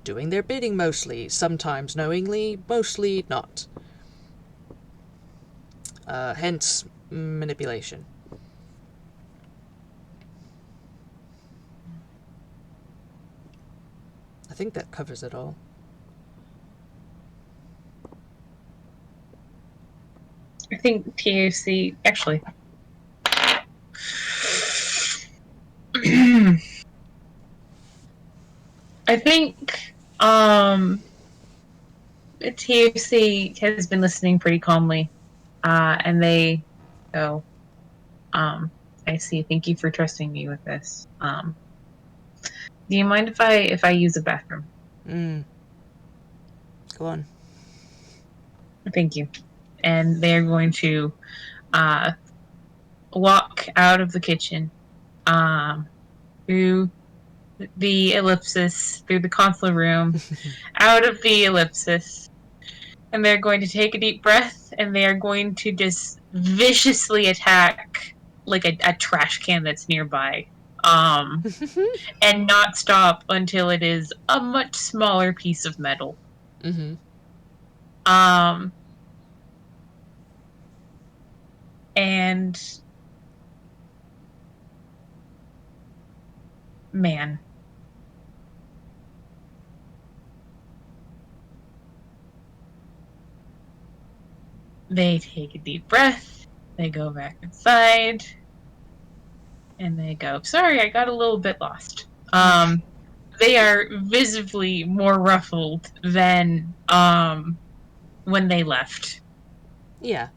doing their bidding mostly, sometimes knowingly, mostly not. Hence, manipulation. I think that covers it all. I think TAC actually. I think TAC has been listening pretty calmly, and they go, I see. Thank you for trusting me with this. Do you mind if I use the bathroom? Go on. Thank you. And they're going to walk out of the kitchen, through the ellipsis, through the console room, out of the ellipsis, and they're going to take a deep breath, and they are going to just viciously attack like a trash can that's nearby, and not stop until it is a much smaller piece of metal. Mm-hmm. And man, they take a deep breath, they go back inside, and they go, sorry, I got a little bit lost. They are visibly more ruffled than when they left. Yeah.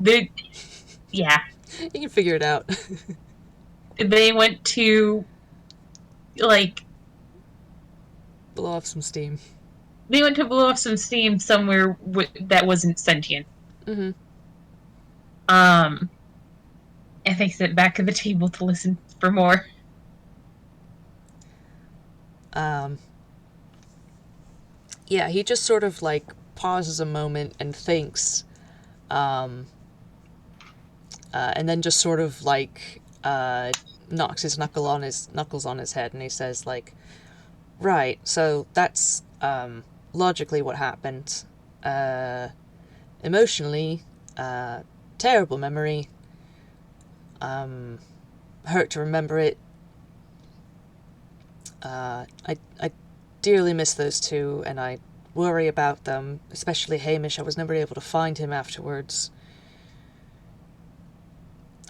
Yeah. You can figure it out. They went to, like... blow off some steam. They went to blow off some steam somewhere that wasn't sentient. Mm-hmm. And they sit back at the table to listen for more. Yeah, he just sort of, like, pauses a moment and thinks, and then just sort of, like, knocks his knuckles on his head, and he says, like, right, so that's, logically what happened. Emotionally, terrible memory. Hurt to remember it. I dearly miss those two, and I worry about them, especially Hamish. I was never able to find him afterwards.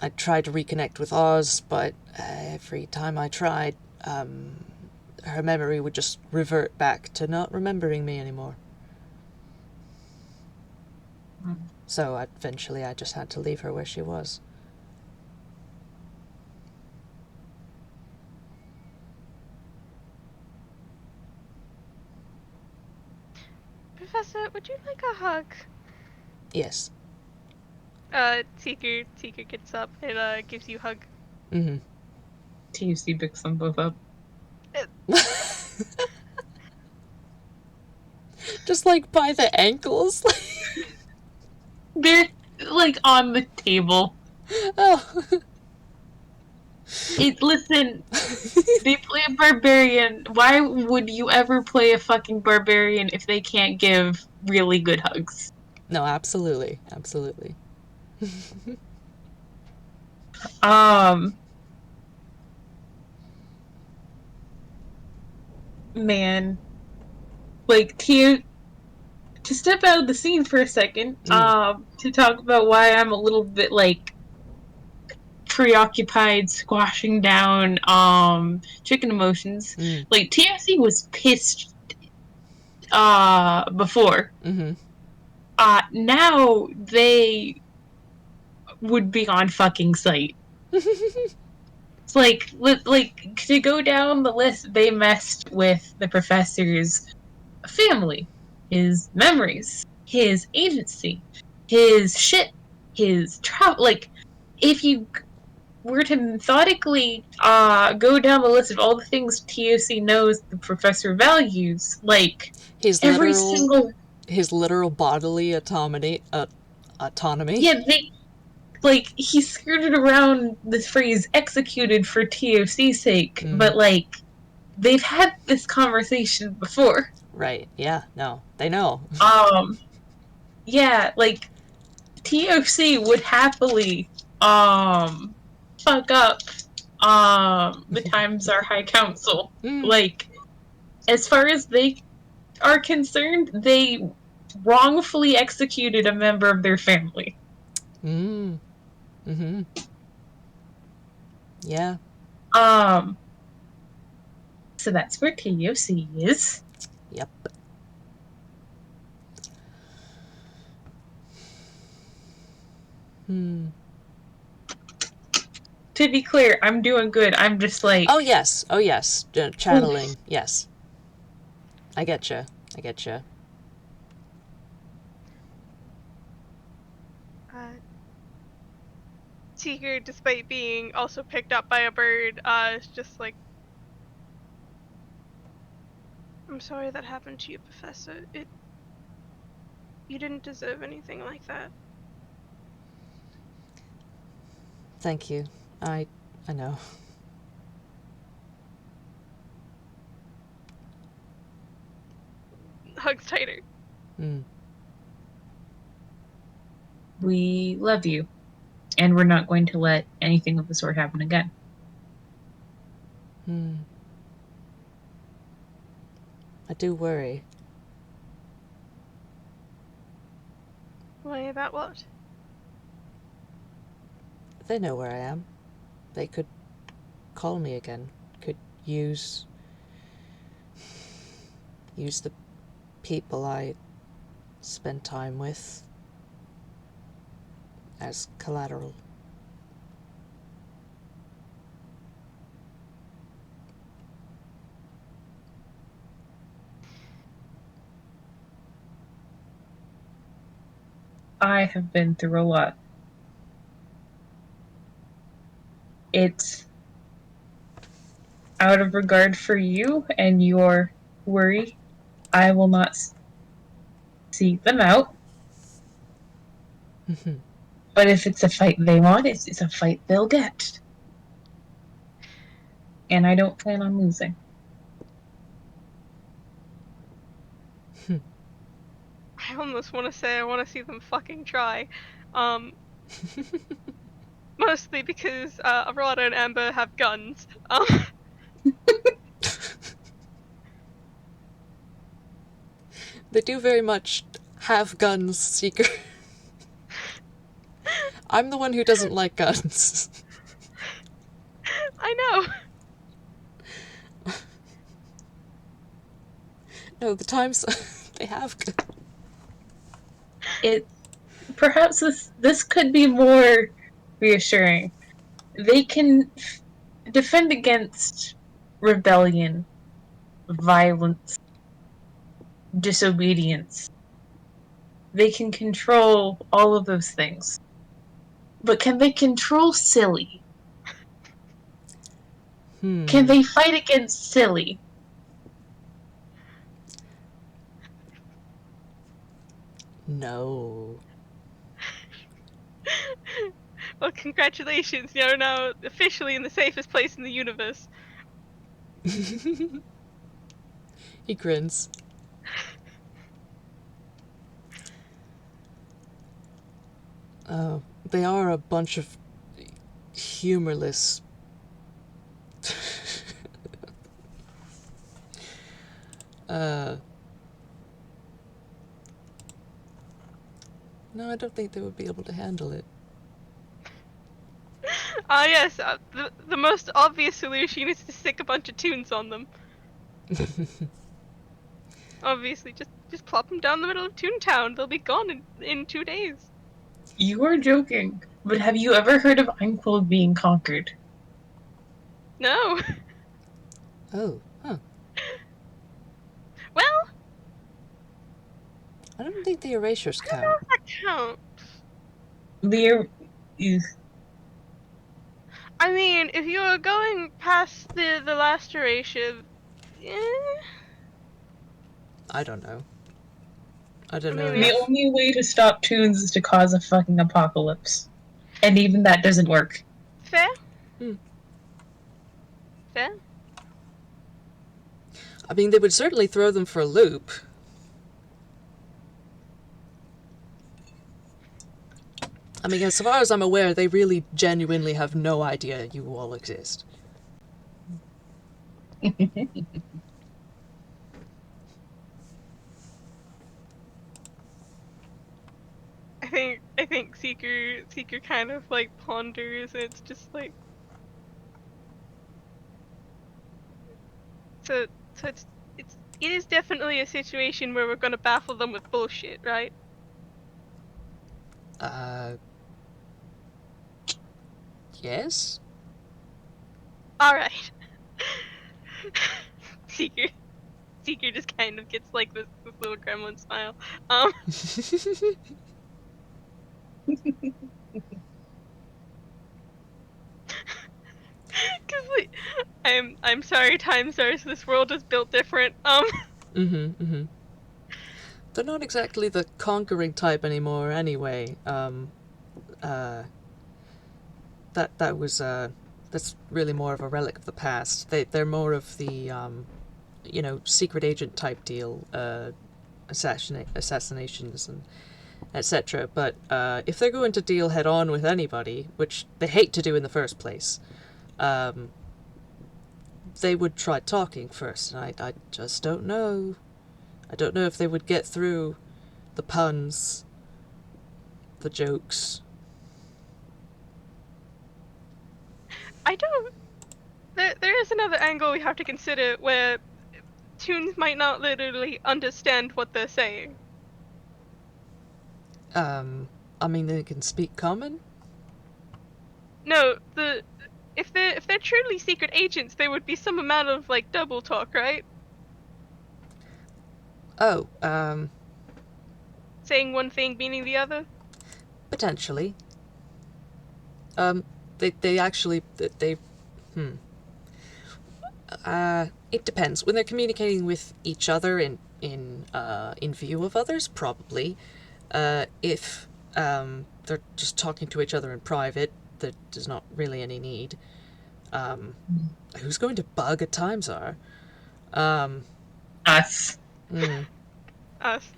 I tried to reconnect with Oz, but every time I tried, her memory would just revert back to not remembering me anymore. So eventually I just had to leave her where she was. Professor, would you like a hug? Yes. Seeker gets up and gives you a hug. Mm-hmm. TUC picks them both up. Just like by the ankles. They're like on the table. Oh. Listen, they play a barbarian. Why would you ever play a fucking barbarian if they can't give really good hugs? No, absolutely. Absolutely. Man. Like, to step out of the scene for a second, to talk about why I'm a little bit, like, preoccupied, squashing down, chicken emotions. Like, TFC was pissed, before. Mm-hmm. Now they would be on fucking sight. It's like to go down the list, they messed with the professor's family, his memories, his agency, his shit, his travel. Like, if you were to methodically go down the list of all the things TOC knows the professor values, like his literal bodily autonomy. Yeah, like, he skirted around this phrase executed for TOC's sake, but, like, they've had this conversation before. Right, yeah, no, they know. Yeah, like, TOC would happily, fuck up, the Times Our High Council. Like, as far as they are concerned, they wrongfully executed a member of their family. Yeah. So that's where TOC is. Yep. To be clear, I'm doing good. I'm just like... Oh, yes. Channeling. Yes. I getcha. Seeker, despite being also picked up by a bird, is just like, I'm sorry that happened to you, Professor. You didn't deserve anything like that. Thank you. I know. Hugs tighter. We love you. And we're not going to let anything of the sort happen again. I do worry. Worry about what? They know where I am. They could call me again. Could use the people I spend time with as collateral. I have been through a lot. It's out of regard for you and your worry, I will not seek them out. But if it's a fight they want, it's a fight they'll get. And I don't plan on losing. I almost want to say I want to see them fucking try. Mostly because Arada and Amber have guns. They do very much have guns, Seeker. I'm the one who doesn't like guns. I know. No, the Times, they have guns. Perhaps this could be more reassuring. They can defend against rebellion, violence, disobedience. They can control all of those things. But can they control silly? Can they fight against silly? No. Well, congratulations, you're now officially in the safest place in the universe. He grins. They are a bunch of humorless... No, I don't think they would be able to handle it. Yes, the most obvious solution is to stick a bunch of tunes on them. Obviously, just plop them down the middle of Toontown. They'll be gone in 2 days. You are joking, but have you ever heard of Angst being conquered? No. Oh, huh. Well, I don't think the erasures count. I don't know if that counts. I mean, if you were going past the last erasure, I don't know. I don't know. Maybe The only way to stop tunes is to cause a fucking apocalypse. And even that doesn't work. Fair? Fair? I mean, they would certainly throw them for a loop. I mean, as far as I'm aware, they really genuinely have no idea you all exist. I think Seeker kind of like ponders, and it's just like, so it is definitely a situation where we're gonna baffle them with bullshit, right? Yes? Alright. Seeker just kind of gets like this little gremlin smile. Cause like, I'm sorry, Time Stars, this world is built different. They're not exactly the conquering type anymore anyway. That's really more of a relic of the past. They're more of the, secret agent type deal, assassinations and etc. But if they're going to deal head on with anybody, which they hate to do in the first place, they would try talking first. And I just don't know. I don't know if they would get through the puns, the jokes. I don't. There is another angle we have to consider where Toons might not literally understand what they're saying. I mean, they can speak common? No, if they're truly secret agents, there would be some amount of like double talk, right? Oh, Saying one thing meaning the other. potentially. They actually, it depends. When they're communicating with each other in view of others, probably. If, they're just talking to each other in private, there's not really any need. Who's going to bug at times are? Us. Us.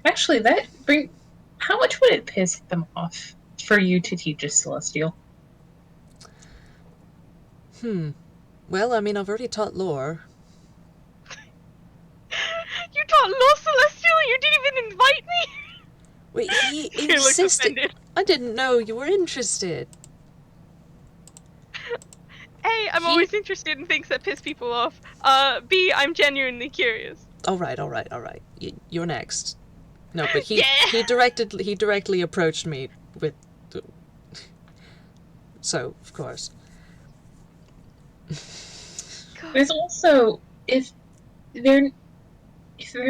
Actually, how much would it piss them off for you to teach a Celestial? Well, I mean, I've already taught lore. You taught Law Celestial? You didn't even invite me? Wait, he He looks insisted. offended. I didn't know you were interested. A, I'm always interested in things that piss people off. B, I'm genuinely curious. All right. You're next. No, but he Yeah! he directly approached me with. So of course. There's also if they're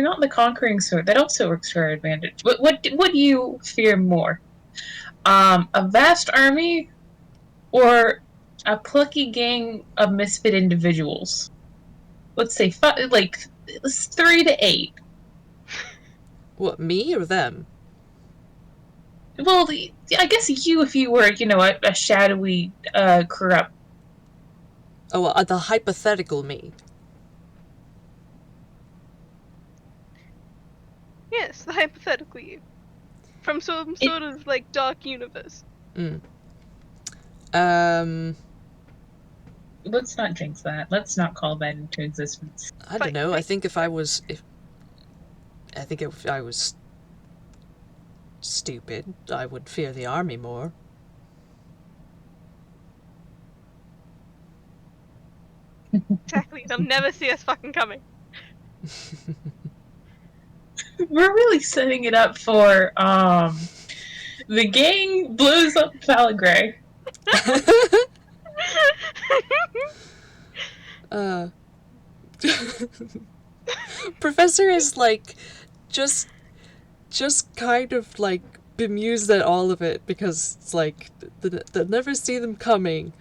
not the conquering sort, that also works to our advantage. What do you fear more? A vast army or a plucky gang of misfit individuals? Let's say 3 to 8. What, me or them? Well, I guess you, if you were, a shadowy, corrupt. Oh, the hypothetical me. Yes, the hypothetically you. From some sort of like dark universe. Let's not jinx that. Let's not call that into existence. I don't know. I think if I was stupid, I would fear the army more. Exactly. They'll never see us fucking coming. We're really setting it up for the gang blows up Falagray. Professor is like just kind of like bemused at all of it because it's like they'll never see them coming,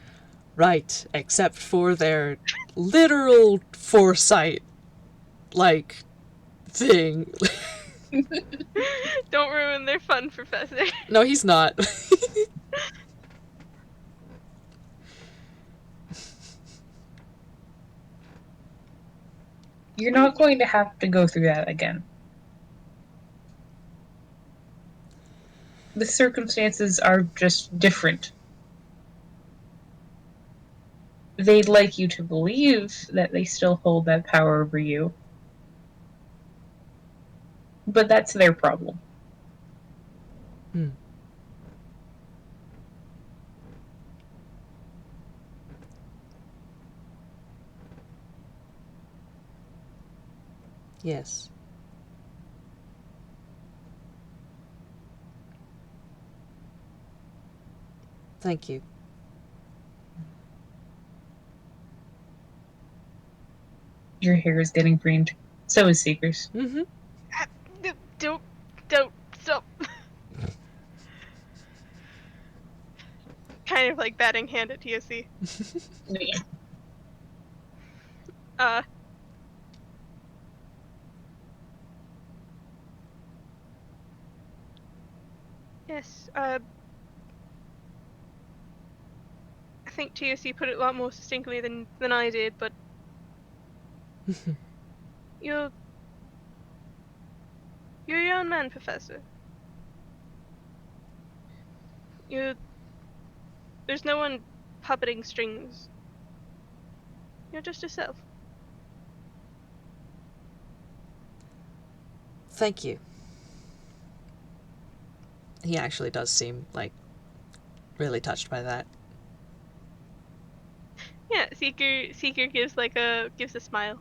right? Except for their literal foresight, like thing. Don't ruin their fun, Professor. No, he's not. You're not going to have to go through that again. The circumstances are just different. They'd like you to believe that they still hold that power over you. But that's their problem. Yes. Thank you. Your hair is getting green. So is Seeker's. Mm-hmm. Don't stop. Kind of like batting hand at TOC. Yeah. Yes, I think TOC put it a lot more succinctly than I did, but you're your own man, Professor. There's no one puppeting strings. You're just yourself. Thank you. He actually does seem, like, really touched by that. Yeah, Seeker gives a smile.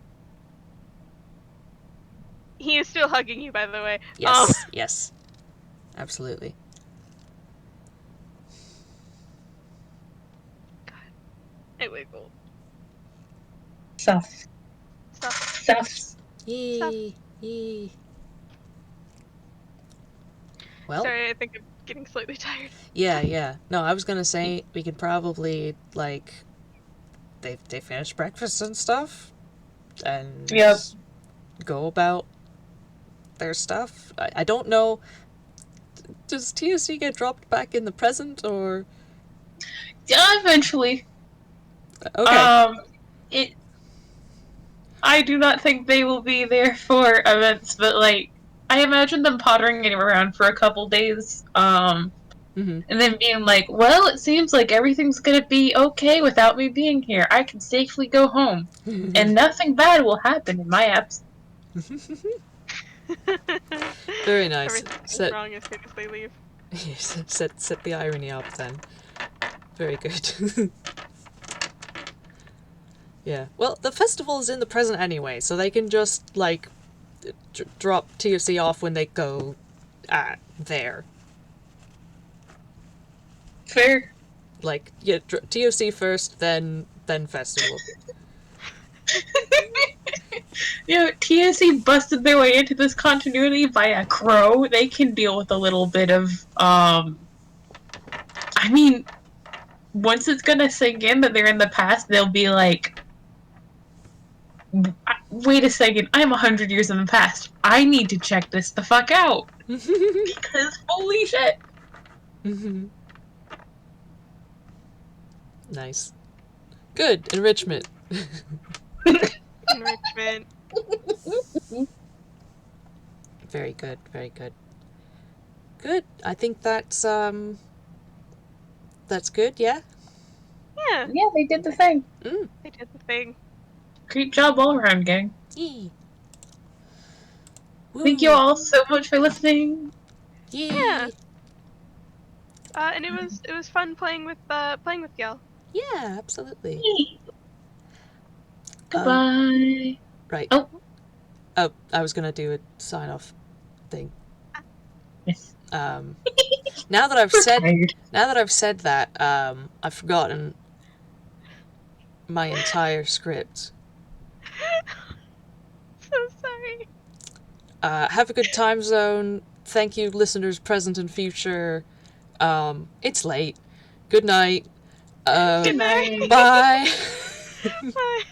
He is still hugging you, by the way. Yes, yes. Absolutely. God. I wiggle. Stuff. Stuff. Yee. Well, Sorry, I think I'm getting slightly tired. yeah. No, I was gonna say we could probably, like, they finish breakfast and stuff, and go about their stuff. I don't know. Does TOC get dropped back in the present, or? Yeah, eventually. Okay. I do not think they will be there for events, but, like, I imagine them pottering around for a couple days, Mm-hmm. and then being like, well, it seems like everything's gonna be okay without me being here. I can safely go home. And nothing bad will happen in my absence. Very nice. Everything's wrong as soon as they leave. Set the irony up then. Very good. Yeah. Well, the festival is in the present anyway, so they can just, like, drop TOC off when they go there. Fair. Like, yeah, TOC first, then festival. TSC busted their way into this continuity via Crow. They can deal with a little bit of, I mean, once it's gonna sink in that they're in the past, they'll be like, wait a second, I'm 100 years in the past. I need to check this the fuck out. Because holy shit. Nice. Good. Enrichment. Enrichment. Very good. Very good. Good. I think that's good, yeah? Yeah. Yeah, they did the thing. They did the thing. Great job all around, gang. Yee. Thank you all so much for listening. Yee. Yeah. And it was fun playing with y'all. Yeah, absolutely. Goodbye. Right. Oh, I was gonna do a sign-off thing. yes. Now that I've said that, I've forgotten my entire script. So sorry. Have a good time zone. Thank you, listeners present and future. It's late. Good night. Good night. Bye. Bye.